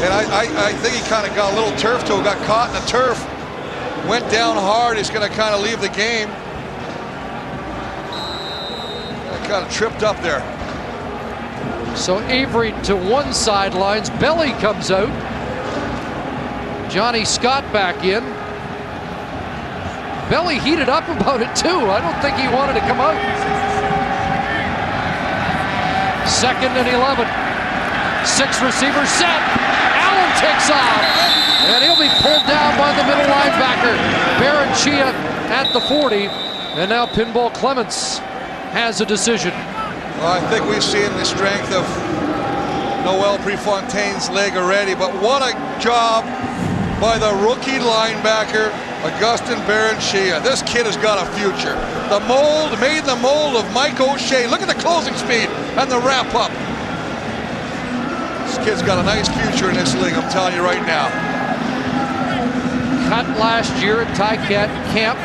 and I think he kind of got a little turf toe, got caught in the turf, went down hard. He's going to kind of leave the game. Kind of tripped up there.
So Avery to one sidelines, Belly comes out. Johnny Scott back in. Belly heated up about it too. I don't think he wanted to come out. 2nd and 11. 6 receivers set. Allen takes off. And he'll be pulled down by the middle linebacker. Baranchia at the 40. And now Pinball Clements has a decision.
Well, I think we've seen the strength of Noel Prefontaine's leg already, but what a job by the rookie linebacker, Augustin Baranchia. This kid has got a future. The mold, made the mold of Mike O'Shea. Look at the closing speed and the wrap up. This kid's got a nice future in this league, I'm telling you right now.
Cut last year at Ticat camp.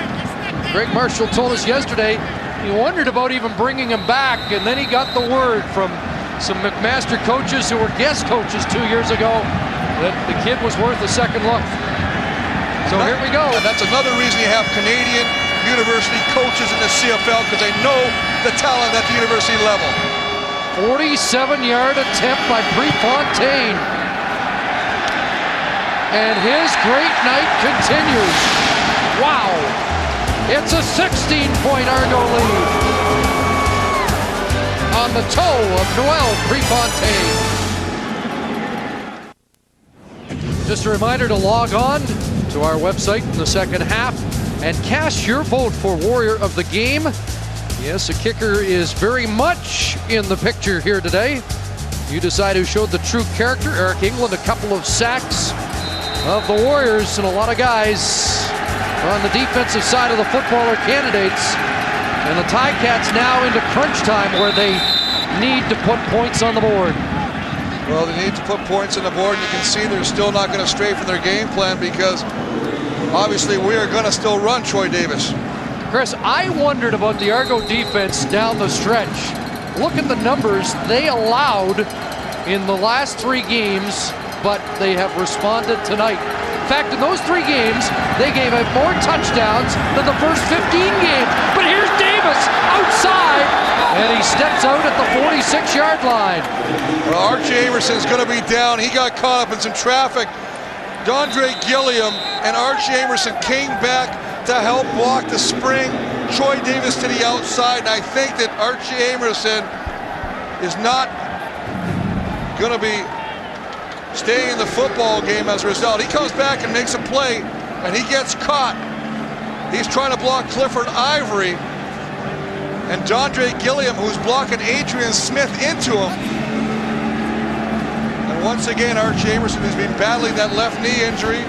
Greg Marshall told us yesterday he wondered about even bringing him back, and then he got the word from some McMaster coaches who were guest coaches 2 years ago that the kid was worth a second look. So here we go.
And that's another reason you have Canadian university coaches in the CFL, because they know the talent at the university level.
47-yard attempt by Prefontaine. And his great night continues. Wow. It's a 16-point Argo lead on the toe of Noel Prefontaine. Just a reminder to log on to our website in the second half and cast your vote for Warrior of the Game. Yes, a kicker is very much in the picture here today. You decide who showed the true character. Eric England, a couple of sacks of the Warriors, and a lot of guys on the defensive side of the football are candidates. And the Ticats now into crunch time where they need to put points on the board.
Well, they need to put points on the board, and you can see they're still not going to stray from their game plan because obviously we are going to still run Troy Davis.
Chris, I wondered about the Argo defense down the stretch. Look at the numbers they allowed in the last 3 games, but they have responded tonight. In fact, in those 3 games, they gave up more touchdowns than the first 15 games. But here's Davis outside, and he steps out at the 46-yard line.
Well, Archie Amerson's going to be down. He got caught up in some traffic. Dondre Gilliam and Archie Amerson came back to help block the spring. Troy Davis to the outside, and I think that Archie Amerson is not going to be staying in the football game as a result. He comes back and makes a play, and he gets caught. He's trying to block Clifford Ivory, and Dondre Gilliam, who's blocking Adrian Smith, into him. And once again, Archie Amerson has been battling that left knee injury.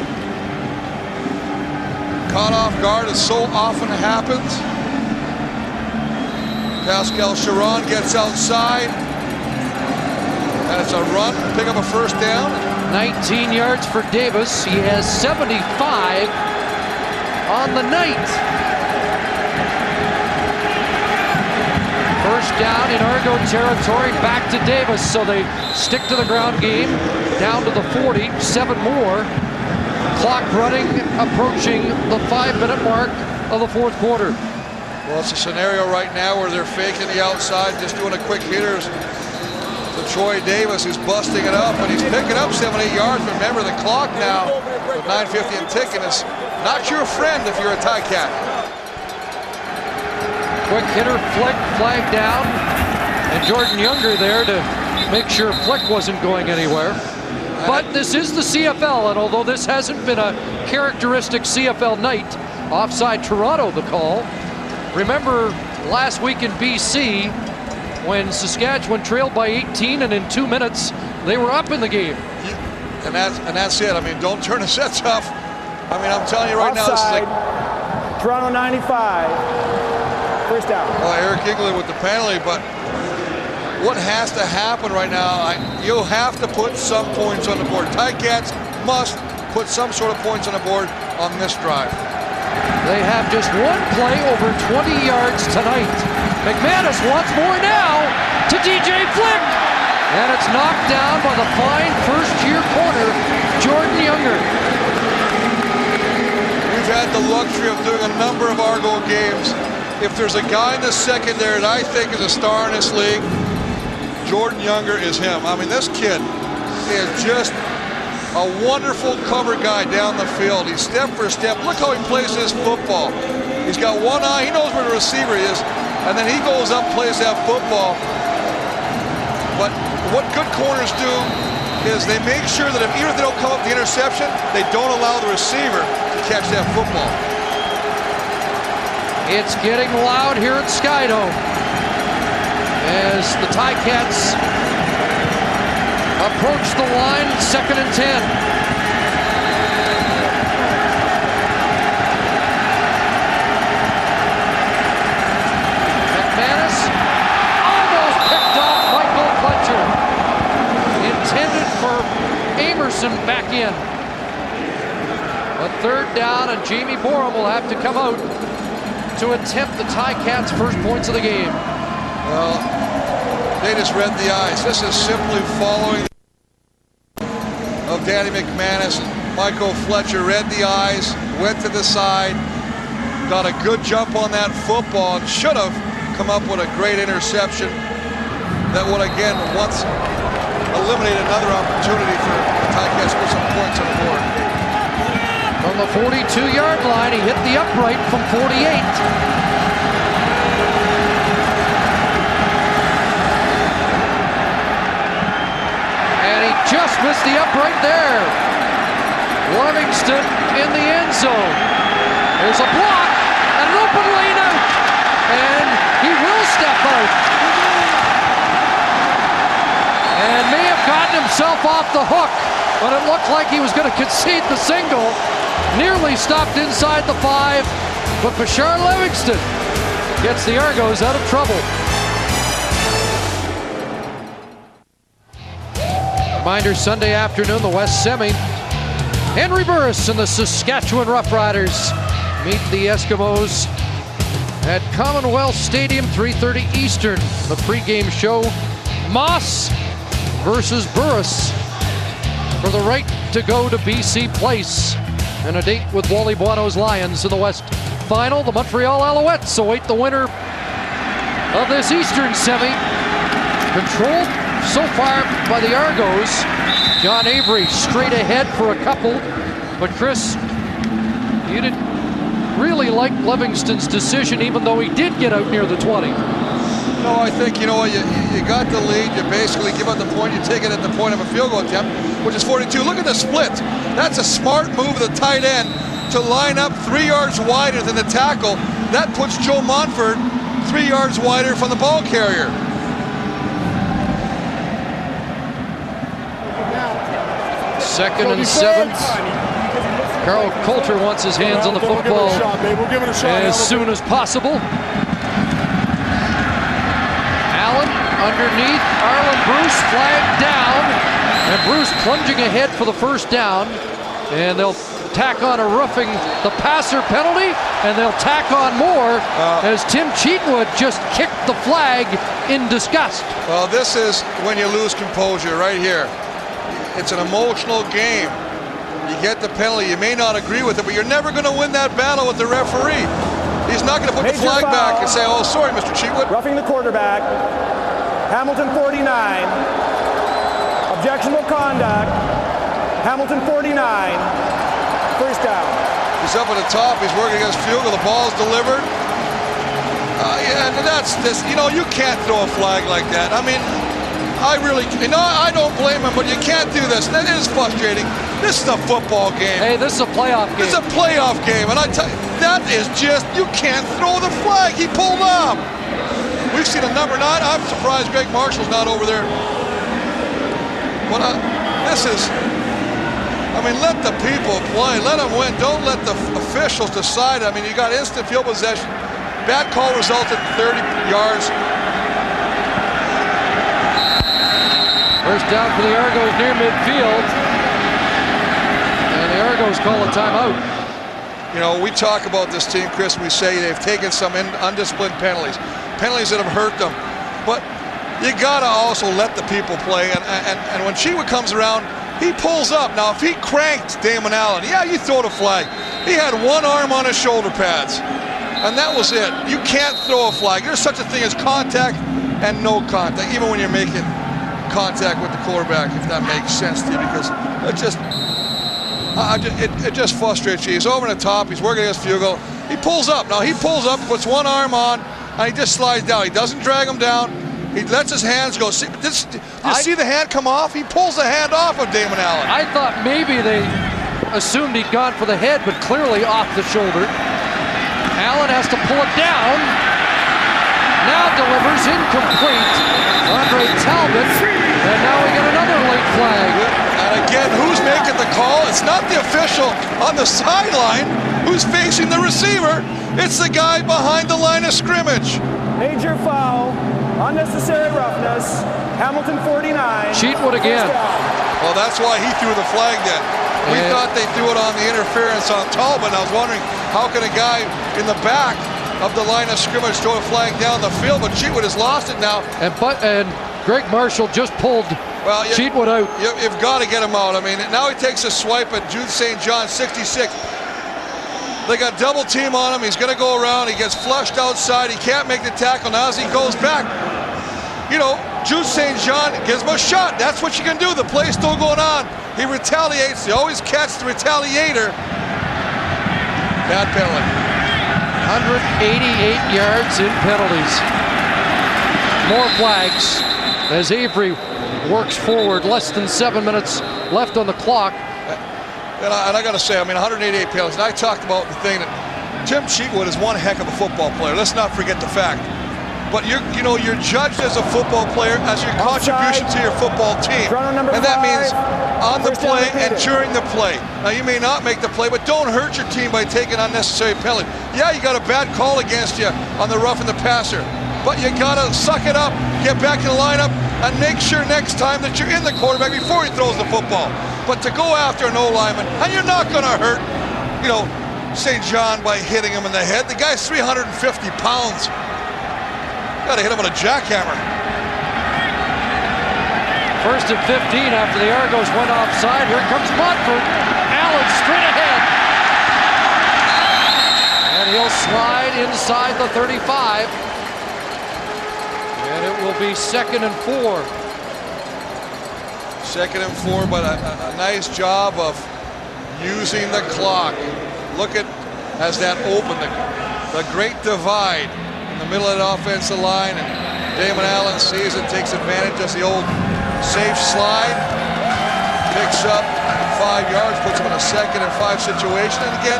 Caught off guard, as so often happens. Pascal Sharon gets outside. And it's a run, pick up a first down.
19 yards for Davis. He has 75 on the night. First down in Argo territory, back to Davis. So they stick to the ground game, down to the 40, 7 more. Clock running, approaching the 5-minute mark of the 4th quarter.
Well, it's a scenario right now where they're faking the outside, just doing a quick hitters to Troy Davis, who's busting it up, and he's picking up 7-8 yards. Remember, the clock now with 9:50 and ticking is not your friend if you're a Ticat.
Quick hitter, Flick, flag down, and Jordan Younger there to make sure Flick wasn't going anywhere. But this is the CFL, and although this hasn't been a characteristic CFL night, offside Toronto the call. Remember last week in BC when Saskatchewan trailed by 18, and in 2 minutes they were up in the game.
And that's it. I mean, don't turn the sets off. I mean, I'm telling you right now, this is like
Toronto 95. First down.
Well, Eric England with the penalty, but what has to happen right now, you'll have to put some points on the board. Ticats must put some sort of points on the board on this drive.
They have just one play over 20 yards tonight. McManus wants more now to DJ Flick. And it's knocked down by the fine first-year corner, Jordan Younger.
We've had the luxury of doing a number of Argo games. If there's a guy in the secondary that I think is a star in this league, Jordan Younger is him. I mean, this kid is just a wonderful cover guy down the field. He's step for step. Look how he plays his football. He's got one eye. He knows where the receiver is. And then he goes up, plays that football. But what good corners do is they make sure that even if they don't come up the interception, they don't allow the receiver to catch that football.
It's getting loud here at Skydome as the Ticats approach the line, 2nd and 10. McManus almost picked off Michael Fletcher. Intended for Amerson back in. A 3rd down, and Jamie Borum will have to come out to attempt the Ticats' first points of the game.
Well, they just read the eyes. This is simply following of Danny McManus. Michael Fletcher read the eyes, went to the side, got a good jump on that football, and should have come up with a great interception that would again once eliminate another opportunity for the Ticats to put some points on the board.
From the 42-yard line, he hit the upright from 48. Just missed the upright there. Livingston in the end zone. There's a block and an open lane out. And he will step out. And may have gotten himself off the hook, but it looked like he was going to concede the single. Nearly stopped inside the 5, but Bashar Livingston gets the Argos out of trouble. Reminder, Sunday afternoon, the West Semi. Henry Burris and the Saskatchewan Roughriders meet the Eskimos at Commonwealth Stadium, 3:30 Eastern. The pregame show, Moss versus Burris for the right to go to BC Place, and a date with Wally Buono's Lions in the West Final. The Montreal Alouettes await the winner of this Eastern Semi, controlled so far by the Argos. John Avery straight ahead for a couple, but Chris, you didn't really like Livingston's decision, even though he did get out near the 20.
No, I think, you know what, you got the lead, you basically give up the point, you take it at the point of a field goal attempt, which is 42. Look at the split. That's a smart move of the tight end to line up 3 yards wider than the tackle. That puts Joe Montford 3 yards wider from the ball carrier.
Second and 7. Carl Coulter wants his hands on the football as soon as possible. Allen underneath. Arlen Bruce flagged down. And Bruce plunging ahead for the first down. And they'll tack on a roughing the passer penalty. And they'll tack on more as Tim Cheatwood just kicked the flag in disgust.
Well, this is when you lose composure right here. It's an emotional game. You get the penalty. You may not agree with it, but you're never going to win that battle with the referee. He's not going to put the flag back and say, oh, sorry, Mr. Cheatwood.
Roughing the quarterback. Hamilton 49. Objectionable conduct. Hamilton 49. First down.
He's up at the top. He's working against field goal. The ball's delivered. Yeah, and that's this. You know, you can't throw a flag like that. I mean, I don't blame him, but you can't do this. That is frustrating. This is a football game.
Hey, this is a playoff game.
It's a playoff game, and I tell you, that is just, you can't throw the flag. He pulled up. We've seen a number 9. I'm surprised Greg Marshall's not over there. But this is, I mean, let the people play. Let them win. Don't let the officials decide. I mean, you got instant field possession. Bad call resulted in 30 yards.
First down for the Argos near midfield. And the Argos call a timeout.
You know, we talk about this team, Chris, we say they've taken some undisciplined penalties. Penalties that have hurt them. But you got to also let the people play. And when Cheatwood comes around, he pulls up. Now, if he cranked Damon Allen, yeah, you throw the flag. He had one arm on his shoulder pads. And that was it. You can't throw a flag. There's such a thing as contact and no contact, even when you're making contact with the quarterback, if that makes sense to you, because it just frustrates you. He's over the top, he's working against field goal. He pulls up. Now he pulls up, puts one arm on, and he just slides down. He doesn't drag him down. He lets his hands go. Did you see the hand come off? He pulls the hand off of Damon Allen.
I thought maybe they assumed he'd gone for the head, but clearly off the shoulder. Allen has to pull it down. Now delivers incomplete. Andre Talbot, and now we get another late flag.
And again, who's making the call? It's not the official on the sideline who's facing the receiver. It's the guy behind the line of scrimmage.
Major foul, unnecessary roughness, Hamilton 49.
Cheatwood again.
Well, that's why he threw the flag then. We thought they threw it on the interference on Talbot. I was wondering, how can a guy in the back of the line of scrimmage throw a flag down the field, but Cheatwood has lost it now.
And Greg Marshall just pulled Cheatwood out.
You've got to get him out. I mean, now he takes a swipe at Jude St. John, 66. They got double team on him. He's going to go around. He gets flushed outside. He can't make the tackle. Now as he goes back, you know, Jude St. John gives him a shot. That's what you can do. The play's still going on. He retaliates. They always catch the retaliator. Bad penalty.
188 yards in penalties. More flags as Avery works forward. Less than 7 minutes left on the clock.
And I got to say, I mean, 188 penalties. And I talked about the thing that Tim Cheatwood is one heck of a football player. Let's not forget the fact. but you're judged as a football player as your contribution to your football team. And that means on the play and during the play. Now, you may not make the play, but don't hurt your team by taking unnecessary penalty. Yeah, you got a bad call against you on the roughing the passer, but you got to suck it up, get back in the lineup, and make sure next time that you're in the quarterback before he throws the football. But to go after an O-lineman, and you're not going to hurt, St. John by hitting him in the head. The guy's 350 pounds. Got to hit him with a jackhammer.
First and 15 after the Argos went offside. Here comes Montfort. Allen straight ahead. And he'll slide inside the 35. And it will be 2nd and 4.
2nd and 4, but a nice job of using the clock. Look at, as that opened, the great divide in the middle of the offensive line, and Damon Allen sees it, takes advantage of the old safe slide, picks up 5 yards, puts them in a 2nd and 5 situation, and again,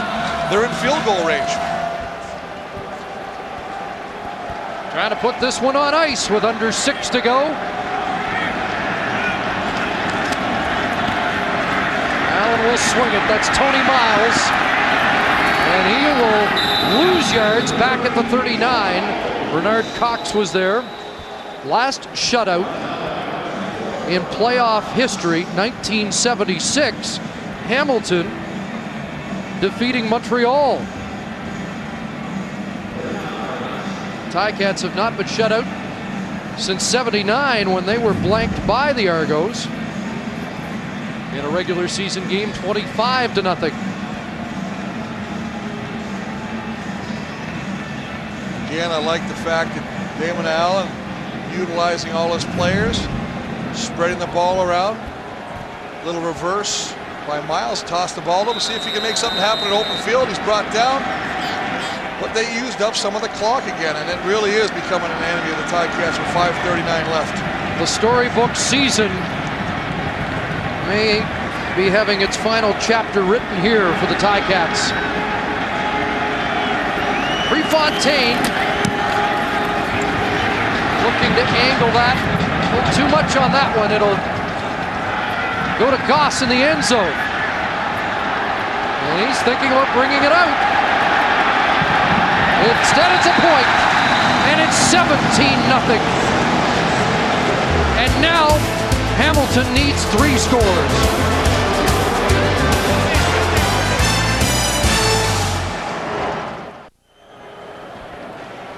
they're in field goal range.
Trying to put this one on ice with under 6 to go. Allen will swing it. That's Tony Miles. And he will lose yards back at the 39. Bernard Cox was there. Last shutout in playoff history, 1976. Hamilton defeating Montreal. Ticats have not been shut out since '79 when they were blanked by the Argos in a regular season game, 25-0.
Again, I like the fact that Damon Allen utilizing all his players, spreading the ball around. Little reverse by Miles, toss the ball to him, see if he can make something happen in open field. He's brought down, but they used up some of the clock again, and it really is becoming an enemy of the Ticats with 5:39 left.
The storybook season may be having its final chapter written here for the Ticats. Prefontaine looking to angle that. A little too much on that one. It'll go to Goss in the end zone. And he's thinking about bringing it out. Instead, it's a point. And it's 17-0. And now Hamilton needs 3 scores.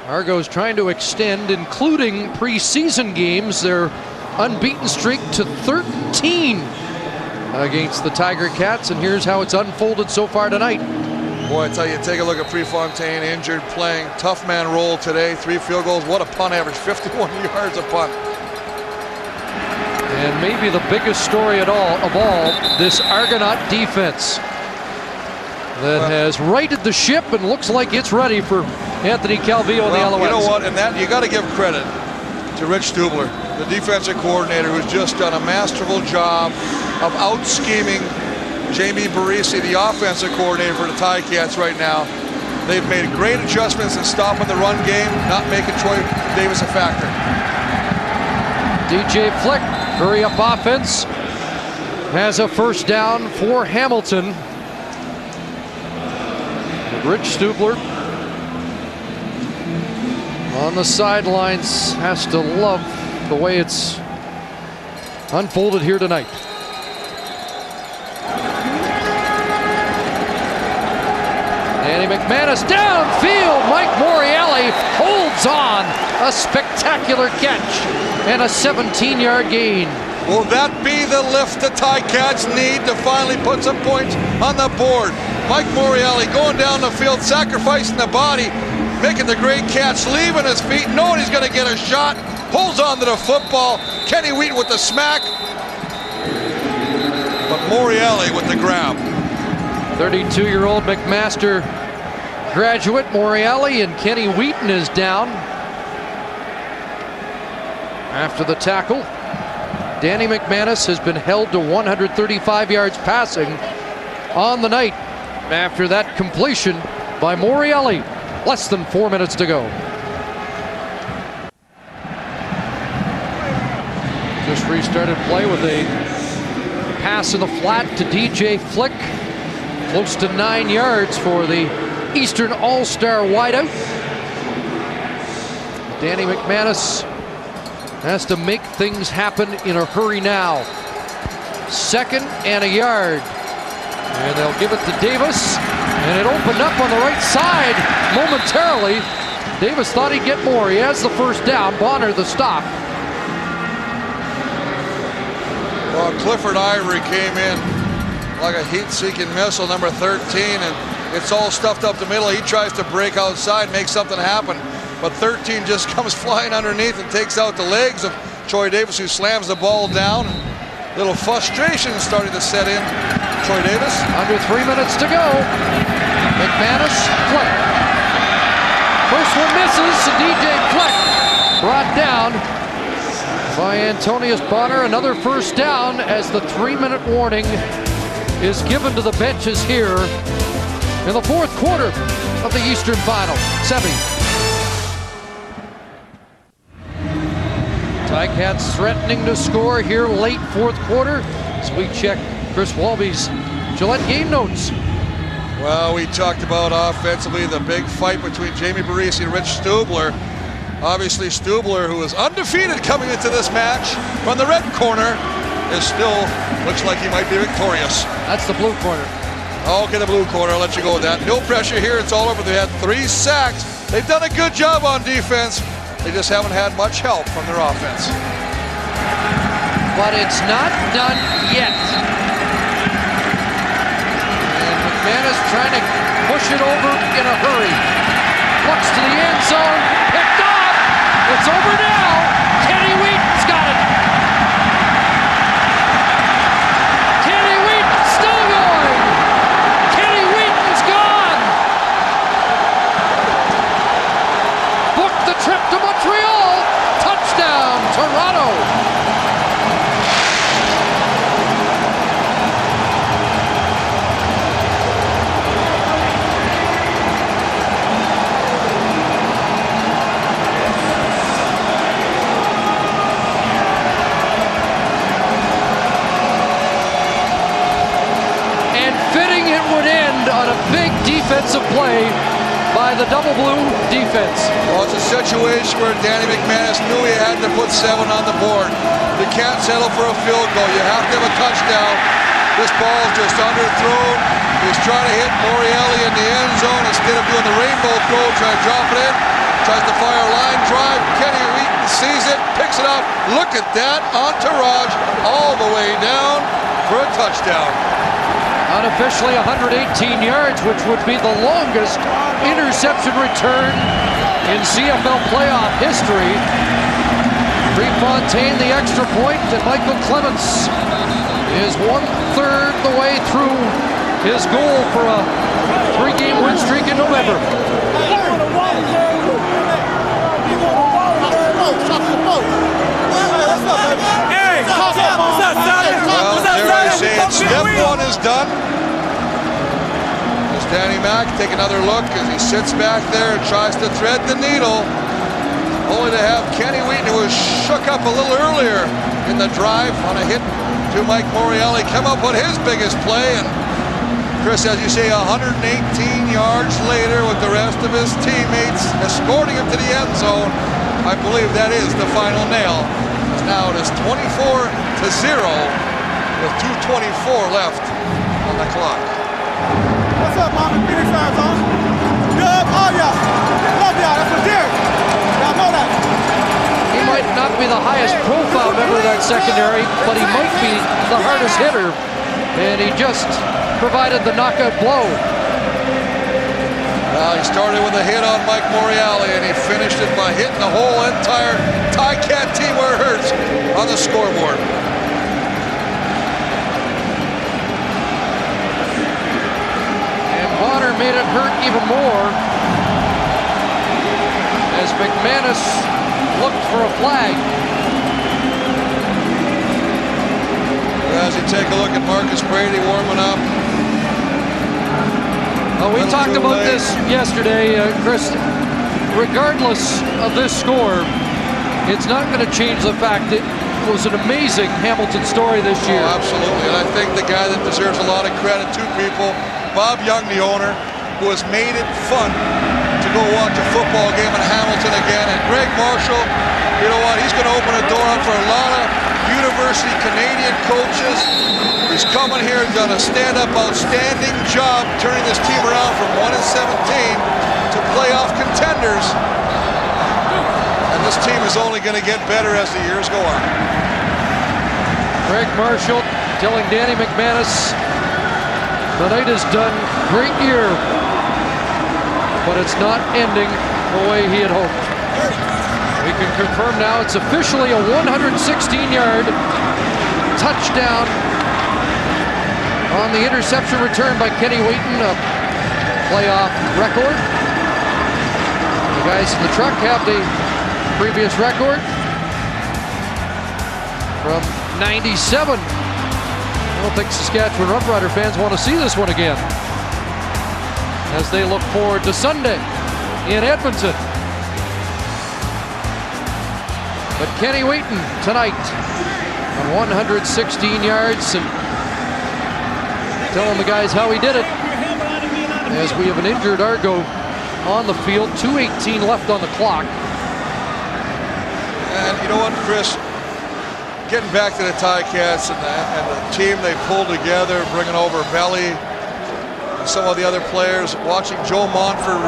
Argos trying to extend, including preseason games, their unbeaten streak to 13 against the Tiger Cats, and here's how it's unfolded so far tonight.
Boy, I tell you, take a look at Prefontaine, injured, playing tough man role today. 3 field goals. What a punt average, 51 yards a punt.
And maybe the biggest story of all, this Argonaut defense that has righted the ship and looks like it's ready for Anthony Calvillo and the Alouettes.
You know what, and that you got to give credit to Rich Stubler, the defensive coordinator, who's just done a masterful job of out-scheming Jamie Barisi, the offensive coordinator for the Ticats right now. They've made great adjustments in stopping the run game, not making Troy Davis a factor.
DJ Flick, hurry-up offense, has a first down for Hamilton. Rich Stubler on the sidelines has to love the way it's unfolded here tonight. Danny McManus downfield. Mike Morreale holds on. A spectacular catch and a 17-yard gain.
Will that be the lift the Ticats need to finally put some points on the board? Mike Morreale going down the field, sacrificing the body, making the great catch, leaving his feet, knowing he's going to get a shot, holds on to the football. Kenny Wheaton with the smack, but Morreale with the grab.
32-year-old McMaster graduate Morreale, and Kenny Wheaton is down after the tackle. Danny McManus has been held to 135 yards passing on the night after that completion by Morreale. Less than 4 minutes to go. Referee started play with a pass in the flat to DJ Flick. Close to 9 yards for the Eastern All-Star wideout. Danny McManus has to make things happen in a hurry now. 2nd and a yard. And they'll give it to Davis. And it opened up on the right side momentarily. Davis thought he'd get more. He has the first down. Bonner the stop.
Well, Clifford Ivory came in like a heat-seeking missile, number 13, and it's all stuffed up the middle. He tries to break outside, make something happen, but 13 just comes flying underneath and takes out the legs of Troy Davis, who slams the ball down. A little frustration starting to set in. Troy Davis.
Under 3 minutes to go. McManus, Flick. First one misses, and DJ Flick brought down by Antonius Bonner. Another first down as the 3-minute warning is given to the benches here in the 4th quarter of the Eastern Final. Sebi. Ticats threatening to score here late 4th quarter as we check Chris Walby's Gillette game notes.
Well, we talked about offensively the big fight between Jamie Barisi and Rich Stubler. Obviously, Stubler, who is undefeated coming into this match from the red corner, is still looks like he might be victorious.
That's the blue corner.
Okay, the blue corner. I'll let you go with that. No pressure here. It's all over. They had 3 sacks. They've done a good job on defense. They just haven't had much help from their offense.
But it's not done yet. And McManus trying to push it over in a hurry. Looks to the end zone. Picked off. It's over now. Kenny Wheaton's got it. Kenny Wheaton still going. Kenny Wheaton's gone. Booked the trip to Montreal. Touchdown, Toronto. On a big defensive play by the double blue defense.
Well, it's a situation where Danny McManus knew he had to put 7 on the board. You can't settle for a field goal. You have to have a touchdown. This ball's just underthrown. He's trying to hit Morreale in the end zone instead of doing the rainbow throw, trying to drop it in. Tries to fire a line drive. Kenny Wheaton sees it, picks it up. Look at that entourage all the way down for a touchdown.
Unofficially 118 yards, which would be the longest interception return in CFL playoff history. Prefontaine the extra point, and Michael Clements is 1/3 the way through his goal for a 3-game win streak in November.
Well, dare I say it, step 1 is done. As Danny Mac take another look as he sits back there and tries to thread the needle, only to have Kenny Wheaton, who was shook up a little earlier in the drive on a hit to Mike Morreale, come up with his biggest play. And Chris, as you say, 118 yards later with the rest of his teammates escorting him to the end zone, I believe that is the final nail. Now it is 24-0 with 2:24 left on the clock.
What's up, Mama? Phoenix Arizona. Good. Oh, yeah. Love y'all. That's what Derek. Y'all know that.
He might not be the highest profile member of that secondary, but he might be the hardest hitter. And he just provided the knockout blow.
Well, he started with a hit on Mike Morreale, and he finished it by hitting the whole entire Ticat team where it hurts on the scoreboard.
And Bonner made it hurt even more as McManus looked for a flag.
As you take a look at Marcus Brady warming up.
Well, we talked about this yesterday, Chris. Regardless of this score, it's not going to change the fact that was an amazing Hamilton story this year.
Oh, absolutely, and I think the guy that deserves a lot of credit, two people, Bob Young, the owner, who has made it fun to go watch a football game in Hamilton again, and Greg Marshall, you know what, he's going to open a door up for a lot of university Canadian coaches. He's coming here, done a stand-up, outstanding job turning this team around from 1-17 to playoff contenders. And this team is only going to get better as the years go on.
Greg Marshall telling Danny McManus, the night is done, great year, but it's not ending the way he had hoped. We can confirm now it's officially a 116-yard touchdown on the interception return by Kenny Wheaton, a playoff record. The guys in the truck have the previous record from 97. I don't think Saskatchewan Roughrider fans want to see this one again as they look forward to Sunday in Edmonton. But Kenny Wheaton tonight on 116 yards, and telling the guys how he did it as we have an injured Argo on the field, 2:18 left on the clock.
And you know what, Chris? Getting back to the Ticats and the team they pulled together, bringing over Belly and some of the other players, watching Joe Montford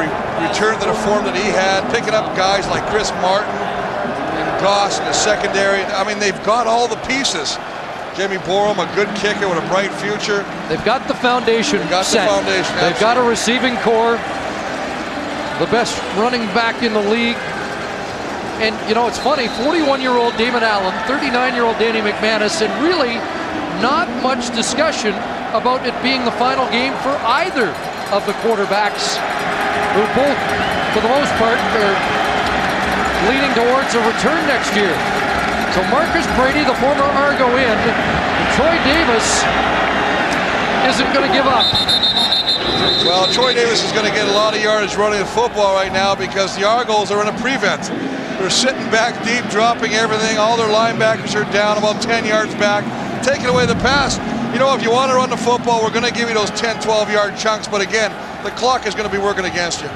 return to the form that he had, picking up guys like Chris Martin and Goss in the secondary. I mean, they've got all the pieces. Jamie Borum, a good kicker with a bright future.
They've got the foundation set. They've
absolutely.
got a receiving core, the best running back in the league. And, you know, it's funny, 41-year-old Damon Allen, 39-year-old Danny McManus, and really not much discussion about it being the final game for either of the quarterbacks, who both, for the most part, are leaning towards a return next year. So Marcus Brady, the former Argo end, and Troy Davis isn't going to give up.
Well, Troy Davis is going to get a lot of yardage running the football right now because the Argos are in a prevent. They're sitting back deep, dropping everything. All their linebackers are down about 10 yards back, taking away the pass. You know, if you want to run the football, we're going to give you those 10, 12-yard chunks. But again, the clock is going to be working against you.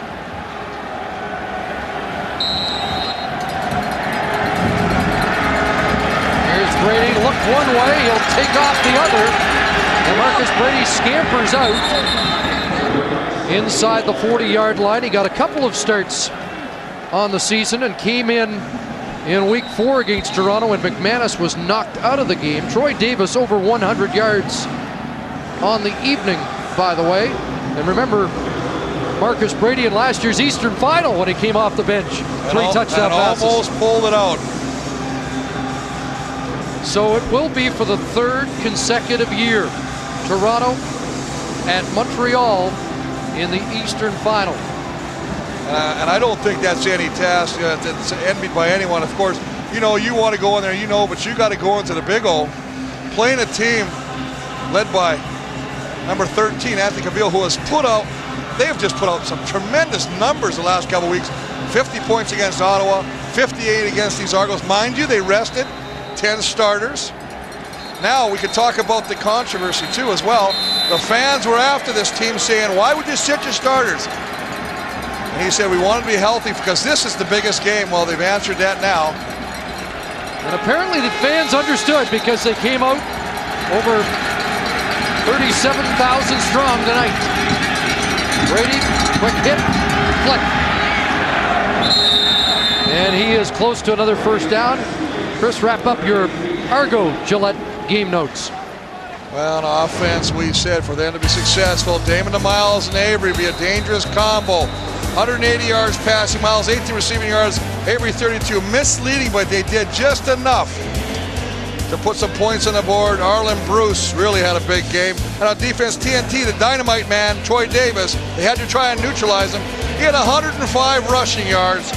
Here's Brady, look one way, he'll take off the other. And Marcus Brady scampers out inside the 40-yard line. He got a couple of starts on the season and came in week 4 against Toronto when McManus was knocked out of the game. Troy Davis over 100 yards on the evening, by the way. And remember, Marcus Brady in last year's Eastern Final when he came off the bench. 3 touchdown passes.
Almost pulled it out.
So it will be for the 3rd consecutive year. Toronto at Montreal in the Eastern Final.
And I don't think that's any task that's envied by anyone. Of course, you know, you want to go in there, you know, but you got to go into the Big O. Playing a team led by number 13, Anthony Cavill, who has they have just put out some tremendous numbers the last couple weeks. 50 points against Ottawa, 58 against these Argos. Mind you, they rested 10 starters. Now we could talk about the controversy too as well. The fans were after this team saying, why would you sit your starters? And he said, we want to be healthy because this is the biggest game. Well, they've answered that now.
And apparently the fans understood because they came out over 37,000 strong tonight. Brady, quick hit, flick. And he is close to another first down. Chris, wrap up your Argo Gillette game notes.
Well, on offense, we said for them to be successful, Damon to Miles and Avery be a dangerous combo. 180 yards passing, Miles 18 receiving yards, Avery 32. Misleading, but they did just enough to put some points on the board. Arlen Bruce really had a big game. And on defense, TNT, the dynamite man, Troy Davis, they had to try and neutralize him. He had 105 rushing yards,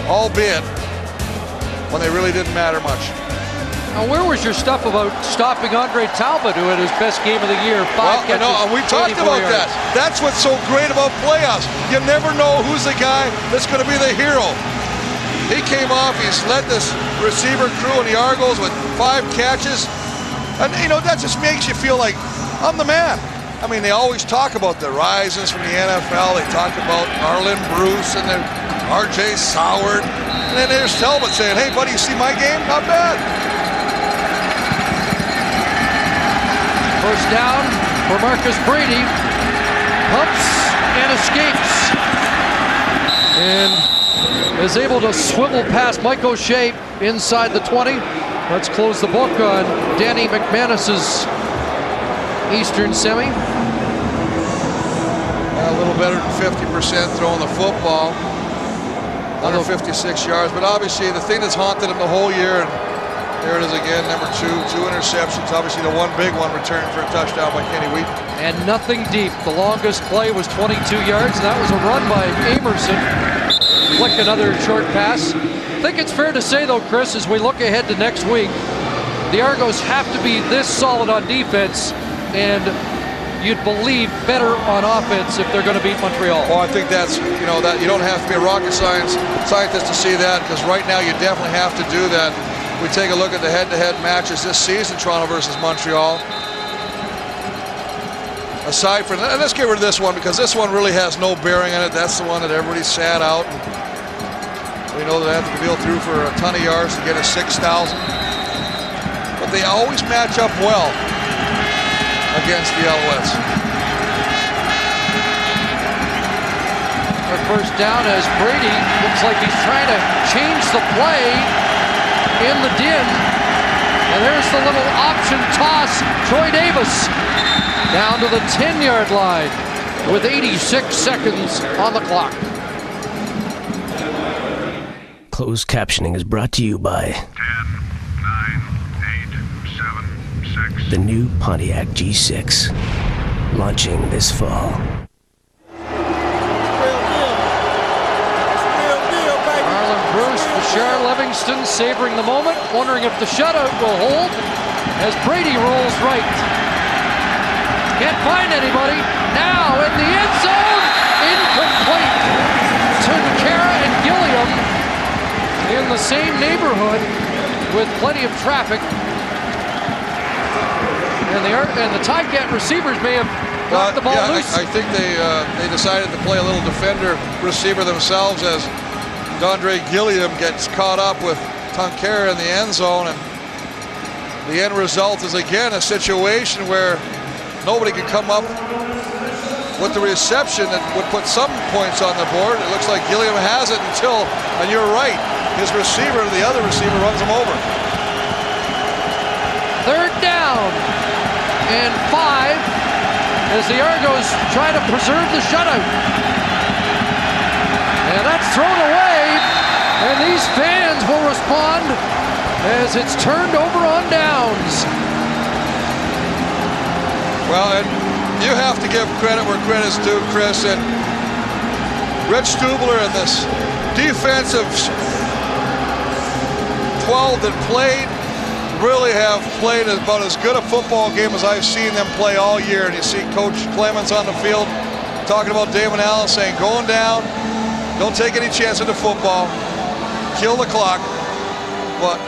albeit when they really didn't matter much.
Now, where was your stuff about stopping Andre Talbot, who had his best game of the year? 5 catches,
and we talked about
yards.
that. That's what's so great about playoffs. You never know who's the guy that's going to be the hero. He came off, he's led this receiver crew in the Argos with 5 catches. And, you know, that just makes you feel like, I'm the man. I mean, they always talk about the rises from the NFL. They talk about Arlen Bruce and then R.J. Soward. And then there's Talbot saying, hey, buddy, you see my game? Not bad.
First down for Marcus Brady. Pumps and escapes. And is able to swivel past Mike O'Shea inside the 20. Let's close the book on Danny McManus's Eastern semi.
A little better than 50% throwing the football. 156 yards, but obviously the thing that's haunted him the whole year, and there it is again, number 2 interceptions. Obviously the one big one returned for a touchdown by Kenny Wheat.
And nothing deep. The longest play was 22 yards, and that was a run by Amerson. Flick another short pass. I think it's fair to say though, Chris, as we look ahead to next week, the Argos have to be this solid on defense, and you'd believe better on offense if they're going to beat Montreal.
Well, I think that's, you know, that you don't have to be a rocket scientist to see that, because right now you definitely have to do that. We take a look at the head-to-head matches this season, Toronto versus Montreal. Aside from that, and let's get rid of this one because this one really has no bearing on it. That's the one that everybody sat out. We know they have to go through for a ton of yards to get a 6,000. But they always match up well against the Alouettes.
Our first down as Brady looks like he's trying to change the play in the din. And there's the little option toss. Troy Davis down to the 10-yard line with 86 seconds on the clock.
Closed captioning is brought to you by
10, 9, 8, 7, 6.
the new Pontiac G6, launching this fall.
Arlen Bruce, Bashar Livingston savoring the moment, wondering if the shutout will hold as Brady rolls right. Can't find anybody. Now in the end zone, incomplete. Tunkara and Gilliam in the same neighborhood with plenty of traffic. And the Ticat receivers may have got the ball loose.
I think they decided to play a little defender receiver themselves as Dondre Gilliam gets caught up with Tunkara in the end zone, and the end result is again a situation where nobody can come up with the reception that would put some points on the board. It looks like Gilliam has it until, and you're right, his receiver, the other receiver, runs him over.
Third down and 5 as the Argos try to preserve the shutout. And that's thrown away, and these fans will respond as it's turned over on downs.
Well, and you have to give credit where credit's due, Chris, and Rich Stubler and this defensive 12 that played really have played about as good a football game as I've seen them play all year. And you see Coach Clemens on the field talking about Damon Allen saying, going down, don't take any chance of the football, kill the clock. But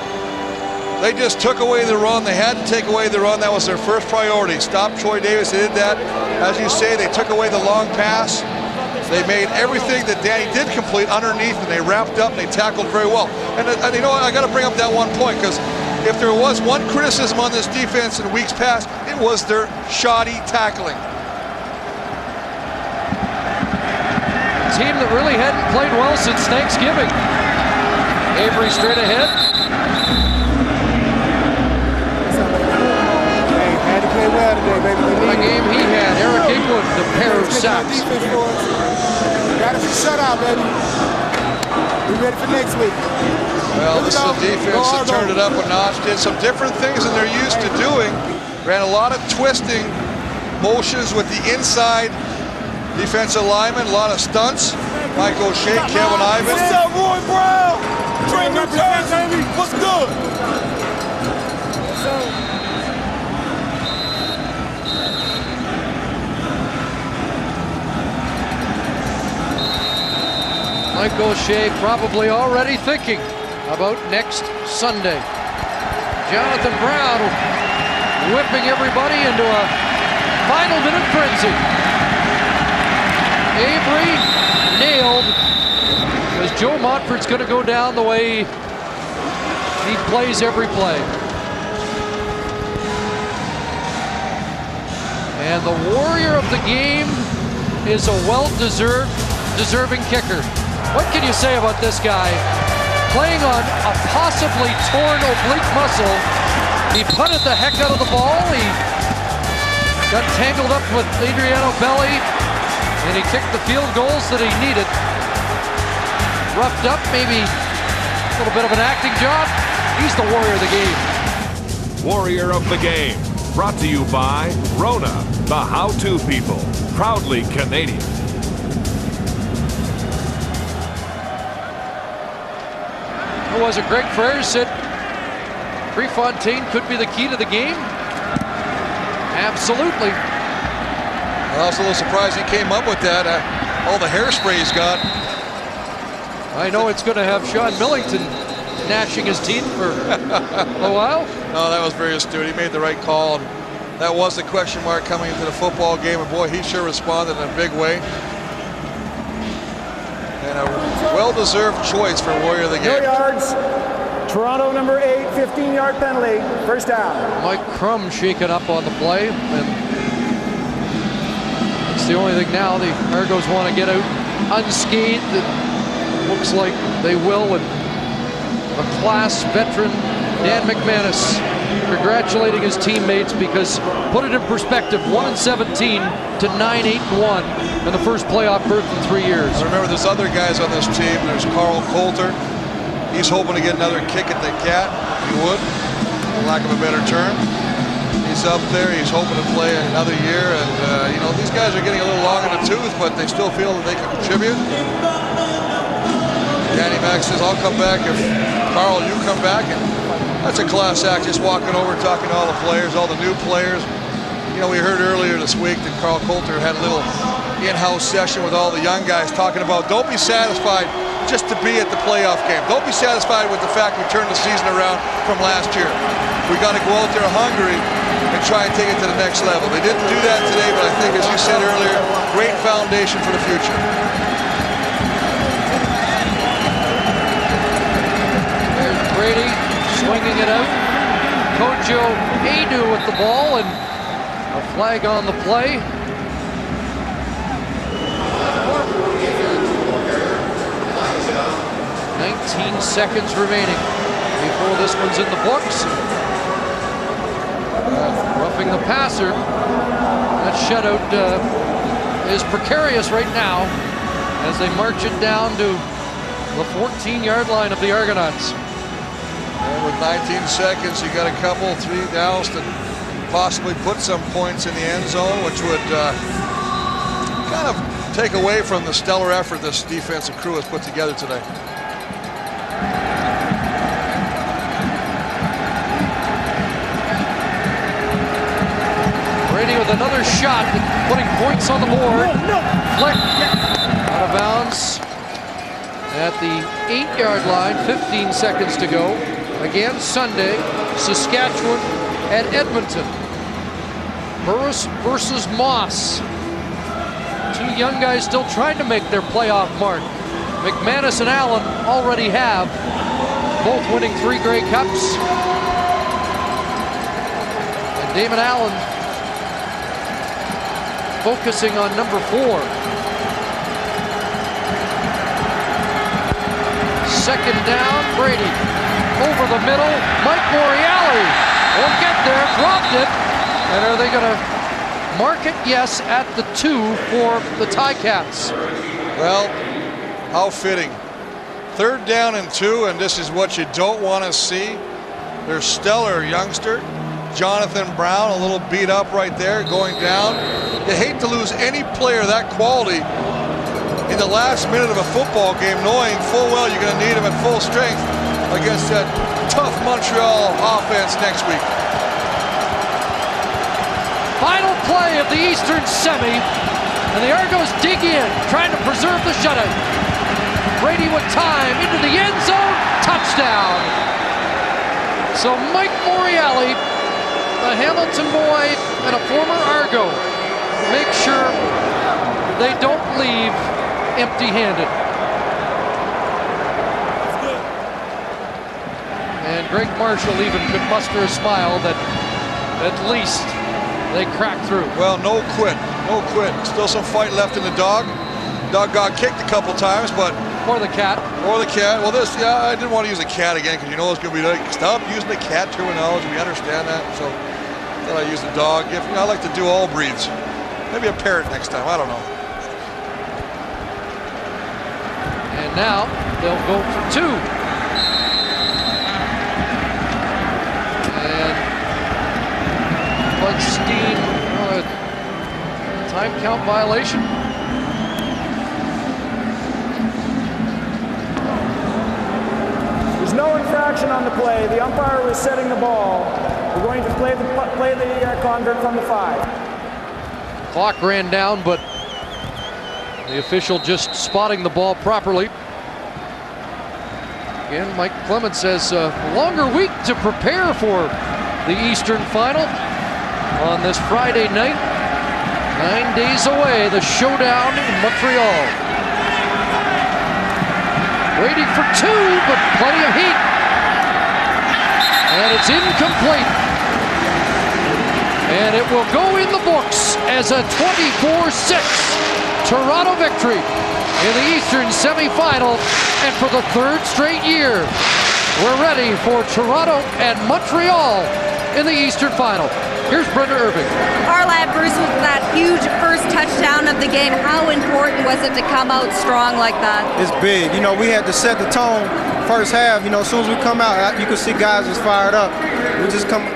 they just took away the run. They had to take away the run. That was their first priority. Stop Troy Davis. They did that. As you say, they took away the long pass. They made everything that Danny did complete underneath, and they wrapped up and they tackled very well. And you know what? I got to bring up that one point, because if there was one criticism on this defense in weeks past, it was their shoddy tackling.
A team that really hadn't played well since Thanksgiving. Avery straight ahead.
Play well today, baby.
What a game he had. Eric England, the pair of sacks.
Got us a shutout, baby. We ready for next week.
Well, this is a defense that turned it up a notch, did some different things than they're used to doing. Ran a lot of twisting motions with the inside defensive lineman, a lot of stunts. Mike O'Shea, Kevin Ivan.
What's up, Roy Brown? Trey New Jersey. What's good?
Mike O'Shea probably already thinking about next Sunday. Jonathan Brown whipping everybody into a final minute frenzy. Avery nailed, because Joe Montford's going to go down the way he plays every play. And the warrior of the game is a deserving kicker. What can you say about this guy? Playing on a possibly torn oblique muscle, he punted the heck out of the ball. He got tangled up with Adriano Belli, and he kicked the field goals that he needed. Roughed up, maybe a little bit of an acting job. He's the warrior of the game.
Warrior of the game, brought to you by Rona, the how-to people, proudly Canadian.
Who was it? Greg Frere said Prefontaine could be the key to the game. Absolutely.
I was a little surprised he came up with that. All the hairspray he's got.
I know it's going to have Sean Millington gnashing his teeth for a while.
No, that was very astute. He made the right call. And that was the question mark coming into the football game. And boy, he sure responded in a big way. And a well-deserved choice for warrior of the game.
0 yards. Toronto number 8, 15-yard penalty. First down.
Mike Crum shaken up on the play. And it's the only thing now. The Argos want to get out unscathed. It looks like they will. And a class veteran, Dan McManus, congratulating his teammates, because put it in perspective, 1-17 to 9-8-1 in the first playoff berth in 3 years.
Remember, there's other guys on this team. There's Carl Coulter. He's hoping to get another kick at the cat. He would, for lack of a better term. He's up there. He's hoping to play another year. And, you know, these guys are getting a little long in the tooth, but they still feel that they can contribute. Danny Mack says, I'll come back if, Carl, you come back. And that's a class act, just walking over, talking to all the players, all the new players. You know, we heard earlier this week that Carl Coulter had a little in-house session with all the young guys talking about, don't be satisfied just to be at the playoff game. Don't be satisfied with the fact we turned the season around from last year. We got to go out there hungry and try and take it to the next level. They didn't do that today, but I think, as you said earlier, great foundation for the future.
There's Brady swinging it out. Kojo Adu with the ball, and a flag on the play. 19 seconds remaining before this one's in the books. Roughing the passer. That shutout is precarious right now as they march it down to the 14-yard line of the Argonauts.
And with 19 seconds, you got a couple, 3 downs to possibly put some points in the end zone, which would kind of take away from the stellar effort this defensive crew has put together today.
Brady with another shot, putting points on the board. Flick out of bounds at the 8-yard line, 15 seconds to go. Again, Sunday, Saskatchewan at Edmonton. Burris versus Moss. 2 young guys still trying to make their playoff mark. McManus and Allen already have, both winning 3 Grey Cups. And Damon Allen focusing on number 4. Second down, Brady. Over the middle, Mike Morreale won't get there, dropped it. And are they going to mark it? Yes, at the 2 for the Ticats.
Well, how fitting. 3rd down and 2, and this is what you don't want to see. Their stellar youngster, Jonathan Brown, a little beat up right there, going down. You hate to lose any player that quality in the last minute of a football game, knowing full well you're going to need him at full strength against that tough Montreal offense next week.
Final play of the Eastern Semi, and the Argos dig in, trying to preserve the shutout. Brady with time into the end zone. Touchdown. So Mike Morreale, a Hamilton boy and a former Argo, make sure they don't leave empty-handed. And Greg Marshall even could muster a smile that at least they cracked through.
Well, no quit. Still some fight left in the dog. Dog got kicked a couple times, but...
Or the cat.
Well, I didn't want to use the cat again because you know it's going to be like, stop using the cat terminology. We understand that. So then I use the dog. I like to do all breeds. Maybe a parrot next time. I don't know.
And now they'll go for 2. And Budstein, time count violation.
There's no infraction on the play. The umpire was setting the ball. We're going to play the convert from the 5.
Clock ran down, but the official just spotting the ball properly. Again, Mike Clements says a longer week to prepare for the Eastern Final on this Friday night. 9 days away, the showdown in Montreal. Waiting for 2, but plenty of heat. And it's incomplete. And it will go in the books as a 24-6 Toronto victory in the Eastern semifinal. And for the 3rd straight year, we're ready for Toronto and Montreal in the Eastern Final. Here's Brenda Irving.
Arlad, Bruce, with that huge first touchdown of the game, how important was it to come out strong like that?
It's big. We had to set the tone first half. As soon as we come out, you could see guys was fired up.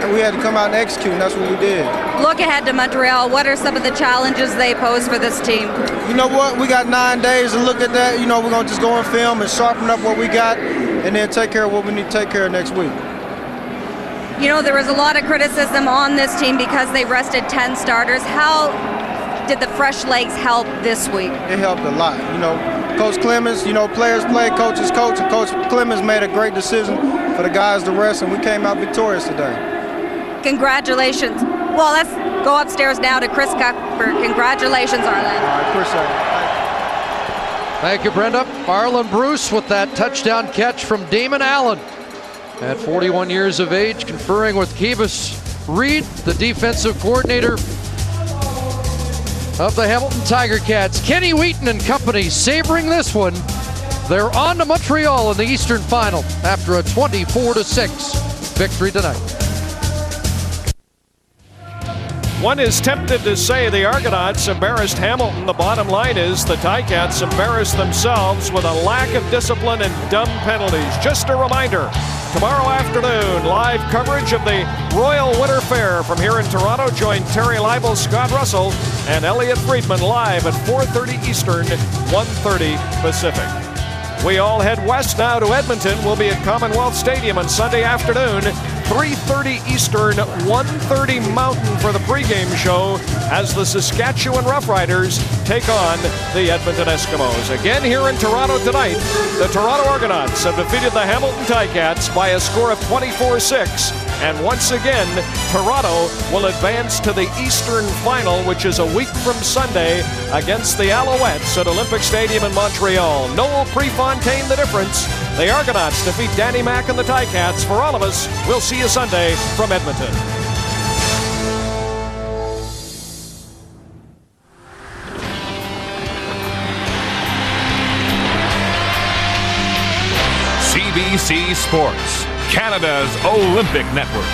We had to come out and execute, and that's what we did.
Look ahead to Montreal. What are some of the challenges they pose for this team?
You know what? We got 9 days to look at that. We're going to just go and film and sharpen up what we got, and then take care of what we need to take care of next week.
There was a lot of criticism on this team because they rested 10 starters. How did the fresh legs help this week?
It helped a lot. Coach Clemens, players play, coaches coach, and Coach Clemens made a great decision for the guys to rest, and we came out victorious today.
Congratulations. Well, let's go upstairs now to Chris Cuthbert. Congratulations, Arlen.
I appreciate it.
Thank you, Brenda. Arlen Bruce with that touchdown catch from Damon Allen. At 41 years of age, conferring with Kivas Reed, the defensive coordinator of the Hamilton Tiger Cats. Kenny Wheaton and company savoring this one. They're on to Montreal in the Eastern Final after a 24-6 victory tonight.
One is tempted to say the Argonauts embarrassed Hamilton. The bottom line is the Ticats embarrassed themselves with a lack of discipline and dumb penalties. Just a reminder, tomorrow afternoon, live coverage of the Royal Winter Fair from here in Toronto. Join Terry Leibel, Scott Russell, and Elliot Friedman live at 4:30 Eastern, 1:30 Pacific. We all head west now to Edmonton. We'll be at Commonwealth Stadium on Sunday afternoon, 3:30 Eastern, 1:30 Mountain for the pregame show as the Saskatchewan Roughriders take on the Edmonton Eskimos. Again here in Toronto tonight, the Toronto Argonauts have defeated the Hamilton Ticats by a score of 24-6. And once again, Toronto will advance to the Eastern Final, which is a week from Sunday against the Alouettes at Olympic Stadium in Montreal. Noel Prefontaine the difference. The Argonauts defeat Danny Mac and the Ticats. For all of us, we'll see you Sunday from Edmonton.
CBC Sports, Canada's Olympic Network.